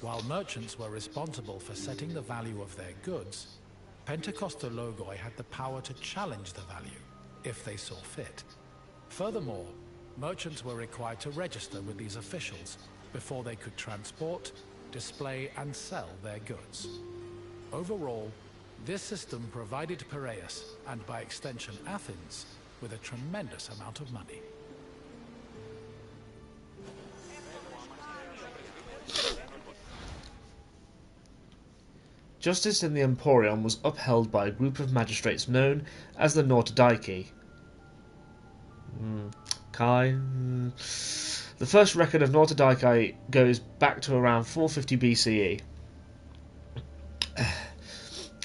[SPEAKER 6] While merchants were responsible for setting the value of their goods, Pentecostologoi had the power to challenge the value, if they saw fit. Furthermore, merchants were required to register with these officials before they could transport, display, and sell their goods. Overall, this system provided Piraeus, and by extension Athens, with a tremendous amount of money.
[SPEAKER 1] Justice in the Emporium was upheld by a group of magistrates known as the Nautodici. The first record of Nautodici goes back to around 450 BCE,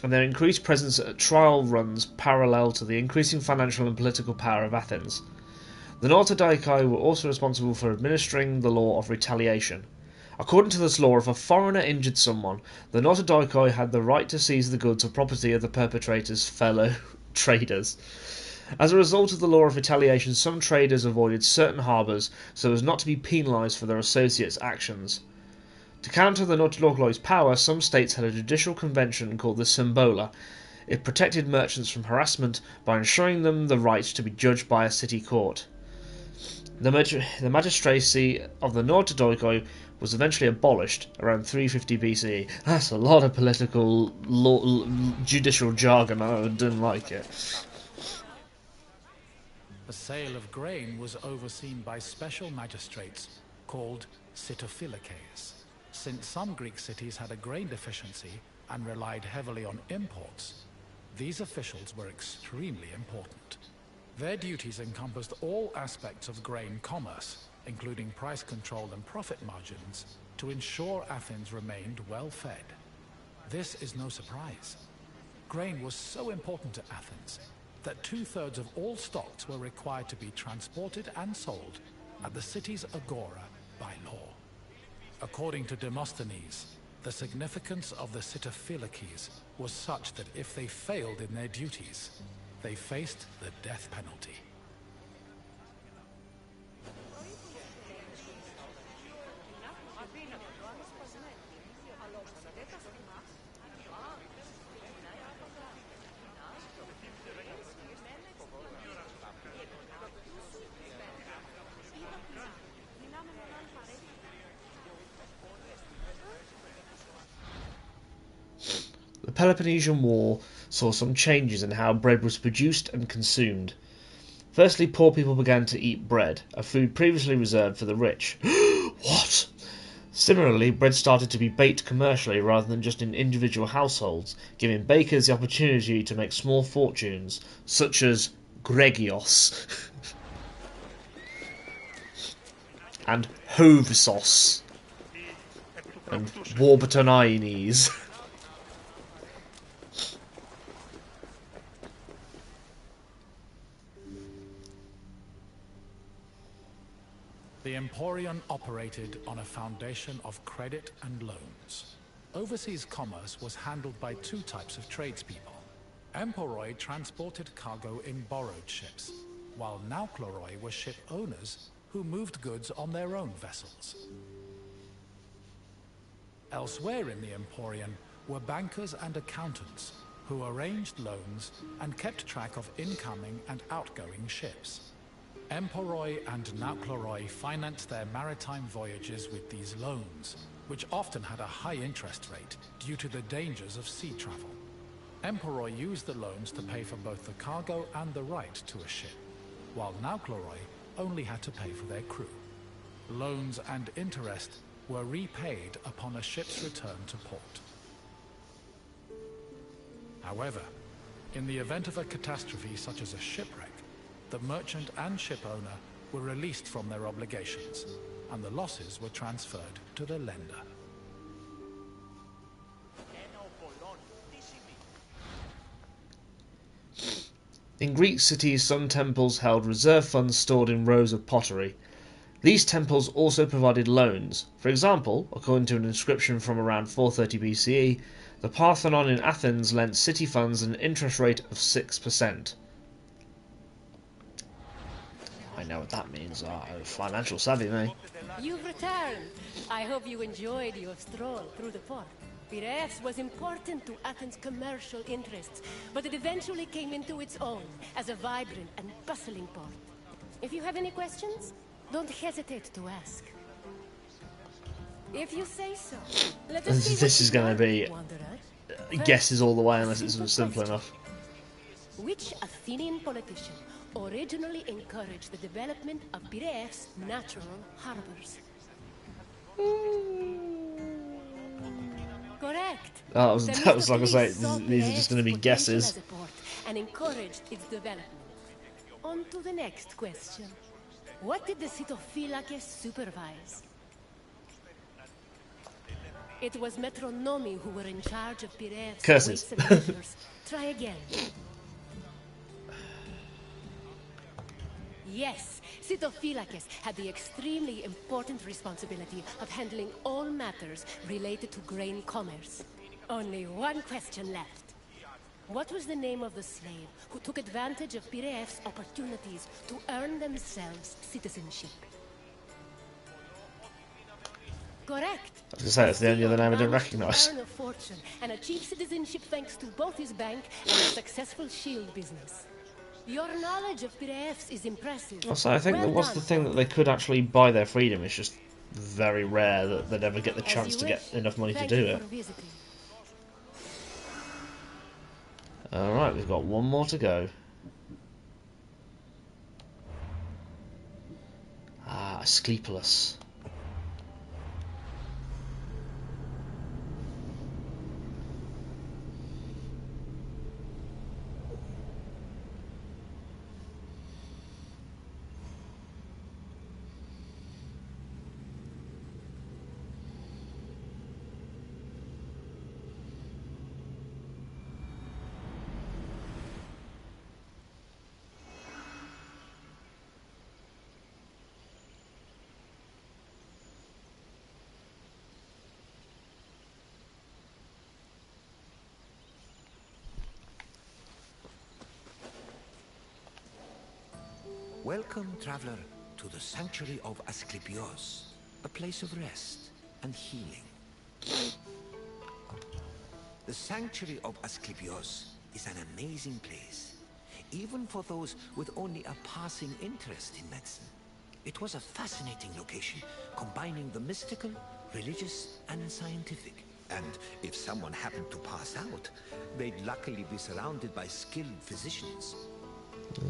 [SPEAKER 1] and their increased presence at trial runs parallel to the increasing financial and political power of Athens. The Nautodici were also responsible for administering the law of retaliation. According to this law, if a foreigner injured someone, the Nautodici had the right to seize the goods or property of the perpetrator's fellow traders. As a result of the law of retaliation, some traders avoided certain harbours so as not to be penalised for their associates' actions. To counter the Nautodici's power, some states had a judicial convention called the Symbola. It protected merchants from harassment by ensuring them the right to be judged by a city court. The magistracy of the Nautodici was eventually abolished around 350 BCE. That's a lot of political judicial jargon. I didn't like it.
[SPEAKER 6] The sale of grain was overseen by special magistrates called sitophilakes. Since some Greek cities had a grain deficiency and relied heavily on imports, these officials were extremely important. Their duties encompassed all aspects of grain commerce, including price control and profit margins, to ensure Athens remained well-fed. This is no surprise. Grain was so important to Athens that 2/3 of all stocks were required to be transported and sold at the city's agora by law. According to Demosthenes, the significance of the sitophilakes was such that if they failed in their duties, they faced the death penalty.
[SPEAKER 1] The Peloponnesian War saw some changes in how bread was produced and consumed. Firstly, poor people began to eat bread, a food previously reserved for the rich. What? Similarly, bread started to be baked commercially rather than just in individual households, giving bakers the opportunity to make small fortunes, such as Gregios and Hovisos and Warburtonines.
[SPEAKER 6] The Emporion operated on a foundation of credit and loans. Overseas commerce was handled by two types of tradespeople. Emporoi transported cargo in borrowed ships, while Naucleroi were ship owners who moved goods on their own vessels. Elsewhere in the Emporion were bankers and accountants who arranged loans and kept track of incoming and outgoing ships. Emporoi and Naucleroi financed their maritime voyages with these loans, which often had a high interest rate due to the dangers of sea travel. Emporoi used the loans to pay for both the cargo and the right to a ship, while Naucleroi only had to pay for their crew. Loans and interest were repaid upon a ship's return to port. However, in the event of a catastrophe such as a shipwreck, the merchant and ship owner were released from their obligations, and the losses were transferred to the lender.
[SPEAKER 1] In Greek cities, some temples held reserve funds stored in rows of pottery. These temples also provided loans. For example, according to an inscription from around 430 BCE, the Parthenon in Athens lent city funds at an interest rate of 6%. I know what that means. Financial savvy, me.
[SPEAKER 2] You've returned. I hope you enjoyed your stroll through the port. Piraeus was important to Athens' commercial interests, but it eventually came into its own as a vibrant and bustling port. If you have any questions, don't hesitate to ask. If you say so. Let us see
[SPEAKER 1] This is going to be
[SPEAKER 2] Wanderer.
[SPEAKER 1] guesses all the way unless it's simple enough.
[SPEAKER 2] Which Athenian politician originally encouraged the development of Piraeus' natural harbors? Correct.
[SPEAKER 1] That was like I say,
[SPEAKER 2] saw
[SPEAKER 1] these are just going to be
[SPEAKER 2] Piraeus'
[SPEAKER 1] guesses.
[SPEAKER 2] potential as a port and encouraged its development. On to the next question. What did the Sitophilakes supervise? It was Metronomi who were in charge of Piraeus'
[SPEAKER 1] Curses.
[SPEAKER 2] weights and measures. Try again. Yes, Sitophilakes had the extremely important responsibility of handling all matters related to grain commerce. Only one question left. What was the name of the slave who took advantage of Piraeus' opportunities to earn themselves citizenship? Correct.
[SPEAKER 1] I was going to say, that's the only other name I didn't
[SPEAKER 2] Managed to
[SPEAKER 1] recognise.
[SPEAKER 2] earn a fortune and achieve citizenship thanks to both his bank and a successful shield business. Your knowledge of Piraeus is impressive.
[SPEAKER 1] Also, I think that was the thing that they could actually buy their freedom. It's just very rare that they'd ever get the chance to get enough money to do it. Alright, we've got one more to go. Asclepius.
[SPEAKER 4] Welcome, traveler, to the sanctuary of Asclepios, a place of rest and healing. The sanctuary of Asclepios is an amazing place, even for those with only a passing interest in medicine. It was a fascinating location, combining the mystical, religious, and scientific. And if someone happened to pass out, they'd luckily be surrounded by skilled physicians.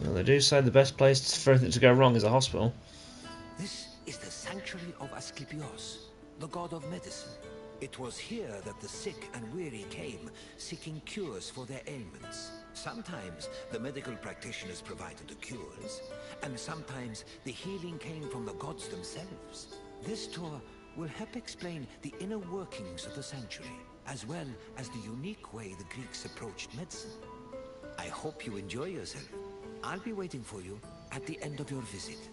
[SPEAKER 1] Well, they do say the best place for anything to go wrong is a hospital.
[SPEAKER 4] This is the sanctuary of Asclepios, the god of medicine. It was here that the sick and weary came, seeking cures for their ailments. Sometimes the medical practitioners provided the cures, and sometimes the healing came from the gods themselves. This tour will help explain the inner workings of the sanctuary, as well as the unique way the Greeks approached medicine. I hope you enjoy yourself. I'll be waiting for you at the end of your visit.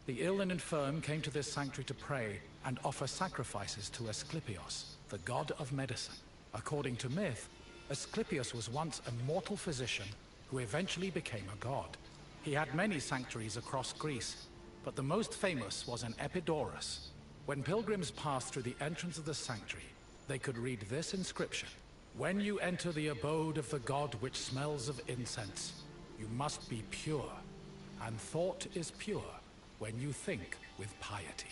[SPEAKER 6] The ill and infirm came to this sanctuary to pray and offer sacrifices to Asclepios, the god of medicine. According to myth, Asclepios was once a mortal physician who eventually became a god. He had many sanctuaries across Greece, but the most famous was in Epidaurus. When pilgrims passed through the entrance of the sanctuary, they could read this inscription: "When you enter the abode of the god which smells of incense, you must be pure, and thought is pure when you think with piety."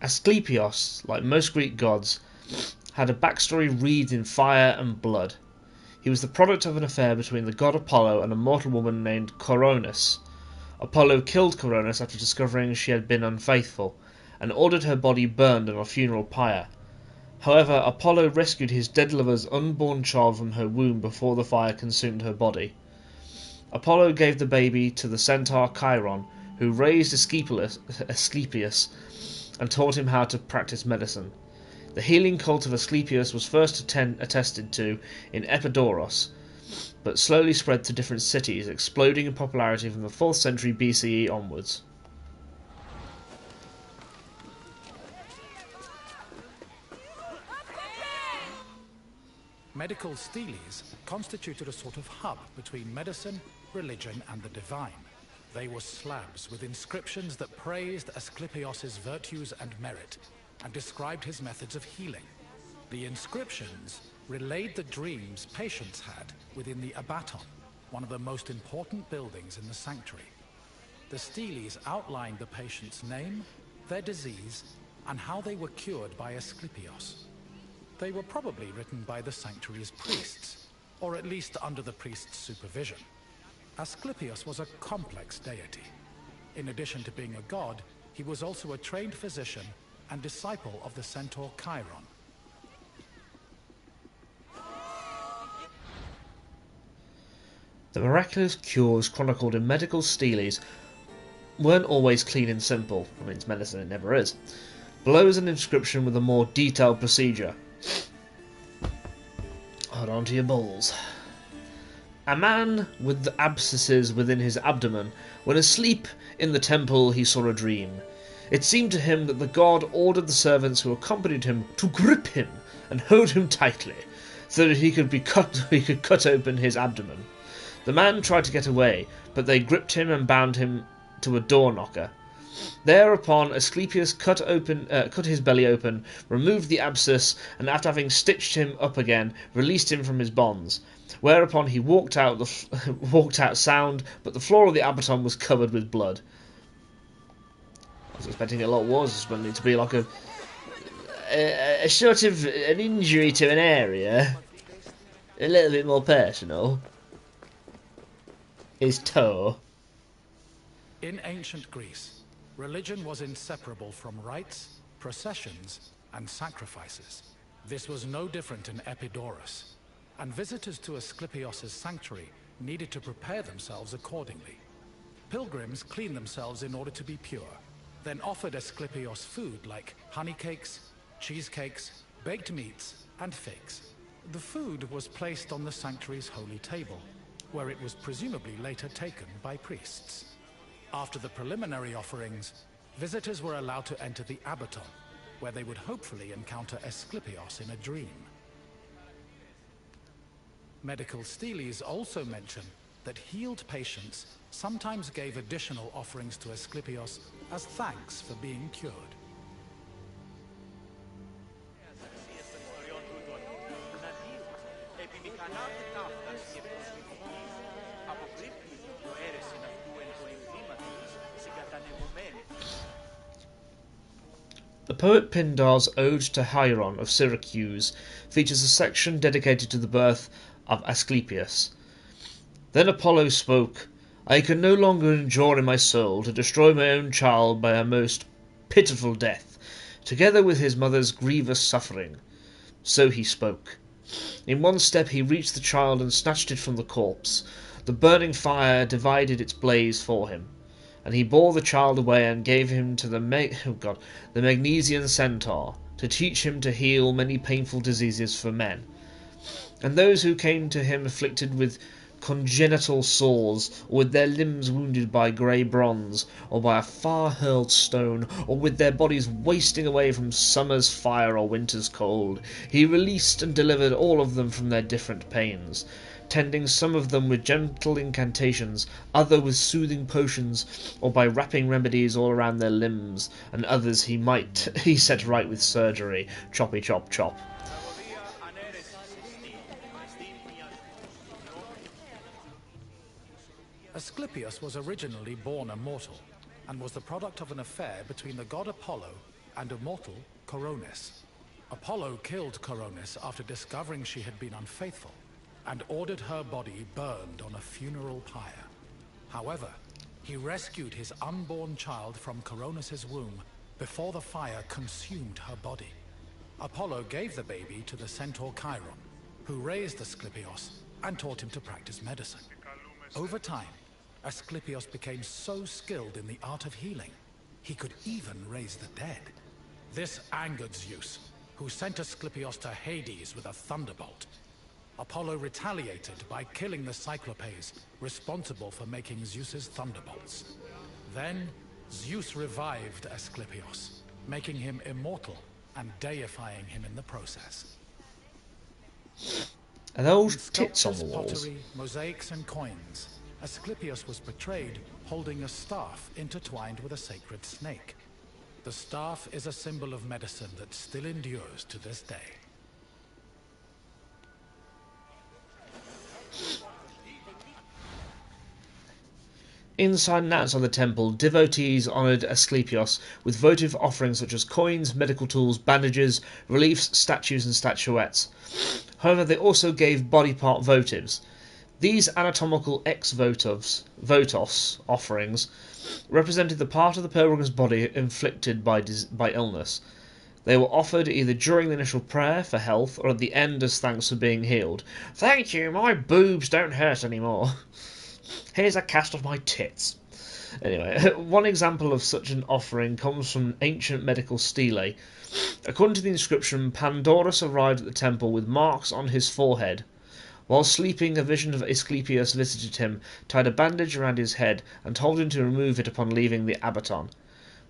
[SPEAKER 1] Asclepios, like most Greek gods, had a backstory wreathed in fire and blood. He was the product of an affair between the god Apollo and a mortal woman named Coronis. Apollo killed Coronis after discovering she had been unfaithful, and ordered her body burned on a funeral pyre. However, Apollo rescued his dead lover's unborn child from her womb before the fire consumed her body. Apollo gave the baby to the centaur Chiron, who raised Asclepius and taught him how to practice medicine. The healing cult of Asclepius was first attested to in Epidaurus, but slowly spread to different cities, exploding in popularity from the 4th century BCE onwards.
[SPEAKER 6] Medical steles constituted a sort of hub between medicine, religion, and the divine. They were slabs with inscriptions that praised Asclepios' virtues and merit, and described his methods of healing. The inscriptions relayed the dreams patients had within the abaton, one of the most important buildings in the sanctuary. The steles outlined the patient's name, their disease, and how they were cured by Asclepios. They were probably written by the sanctuary's priests, or at least under the priest's supervision. Asclepios was a complex deity. In addition to being a god, he was also a trained physician and disciple of the centaur Chiron.
[SPEAKER 1] The miraculous cures chronicled in medical steles weren't always clean and simple. I mean, it's medicine, it never is. Below is an inscription with a more detailed procedure. Hold on to your balls. A man with abscesses within his abdomen. When asleep in the temple, he saw a dream. It seemed to him that the god ordered the servants who accompanied him to grip him and hold him tightly, so that he could cut open his abdomen. The man tried to get away, but they gripped him and bound him to a door knocker. Thereupon Asclepius cut his belly open, removed the abscess, and after having stitched him up again, released him from his bonds. Whereupon he walked out sound, but the floor of the abaton was covered with blood. I was expecting a lot worse, but it to be like a sort of an injury to an area, a little bit more personal. His toe.
[SPEAKER 6] In ancient Greece, religion was inseparable from rites, processions, and sacrifices. This was no different in Epidaurus, and visitors to Asclepios' sanctuary needed to prepare themselves accordingly. Pilgrims cleaned themselves in order to be pure, then offered Asclepios food like honey cakes, cheesecakes, baked meats, and figs. The food was placed on the sanctuary's holy table, where it was presumably later taken by priests. After the preliminary offerings, visitors were allowed to enter the abaton, where they would hopefully encounter Asclepios in a dream. Medical steles also mention that healed patients sometimes gave additional offerings to Asclepios as thanks for being cured.
[SPEAKER 1] The poet Pindar's Ode to Hieron of Syracuse features a section dedicated to the birth of Asclepius. Then Apollo spoke, I can no longer endure in my soul to destroy my own child by a most pitiful death, together with his mother's grievous suffering. So he spoke. In one step he reached the child and snatched it from the corpse. The burning fire divided its blaze for him, and he bore the child away and gave him to the Magnesian centaur, to teach him to heal many painful diseases for men. And those who came to him afflicted with congenital sores, or with their limbs wounded by grey bronze, or by a far-hurled stone, or with their bodies wasting away from summer's fire or winter's cold, he released and delivered all of them from their different pains, tending some of them with gentle incantations, other with soothing potions, or by wrapping remedies all around their limbs, and others he set right with surgery, choppy chop chop.
[SPEAKER 6] Asclepius was originally born immortal, and was the product of an affair between the god Apollo and immortal Coronis. Apollo killed Coronis after discovering she had been unfaithful, and ordered her body burned on a funeral pyre. However, he rescued his unborn child from Coronis's womb before the fire consumed her body. Apollo gave the baby to the centaur Chiron, who raised Asclepios and taught him to practice medicine. Over time, Asclepios became so skilled in the art of healing, he could even raise the dead. This angered Zeus, who sent Asclepios to Hades with a thunderbolt. Apollo retaliated by killing the Cyclopes responsible for making Zeus's thunderbolts. Then, Zeus revived Asclepios, making him immortal and deifying him in the process.
[SPEAKER 1] And those
[SPEAKER 6] In
[SPEAKER 1] tits on
[SPEAKER 6] sculptures,
[SPEAKER 1] the walls.
[SPEAKER 6] pottery, mosaics, and coins, Asclepius was portrayed holding a staff intertwined with a sacred snake. The staff is a symbol of medicine that still endures to this day.
[SPEAKER 1] Inside and outside the temple, devotees honoured Asclepios with votive offerings such as coins, medical tools, bandages, reliefs, statues and statuettes. However, they also gave body part votives. These anatomical votos offerings represented the part of the pilgrim's body inflicted by illness. They were offered either during the initial prayer for health or at the end as thanks for being healed. Thank you, my boobs don't hurt anymore. Here's a cast of my tits. Anyway, one example of such an offering comes from ancient medical stele. According to the inscription, Pandorus arrived at the temple with marks on his forehead. While sleeping, a vision of Asclepius visited him, tied a bandage around his head, and told him to remove it upon leaving the abaton.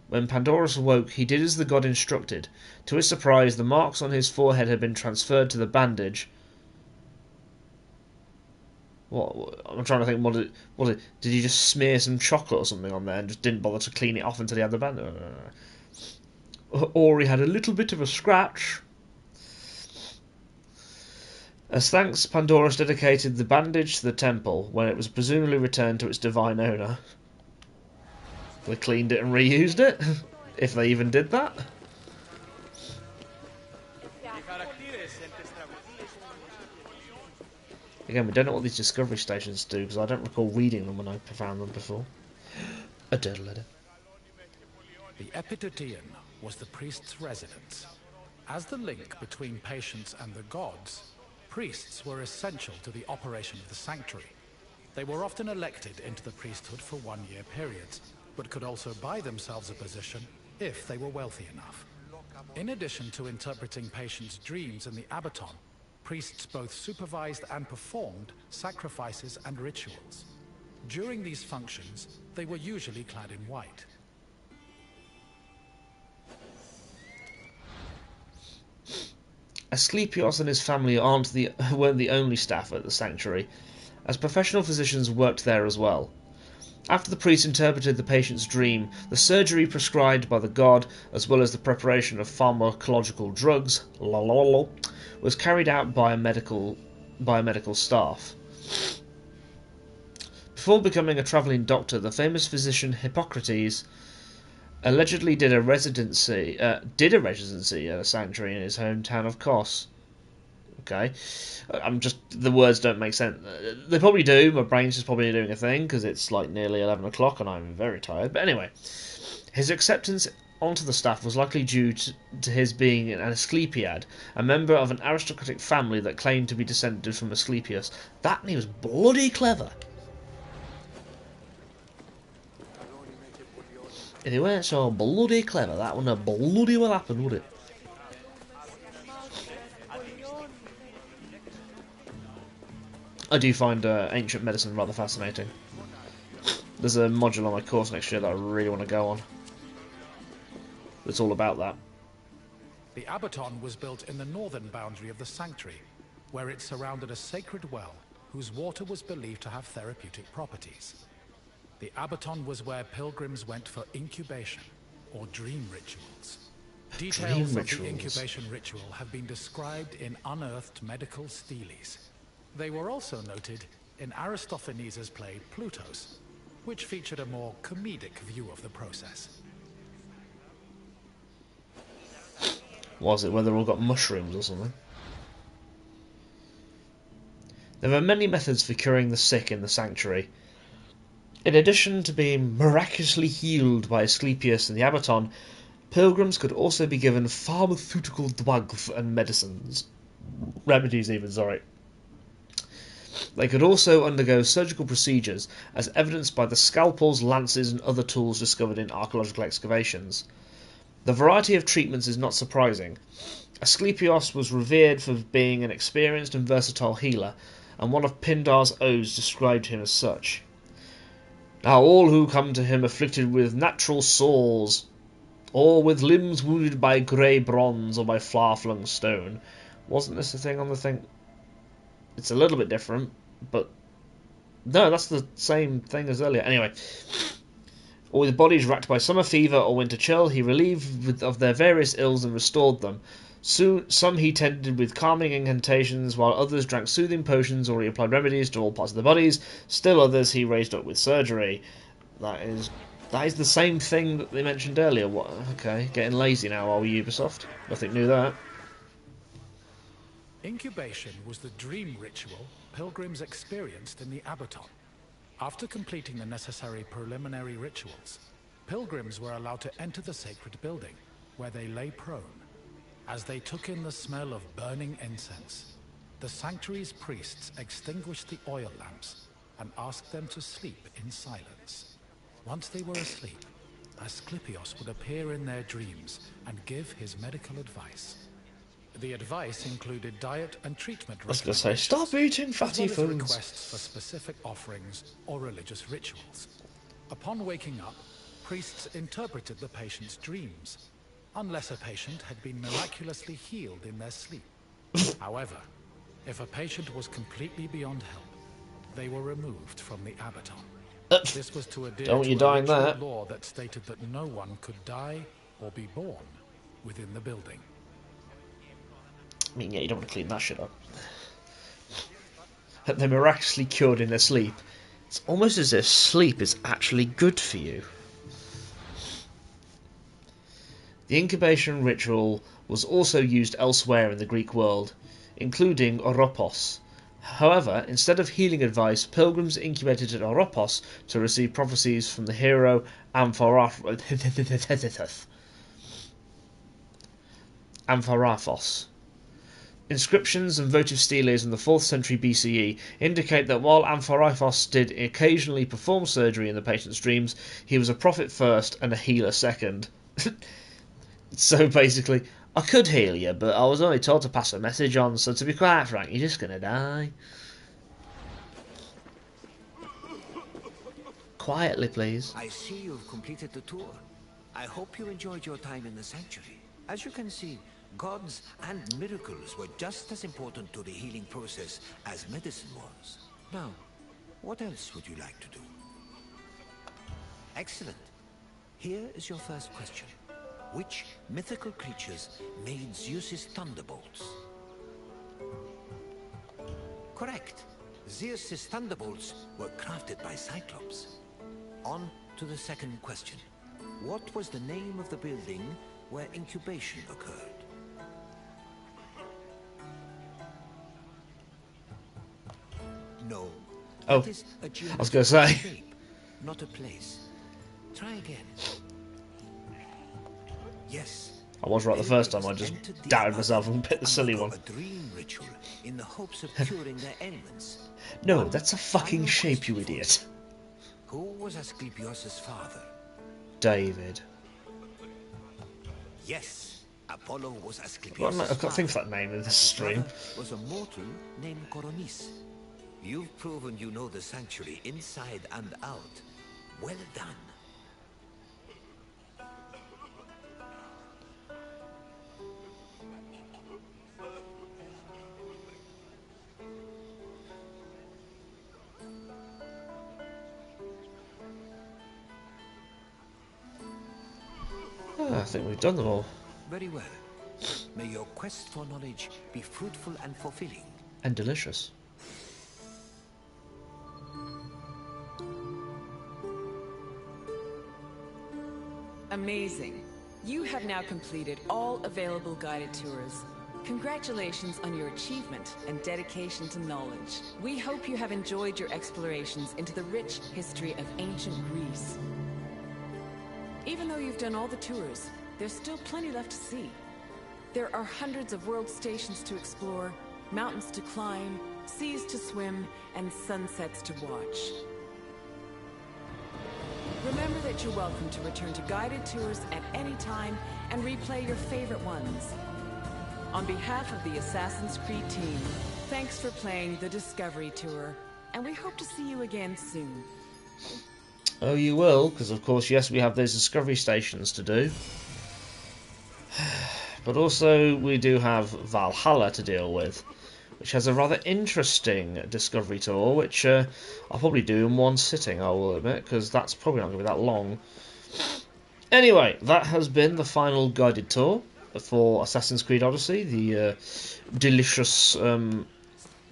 [SPEAKER 1] When Pandorus awoke, he did as the god instructed. To his surprise, the marks on his forehead had been transferred to the bandage. What? I'm trying to think. Did he just smear some chocolate or something on there and just didn't bother to clean it off until he had the bandage? Or he had a little bit of a scratch. As thanks, Pandorus dedicated the bandage to the temple, when it was presumably returned to its divine owner. They cleaned it and reused it, if they even did that. Again, we don't know what these discovery stations do, because I don't recall reading them when I found them before. A dead letter.
[SPEAKER 6] The Epitaphion was the priest's residence. As the link between patients and the gods, priests were essential to the operation of the sanctuary. They were often elected into the priesthood for one-year periods, but could also buy themselves a position if they were wealthy enough. In addition to interpreting patients' dreams in the abaton, priests both supervised and performed sacrifices and rituals. During these functions, they were usually clad in white.
[SPEAKER 1] Asclepios and his family weren't the only staff at the sanctuary. as professional physicians worked there as well. After the priest interpreted the patient's dream, the surgery prescribed by the god, as well as the preparation of pharmacological drugs, was carried out by medical staff. Before becoming a travelling doctor, the famous physician Hippocrates allegedly did a residency at a sanctuary in his hometown of Kos. Okay, the words don't make sense. They probably do. My brain's just probably doing a thing because it's like nearly 11 o'clock and I'm very tired. But anyway, his acceptance onto the staff was likely due to his being an Asclepiad, a member of an aristocratic family that claimed to be descended from Asclepius. That and he was bloody clever. If he weren't so bloody clever, that wouldn't have bloody well happened, would it? I do find ancient medicine rather fascinating. There's a module on my course next year that I really want to go on. It's all about that.
[SPEAKER 6] The Abaton was built in the northern boundary of the sanctuary, where it surrounded a sacred well whose water was believed to have therapeutic properties. The Abaton was where pilgrims went for incubation, or dream rituals. Details of the incubation ritual have been described in unearthed medical steles. They were also noted in Aristophanes' play Plutus, which featured a more comedic view of the process.
[SPEAKER 1] Was it where they all got mushrooms or something? There are many methods for curing the sick in the sanctuary. In addition to being miraculously healed by Asclepius and the Abaton, pilgrims could also be given pharmaceutical drugs and remedies even, sorry. They could also undergo surgical procedures, as evidenced by the scalpels, lances and other tools discovered in archaeological excavations. The variety of treatments is not surprising. Asclepius was revered for being an experienced and versatile healer, and one of Pindar's odes described him as such. Now all who come to him afflicted with natural sores, or with limbs wounded by grey bronze or by far-flung stone. Wasn't this the thing on the thing? It's a little bit different, but no, that's the same thing as earlier. Anyway, or with bodies racked by summer fever or winter chill, he relieved of their various ills and restored them. Some he tended with calming incantations, while others drank soothing potions or he applied remedies to all parts of their bodies. Still others he raised up with surgery. That is the same thing that they mentioned earlier. What? Okay, getting lazy now, are we, Ubisoft? Nothing new there.
[SPEAKER 6] Incubation was the dream ritual pilgrims experienced in the Abaton. After completing the necessary preliminary rituals, pilgrims were allowed to enter the sacred building, where they lay prone. As they took in the smell of burning incense, the sanctuary's priests extinguished the oil lamps and asked them to sleep in silence. Once they were asleep, Asclepius would appear in their dreams and give his medical advice. The advice included diet and treatment recommendations. I was going to say, stop eating fatty foods. Requests for specific offerings or religious rituals. Upon waking up, priests interpreted the patient's dreams, unless a patient had been miraculously healed in their sleep. However, if a patient was completely beyond help, they were removed from the Abaton. This was to adhere to a ritual law that stated that no one could die or be born within the building.
[SPEAKER 1] I mean, yeah, you don't want to clean that shit up. They're miraculously cured in their sleep. It's almost as if sleep is actually good for you. The incubation ritual was also used elsewhere in the Greek world, including Oropos. However, instead of healing advice, pilgrims incubated at Oropos to receive prophecies from the hero Amphiaraphos. Inscriptions and votive steles in the 4th century BCE indicate that while Amphiaraphos did occasionally perform surgery in the patient's dreams, he was a prophet first and a healer second. So basically, I could heal you, but I was only told to pass a message on, so to be quite frank, you're just gonna die. Quietly, please.
[SPEAKER 4] I see you've completed the tour. I hope you enjoyed your time in the sanctuary. As you can see, gods and miracles were just as important to the healing process as medicine was. Now, What else would you like to do? Excellent. Here is your first question. Which mythical creatures made Zeus's thunderbolts? Correct. Zeus's thunderbolts were crafted by Cyclops. On to the second question. What was the name of the building where incubation occurred? No.
[SPEAKER 1] Oh,
[SPEAKER 4] That is a
[SPEAKER 1] I was going to say.
[SPEAKER 4] shape, not a place. Try again. Yes.
[SPEAKER 1] I was right the first time, I just doubted myself and picked the silly one.
[SPEAKER 4] A dream ritual in the hopes of curing their ailments.
[SPEAKER 1] No, that's a fucking shape, you idiot.
[SPEAKER 4] Who was Asclepios' father?
[SPEAKER 1] David.
[SPEAKER 4] Yes, Apollo was Asclepios'
[SPEAKER 1] Well, I've got
[SPEAKER 4] father.
[SPEAKER 1] things for that name in this
[SPEAKER 4] His
[SPEAKER 1] stream.
[SPEAKER 4] brother was a mortal named Coronis. You've proven you know the sanctuary inside and out. Well done.
[SPEAKER 1] I think we've done them all.
[SPEAKER 4] Very well. May your quest for knowledge be fruitful and fulfilling.
[SPEAKER 1] And delicious.
[SPEAKER 3] Amazing. You have now completed all available guided tours. Congratulations on your achievement and dedication to knowledge. We hope you have enjoyed your explorations into the rich history of ancient Greece. Even though you've done all the tours, there's still plenty left to see. There are hundreds of world stations to explore, mountains to climb, seas to swim, and sunsets to watch. Remember that you're welcome to return to guided tours at any time and replay your favorite ones. On behalf of the Assassin's Creed team, thanks for playing the Discovery Tour, and we hope to see you again soon.
[SPEAKER 1] Oh, you will, because of course, yes, we have those discovery stations to do. But also, we do have Valhalla to deal with, which has a rather interesting discovery tour, which I'll probably do in one sitting, I will admit, because that's probably not going to be that long. Anyway, that has been the final guided tour for Assassin's Creed Odyssey, the delicious... it's going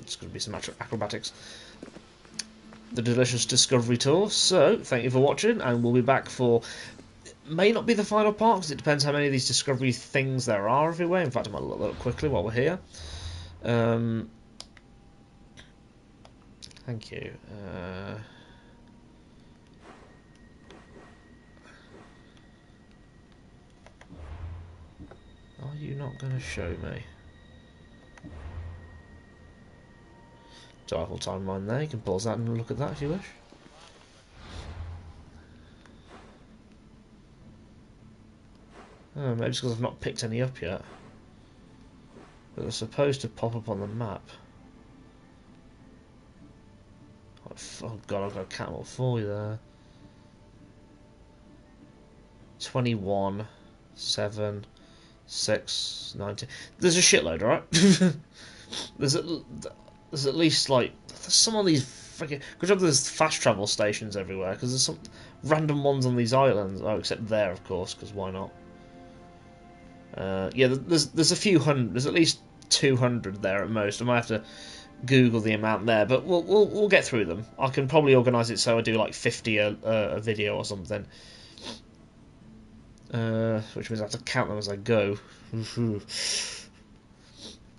[SPEAKER 1] to be some acrobatics. The delicious discovery tour. So, thank you for watching, and we'll be back for... May not be the final part, because it depends how many of these discovery things there are everywhere. In fact, I might look quickly while we're here. Thank you. Are you not going to show me? Dial timeline there. You can pause that and look at that if you wish. Oh, maybe it's because I've not picked any up yet. But they're supposed to pop up on the map. Oh god, I've got a camel for you there. 21, 7, 6, 19. There's a shitload, alright? there's at least like there's some of these freaking. Good job there's fast travel stations everywhere, because there's some random ones on these islands. Oh, except there, of course, because why not? Yeah, there's a few hundred. There's at least 200 there at most. I might have to Google the amount there, but we'll get through them. I can probably organise it so I do like 50 a video or something. Which means I have to count them as I go.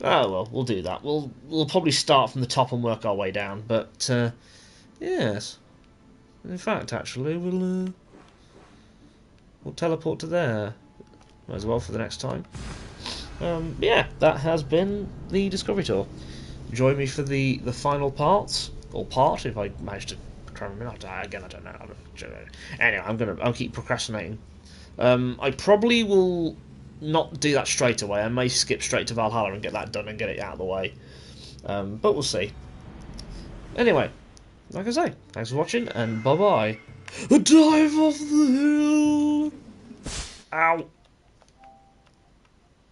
[SPEAKER 1] Oh well, we'll do that. We'll probably start from the top and work our way down. But yes, in fact, actually, we'll teleport to there. Might as well for the next time. Yeah, that has been the Discovery Tour. Join me for the final parts, or part, if I manage to remember. Again, I don't know. Anyway, I'll keep procrastinating. I probably will not do that straight away. I may skip straight to Valhalla and get that done and get it out of the way. But we'll see. Anyway, like I say, thanks for watching, and bye-bye. A dive off the hill! Ow!